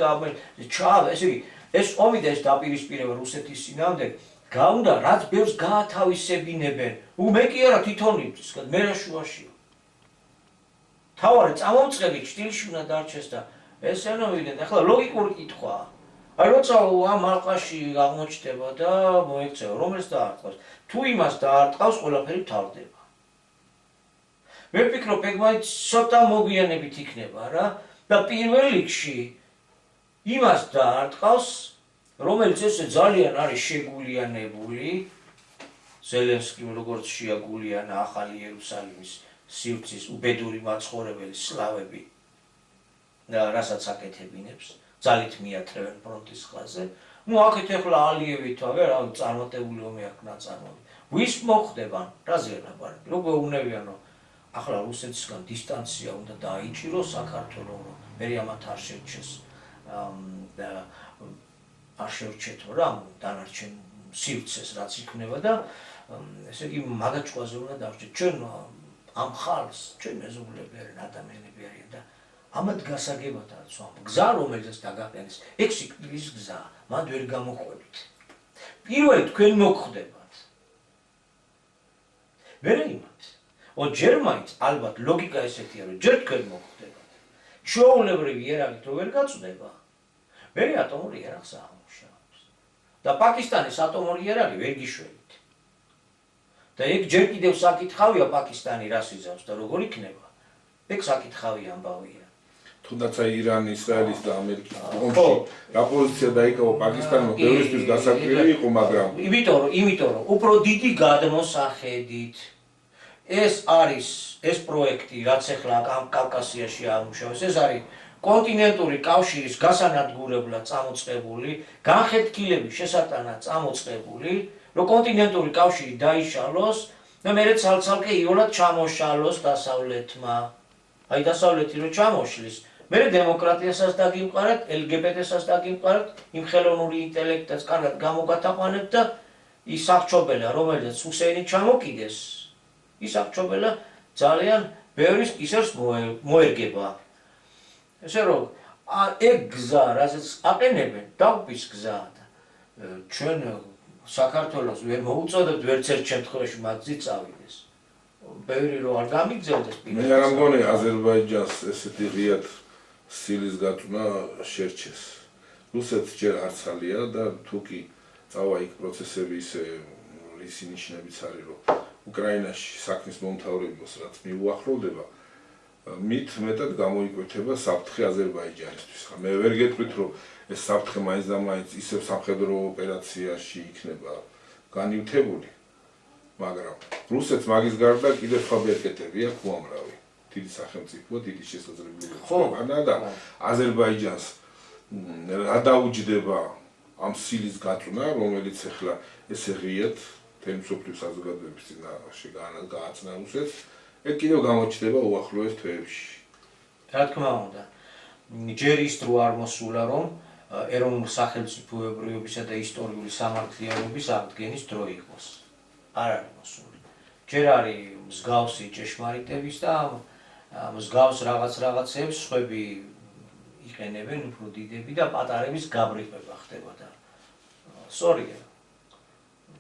ჩაავა ესე იგი ეს ომი და ეს დაპირისპირება რუსეთის წინააღმდეგ გაუნდა რაც ბევრს გაათავისებინებენ მე კი არა თვითონი მე რა შუაშია თავარი წამომწყები ჭტილში უნდა დარჩეს და ეს ენოვიდან ახლა ლოგიკური კითხვაა აი როცა ამ ალყაში აღმოჩნდება და მოექცევა რომელს დაარტყავს თუ იმას დაარტყავს ყველაფერი თავდება მე ვფიქრობ ეგ მაინც ცოტა მოგვიანებით იქნება რა და პირველ რიგში იმას დაარტყავს რომელიც ესე ძალიან არის შეგულიანებული ზელენსკი როგორც შეაგულიანა ახალი იერუსალიმის სივრცის უბედური მაცხოვრებელი სლავები და რასაც აკეთებინებს ძალით მიათრევენ ფრონტის ხაზზე ну აქეთ ახლა ალიევით ვაგე რა წარმატებული ომი აქვს ნაწარმოები ვის მოხდება რაზე ლაპარაკი როგორ უნებიანო ახლა რუსეთისგან დისტანცია უნდა დაიჭირო საქართველოს რომ მე ამათ არ შეჩეს და არ შევჩეთო რა დანარჩენ სივრცეს რაც იქნება და ესე იგი მაგაჭყვაზე უნდა დავჭეთ ჩვენ ამ ხალხს ჩვენ მეზობლები არიან ადამიანები არიან და ამათ გასაგებადაა სვამ გზა რომელზეც დაგაყენეს ეგ სიკვდილის გზა მანდ ვერ გამოყვებით პირველი თქვენ მოგხვდებათ ვერ იმათ ჯერ მაინც ალბათ ლოგიკა ესეთია რომ ჯერ თქვენ მოგხვდებათ ჩვეულებრივი იარაღით რო ვერ გაწვდება მე ატომური იარაღს ამუშავებს და პაკისტანის ატომური იარაღი ვერ გიშვებით და ეგ ჯერ კიდევ საკითხავია პაკისტანი რას იზავს და როგორ იქნება ეგ საკითხავი ამბავია თუნდაც ირანი ისრაელის და ამერიკის ომში რა პოზიცია დაიკავა პაკისტანმა ბევრისთვის გასაკვირი იყო მაგრამ იმიტომ რომ უფრო დიდი გადმოსახედით ეს არის ეს პროექტი რაც ახლა კავკასიაში ამუშავებს ეს არის კონტინენტური კავშირის გასანადგურებლად წამოწყებული განხეთქილების შესატანად წამოწყებული რომ კონტინენტური კავშირი დაიშალოს და მე ცალ-ცალკე იონად ჩამოშალოს დასავლეთმა. აი დასავლეთი რო ჩამოშლის, მე დემოკრატიასაც დაგიმყარეთ, LGBT-საც დაგიმყარეთ, იმ ხელოვნური ინტელექტს კარგად გამოგათაყვანებთ და ის აღჭობელა, რომელზეც ჰუსეინი ჩამოკიდეს, ის აღჭობელა ძალიან ბევრის ისერს მოერგება. ესე რომ ეგ გზა, რასაც აყენებენ, დაუპის გზა და ჩვენ საქართველოს ვერ მოუწოდებთ ვერც ერთ შემთხვევაში მათზე წავიდეს. ბევრი რო არ გამიგზელდეს მე არ მგონია აზერბაიჯანს ესეთი ღიად სილის გაწვნა შერჩეს. რუსეთს ჯერ არც ალია და თუკი წავა იქ პროცესები ისე ისი ნიშნებიც არის რომ უკრაინაში საქმის მომთავრებელს რაც მიუახლოვდება მით მეტად გამოიკვეთება საფრთხე აზერბაიჯანისთვის. მე ვერ გეტყვით რომ ეს საფრთხე მაინც და მაინც ისევ სამხედრო ოპერაციაში იქნება განივთებული, მაგრამ რუსეთს მაგის გარდა კიდევ სხვა ბერკეტები აქვს უამრავი. დიდი სახელმწიფო, დიდი შესაძლებლობები და აზერბაიჯანს რა დაუჯდება ამ სილის გაწვნა, რომელიც ახლა ესე ღიად მთელი მსოფლიო საზოგადოების წინაშე გააცნა რუსეთს, ეგ კიდევ გამოჩნდება უახლოეს თვეებში. რა თქმა უნდა, ჯერ ის დრო არ მოსულა, რომ ეროვნული სახელმწიფოებრიობისა და ისტორიული სამართლიანობის აღდგენის დრო იყოს. არ არის მოსული. ჯერ არის მსგავსი ჭეშმარიტების და მსგავს რაღაცებს სხვები იყენებენ, უფრო დიდები და პატარების გაბრიყება ხდება და სწორია.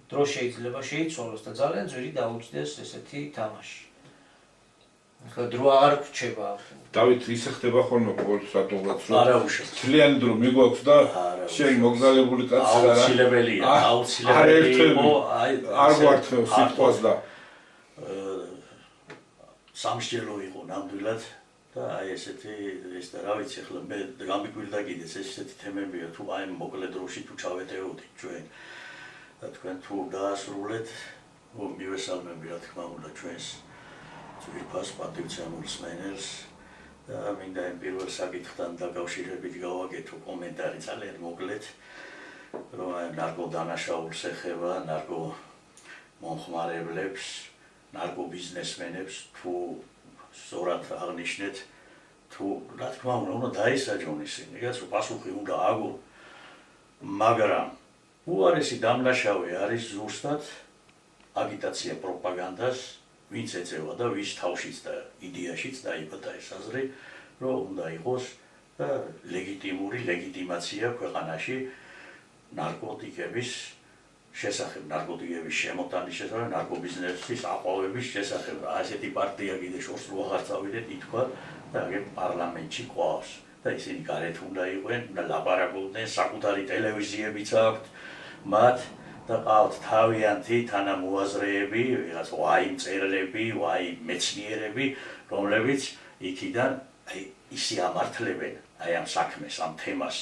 დრო შეიძლება შეიცვალოს და ძალიან ძვირი დაუჯდეს ესეთი თამაში. ახლა დრო აღარ გრჩება. დავით ისე ხდება ხოლმე ყოველთვის რატომღაც რომ არა უშავს. თლიანი დრო მიგვაქვს და შენ მოგზალებული კაცი და აუცილებელია, არ გვართმევს სიტყვას და სამსჯელო იყო ნამდვილად და აი ესეთი ეს და რა ვიცი ახლა მე გამიგვირდა კიდეც ესეთი თემებია თუ აი მოკლე დროში თუ ჩავეტევოდით ჩვენ და თქვენ თუ დაასრულეთ მივესალმები რა თქმა უნდა ჩვენს ძვირფას პატივცემულ სმენელს და მინდა იმ პირველ საკითხთან დაკავშირებით გავაკეთო კომენტარი ძალიან მოკლედ რომ აი ნარკო დანაშაულს ეხება ნარკო მომხმარებლებს ნარკო ბიზნესმენებს თუ სწორად აღნიშნეთ თუ რა თქმა უნდა დაისაჯონ ისინი რაც პასუხი უნდა აგო მაგრამ უარესი დამნაშავე არის ზუსტად აგიტაცია პროპაგანდას ვინც ეწევა და ვის თავშიც და იდეაშიც დაიბადა ეს აზრი რომ უნდა იყოს ლეგიტიმური ლეგიტიმაცია ქვეყანაში ნარკოტიკების შესახებ ნარკოტიკების შემოტანის შესახებ ნარკობიზნესის აყვავების შესახებ ასეთი პარტია კიდე შორს რო აღარ წავიდეთ ითქვა და აგერ პარლამენტში ყავს და ისინი გარეთ უნდა იყვნენ და ლაპარაკობდნენ საკუთარი ტელევიზიებიც აქვთ მათ და ყავთ თავიანთი თანამოაზრეები ვიღაც ვაი მწერლები ვაი მეცნიერები რომლებიც იქიდან აი ისე ამართლებენ აი ამ საქმეს ამ თემას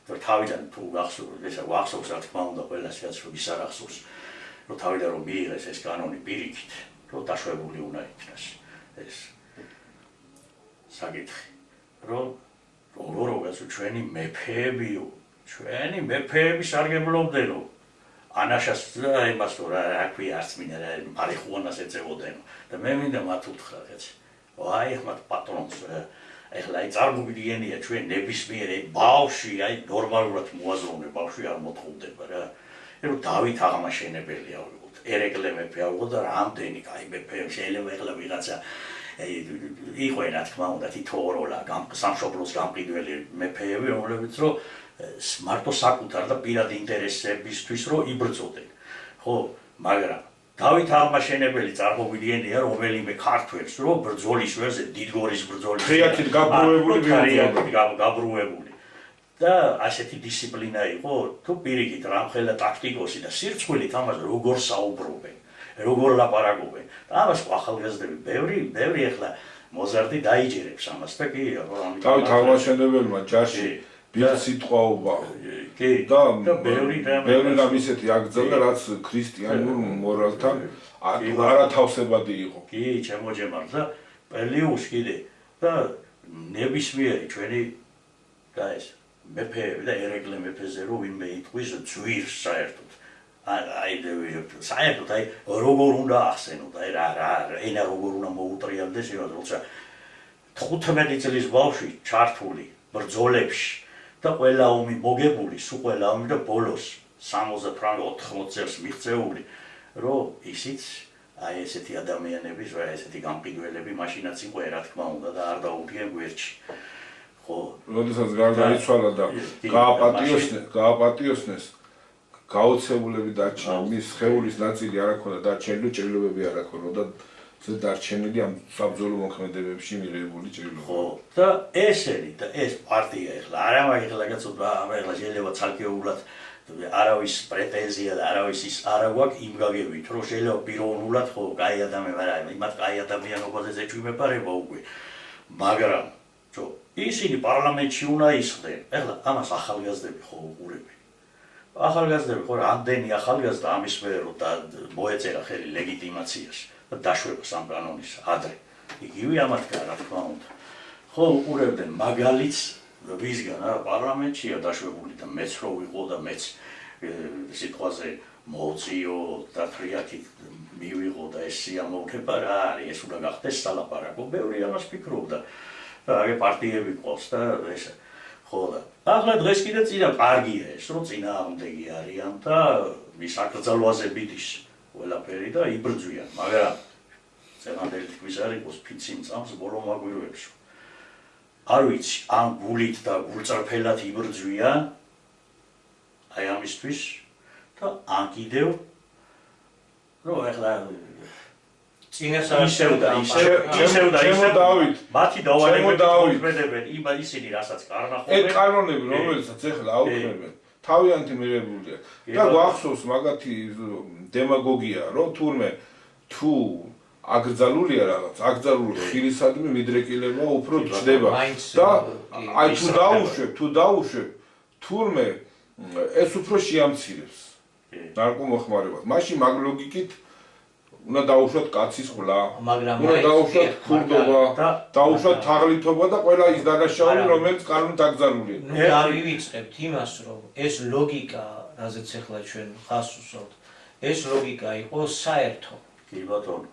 და თავიდან თუ გახსოვთ ესა გახსოვს რა თქმა უნდა ყველას რაც რომ ის არ ახსოვს რომ თავიდან რომ მიიღეს ეს კანონი პირიქით რომ დაშვებული უნდა იქნას ეს საკითხი რომ როგორ ჩვენი მეფეებიო ჩვენი მეფეები სარგებლობდენო ანაშას იმას რა ქვია არც მინდა მარიხუანას ეწევოდენო და მე მინდა მათ უთხრათ ეს ვაი ხმათ პატრონს ეხლა აი წარმოგიდგენია ჩვენ ნებისმიერი ბავშვი აი ნორმალურად მოაზროვნე ბავშვი არ მოთხოვდება რა რომ დავით აღმაშენებელია ვიყოთ ერეკლე მეფე ვიყოთ და რამდენი კაი მეფე შეიძლება ეხლა ვიღაცა იყო რა თქმა უნდა თითოეულა სამშობლოს გამყიდველი მეფეები რომლებიც რომ მარტო საკუთარ და პირად ინტერესებისთვის რომ იბრძოდნენ ხო მაგრამ დავით აღმაშენებელი წარმოვიდგენია რომელიმე ქართველს რომ ბრძოლის ვერზე დიდგორის ბრძოლის ხიათით გაბრუებული და ასეთი დისციპლინა იყო თუ პირიქით რამხელა ტაქტიკოსი და სირცხვილი თამას როგორ საუბრობენ როგორ ლაპარაკობენ და ამას ახალგაზრდები ბევრი ახლა მოზარდი დაიჯერებს ამას და კი დავით აღმაშენებელმა ჯარში ბილ სიტყვაობა და ბევრი რამ ისეთი აგრძელდა რაც ქრისტიანულ მორალთან არათავსებადი იყო კი ჩემოჯემარ და პელიუს კიდე და ნებისმიერი ჩვენი და ეს მეფეები და ერეკლე მეფეზე რომ ვინმე იტყვის ძვირს საერთოდ საერთოდ როგორ უნდა ახსენოთ, რა ენა როგორ უნდა მოუტრიალდეს იმას, როცა 15 წლის ბავშვი ჩართული ბრძოლებში და ყველა ომი მოგებული, სულ ყველა ომი და ბოლოს 70-80 წელს მიღწეული, რომ ისიც ესეთი ადამიანების, ესეთი გამყიდველები მაშინაც იყო, რა თქმა უნდა და არ დაუდგენ გვერდში. ხო, როდესაც გარდაიცვალა და გააპატიოსნეს გაოცებულები დარჩნენ, მის სხეულის ნაწილი არ აქვს და დარჩენილი ჭრილობები არ აქვს და დარჩენილი ამ საბრძოლო მოქმედებებში მიღებული ჭრილობები. ხო, და ესენი და ეს პარტია ეხლა არა მაგ ეხლა კაცო, ეხლა შეიძლება ცალკეულად არავის პრეტენზია და არავის ის არა გვაქვს იმ გაგებით, რომ შეიძლება პიროვნულად ხო, კაი ადამიანი, იმათ კაი ადამიანობაზე ზეჩვიმეპარება უკვე. მაგრამ ისინი პარლამენტში უნდა ისხდნენ. ეხლა ამას ახალგაზრდები ხო უყურებენ. ახალგაზრდები ხო რამდენი ახალგაზრდა ამის მერე რომ მოეწერა ხელი ლეგიტიმაციას და დაშვებას ამ კანონის ადრე. იგივე ამათგან რა თქმა უნდა. ხო უყურებდნენ მაგალითს ვისგან არა პარლამენტშია დაშვებული და მეც რო ვიყო და მეც სიტყვაზე მოუწიო და თრიათით მივიღო და ეს სიამოვნება რა არის ეს უნდა გახდეს სალაპარაკო. ბევრი ამას ფიქრობდა და აგე პარტიები ყავს და ეს ხო და ახლა დღეს კიდე წინა კარგია ეს რომ წინააღმდეგი არიან და მის აკრძალვაზებით ის ყველაფერი და იბრძვიან, მაგრამ წინანდელი თქმის არ იყოს ფიცი მწამს ბოლო მაგვირვებში. არ ვიცი, ან გულით და გულწრფელად იბრძვიან აი ამისთვის და ან კიდევ რომ ეხლა ისევ და მათი დავალებები ისინი რასაც კარნახობენ ეს კანონები რომელსაც ეხლა აუქმებენ თავიანთი მიღებულია და გვახსოვს მაგათი დემაგოგია რომ თურმე თუ აკრძალულია რაღაც აკრძალული ხილისადმი მიდრეკილება უფრო ჩდება და აი თუ დაუშვებ თურმე ეს უფრო შეამცირებს ნარკომოხმარებას მაშინ მაგ ლოგიკით უნდა დაუშვათ კაცის ხლა, უნდა დაუშვათ ქურდობა, დაუშვათ თაღლითობა და ყველა ის დანაშაული, რომელიც კანონით აკრძალულია. დავივიწყებთ იმას, რომ ეს ლოგიკა, რაზეც ახლა ჩვენ ხას უსვამთ, ეს ლოგიკა იყო საერთო. კი ბატონო.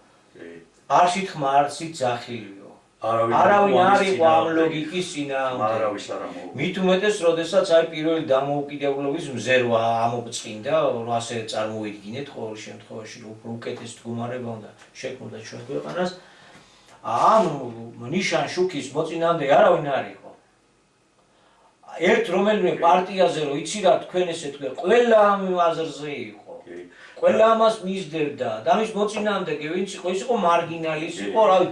არც ითქმა, არც იძახილიო. არავინ არ იყო ამ ლოგიკის წინააღმდეგ. არავის არ ამოუყურებდა. მით უმეტეს, როდესაც აი პირველი დამოუკიდებლობის მზერვა ამოწყინდა, რომ ასე წარმოვიდგინეთ ყოველ შემთხვევაში, რომ უფრო უკეთეს მდგომარეობა უნდა შექმნოდა ჩვენ ქვეყანას. ამ ნიშან შუქის მოწინააღმდეგე არავინ არ იყო. ერთ რომელიმე პარტიაზე რომ იცი რა თქვენ ესე თქვენ, ყველა ამ აზრზე იყო. ყველა ამას მისდევდა და ამის მოწინააღმდეგე ვინც იყო, ის იყო მარგინალი, ის იყო რავი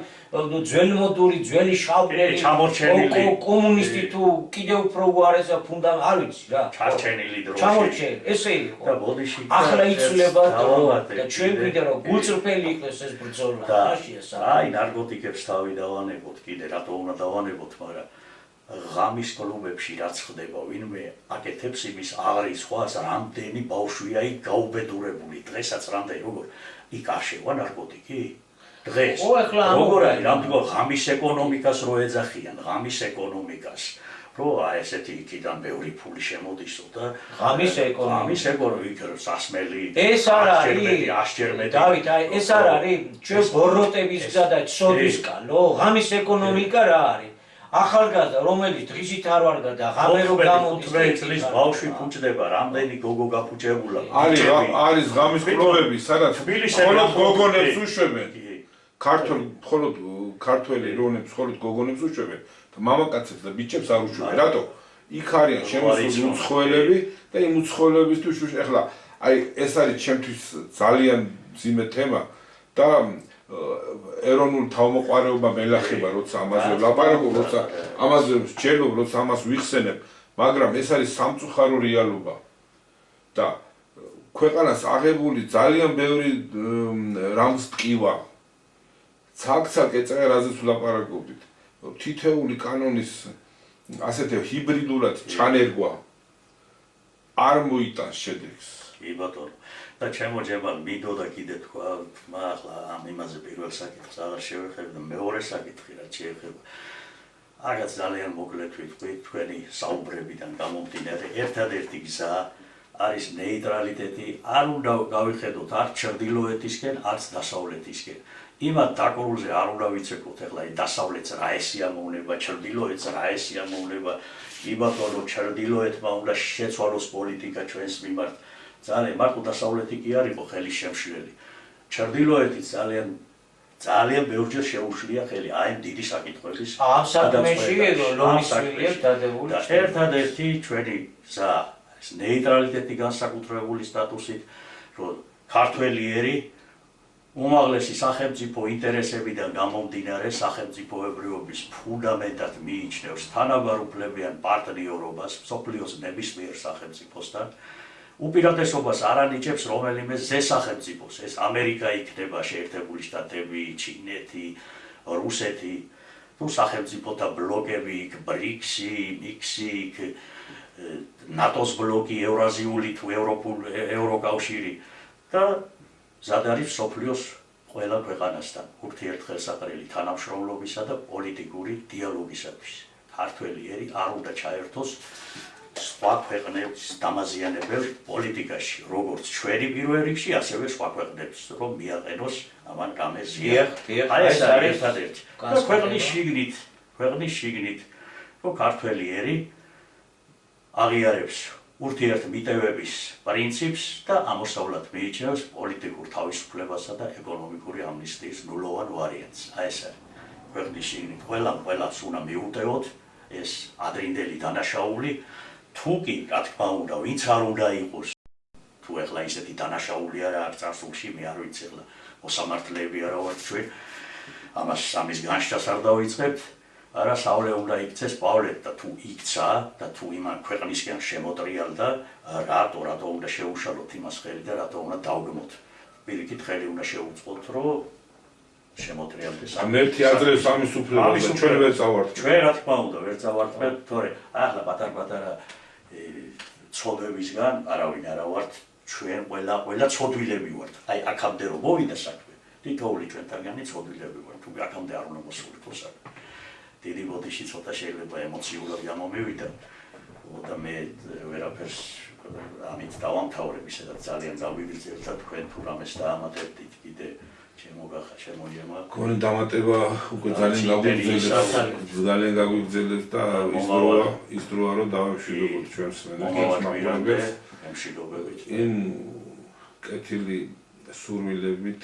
ძველმოდური, ძველი შავკრელი, ჩამორჩენილი კომუნისტი თუ კიდევ უფრო უარესა ფუნდამენტი, არ ვიცი რა. ჩარჩენილი დროში. ჩამორჩენილი, ესე იყო. და ბოდიში ახლა იცვლება და ჩვენ კიდე რომ გულწრფელი იქნეს ეს ბრძოლა, მაშია სა. აი ნარკოტიკებს თავი დავანებოთ კიდე, რატო უნდა დავანებოთ, მაგრამ ღამის კლუბებში რაც ხდება, ვინმე აკეთებს იმის აღრის ხვას, რამდენი ბავშვია იქ გაუბედურებული, დღესაც რამდენი როგორ იქ არ შევა ნარკოტიკი? დღეს როგორ არის რამდენი ღამის ეკონომიკას რო ეძახიან, ღამის ეკონომიკას, რო ესეთი იქიდან ბევრი ფული შემოდისო და ღამის ეკონომიკა სასმელი ეს არ არის დავით, აი ეს არ არის ჩვენ ბოროტების გზა და ცოდვისკენ, ღამის ეკონომიკა რა არის? ახალგაზრდა რომელიც დღისით არ ვარგა და ღამე რო გამოდის 15 წლის ბავშვი ფუჭდება, რამდენი გოგო გაფუჭებულა. არის ღამის კლუბები, სადაც მხოლოდ გოგონებს უშვებენ. ქართველი რონებს მხოლოდ გოგონებს უშვებენ და მამაკაცებს და ბიჭებს არ უშვებენ. რატო? იქ არიან შემოსული უცხოელები და იმ უცხოელებისთვის ეხლა აი ეს არის ჩემთვის ძალიან ძიმე თემა და ეროვნული თავმოყარეობა მელახება, როცა ამაზე ვლაპარაკობ, როცა ამაზე ვსჯელობ, როცა ამას ვიხსენებ, მაგრამ ეს არის სამწუხარო რეალობა. და ქვეყანას აღებული ძალიან ბევრი რამს ტკივა. ცალ-ცალ ეწევა რაზეც ვლაპარაკობდით. თითეული კანონის ასეთი ჰიბრიდულად ჩანერგვა არ მოიტანს შედეგს. კი ბატონო. და ჩემო ჯებან მიდოდა კიდე თქვა, ახლა ამ იმაზე პირველ საკითხს აღარ შევეხებ და მეორე საკითხი რაც შეეხება. აგაც ძალიან მოკლედ ვიტყვი თქვენი საუბრებიდან გამომდინარე, ერთადერთი გზა არის ნეიტრალიტეტი, არ უნდა გავიხედოთ არც ჩრდილოეთისკენ, არც დასავლეთისკენ. იმათ დაკრულზე არ უნდა ვიცეკოთ ახლა დასავლეთს რა ესიამოვნება, ჩრდილოეთს რა ესიამოვნება, იბატონო ჩრდილოეთმა უნდა შეცვალოს პოლიტიკა ჩვენს მიმართ. ძალიან მარტო დასავლეთი კი არ იყო ხელის შემშლელი. ჩრდილოეთი ძალიან ბევრჯერ შეუშლია ხელი აი ამ დიდი საკითხების ამ საქმეში ლომის შვილი დადებული. ერთადერთი ჩვენი გზა ეს ნეიტრალიტეტი განსაკუთრებული სტატუსით, რომ ქართველიერი უმაღლესი სახელმწიფო ინტერესებიდან გამომდინარე სახელმწიფოებრიობის ფუნდამენტად მიიჩნევს თანაბარუფლებიან პარტნიორობას მსოფლიოს ნებისმიერ სახელმწიფოსთან. უპირატესობას არ ანიჭებს რომელიმე ზესახელმწიფოს, ეს ამერიკა იქნება, შეერთებული შტატები, ჩინეთი, რუსეთი, თუ სახელმწიფოთა ბლოკები იქ, ბრიქსი, მიქსი იქ, ნატოს ბლოკი, ევრაზიული თუ ევროკავშირი და ზად არის მსოფლიოს ყველა ქვეყანასთან ურთიერთხელსაყრელი თანამშრომლობისა და პოლიტიკური დიალოგისათვის. ქართველიერი არ უნდა ჩაერთოს სხვა ქვეყნების დამაზიანებელ პოლიტიკაში, როგორც ჩვენი პირველ რიგში, ასევე სხვა ქვეყნების, რომ მიაყენოს ამან გამეზია. აი ეს არის ერთადერთი. და ქვეყნის შიგნით, რომ ქართველიერი აღიარებს ურთიერთმიტევების პრინციპს და ამოსავლად მიიჩნევს პოლიტიკურ თავისუფლებასა და ეკონომიკური ამნისტიის ნულოვან ვარიანტს. აი ეს არის ქვეყნის შიგნით ყველას უნდა მიუტევოთ ეს ადრინდელი დანაშაული. თუ კი, რა თქმა უნდა, ვინც არ უნდა იყოს, თუ ეხლა ისეთი დანაშაული არა არ წარსულში, მე არ ვიცი ეხლა მოსამართლეები არა ვართ ჩვენ, ამის განშტას არ დავიწყებთ, არა საოლე უნდა იქცეს პავლეთ და თუ იქცა და თუ იმან ქვეყნისკენ შემოტრიალდა, რატო უნდა შეუშალოთ იმას ხელი და რატო უნდა დავგმოთ. პირიქით ხელი უნდა შეუწყოთ, რომ შემოტრიალდეს. ერთი აზრებს ამის უფლება და ჩვენ ვერ წავართ. ჩვენ რა თქმა უნდა ვერ წავართ, თორე ახლა პატარ-პატარა ცოდვებისგან არავინ არა ვართ, ჩვენ ყველა ცოდვილები ვართ. აი აქამდე რომ მოვიდა საქმე, თითოეული ჩვენთაგანი ცოდვილები ვართ, თუ აქამდე არ უნდა მოსულიყო საქმე. დიდი ბოდიში ცოტა შეიძლება ემოციურად გამომივიდა და მე ვერაფერს ამით დავამთავრები, სადაც ძალიან დავივირძებ და თქვენ თუ რამეს დაამატებთ კიდე შემოიემა. გონი დამატება უკვე ძალიან გაგვიგრძელებს და ის დროა რომ დავამშვიდობოთ ჩვენს მემკვიდრეებს. იმ კეთილი სურვილებით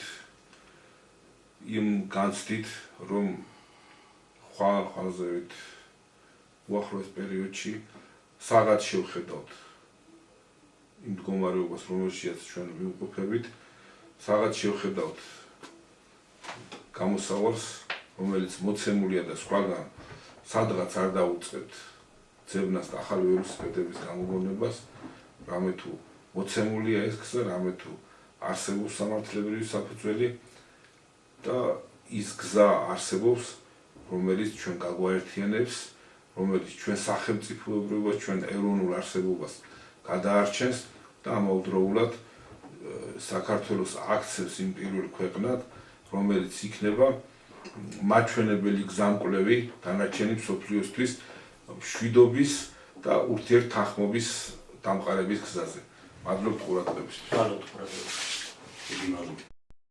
იმ განცდით, რომ ხვალ-ხვალზევით უახლოეს პერიოდში საღაც შევხედავთ იმ მდგომარეობას, რომელშიაც ჩვენ ვიმყოფებით, საღაც შევხედავთ გამოსავალს, რომელიც მოცემულია და სხვაგან სადღაც არ დაუწყებთ ძებნას და ახალი ველოსიპედების გამოგონებას, რამე თუ მოცემულია ეს გზა, რამე თუ არსებობს სამართლებრივი საფუძველი და ის გზა არსებობს, რომელიც ჩვენ გაგვაერთიანებს, რომელიც ჩვენ სახელმწიფოებრიობას, ჩვენ ეროვნულ არსებობას გადაარჩენს და ამავდროულად საქართველოს აქცევს იმ პირველ ქვეყნად, რომელიც იქნება მაჩვენებელი გზამკვლევი დანარჩენი მსოფლიოსთვის მშვიდობის და ურთიერთთანხმობის დამყარების გზაზე. მადლობთ ყურადღებისთვის. მადლობთ ყურადღებისთვის.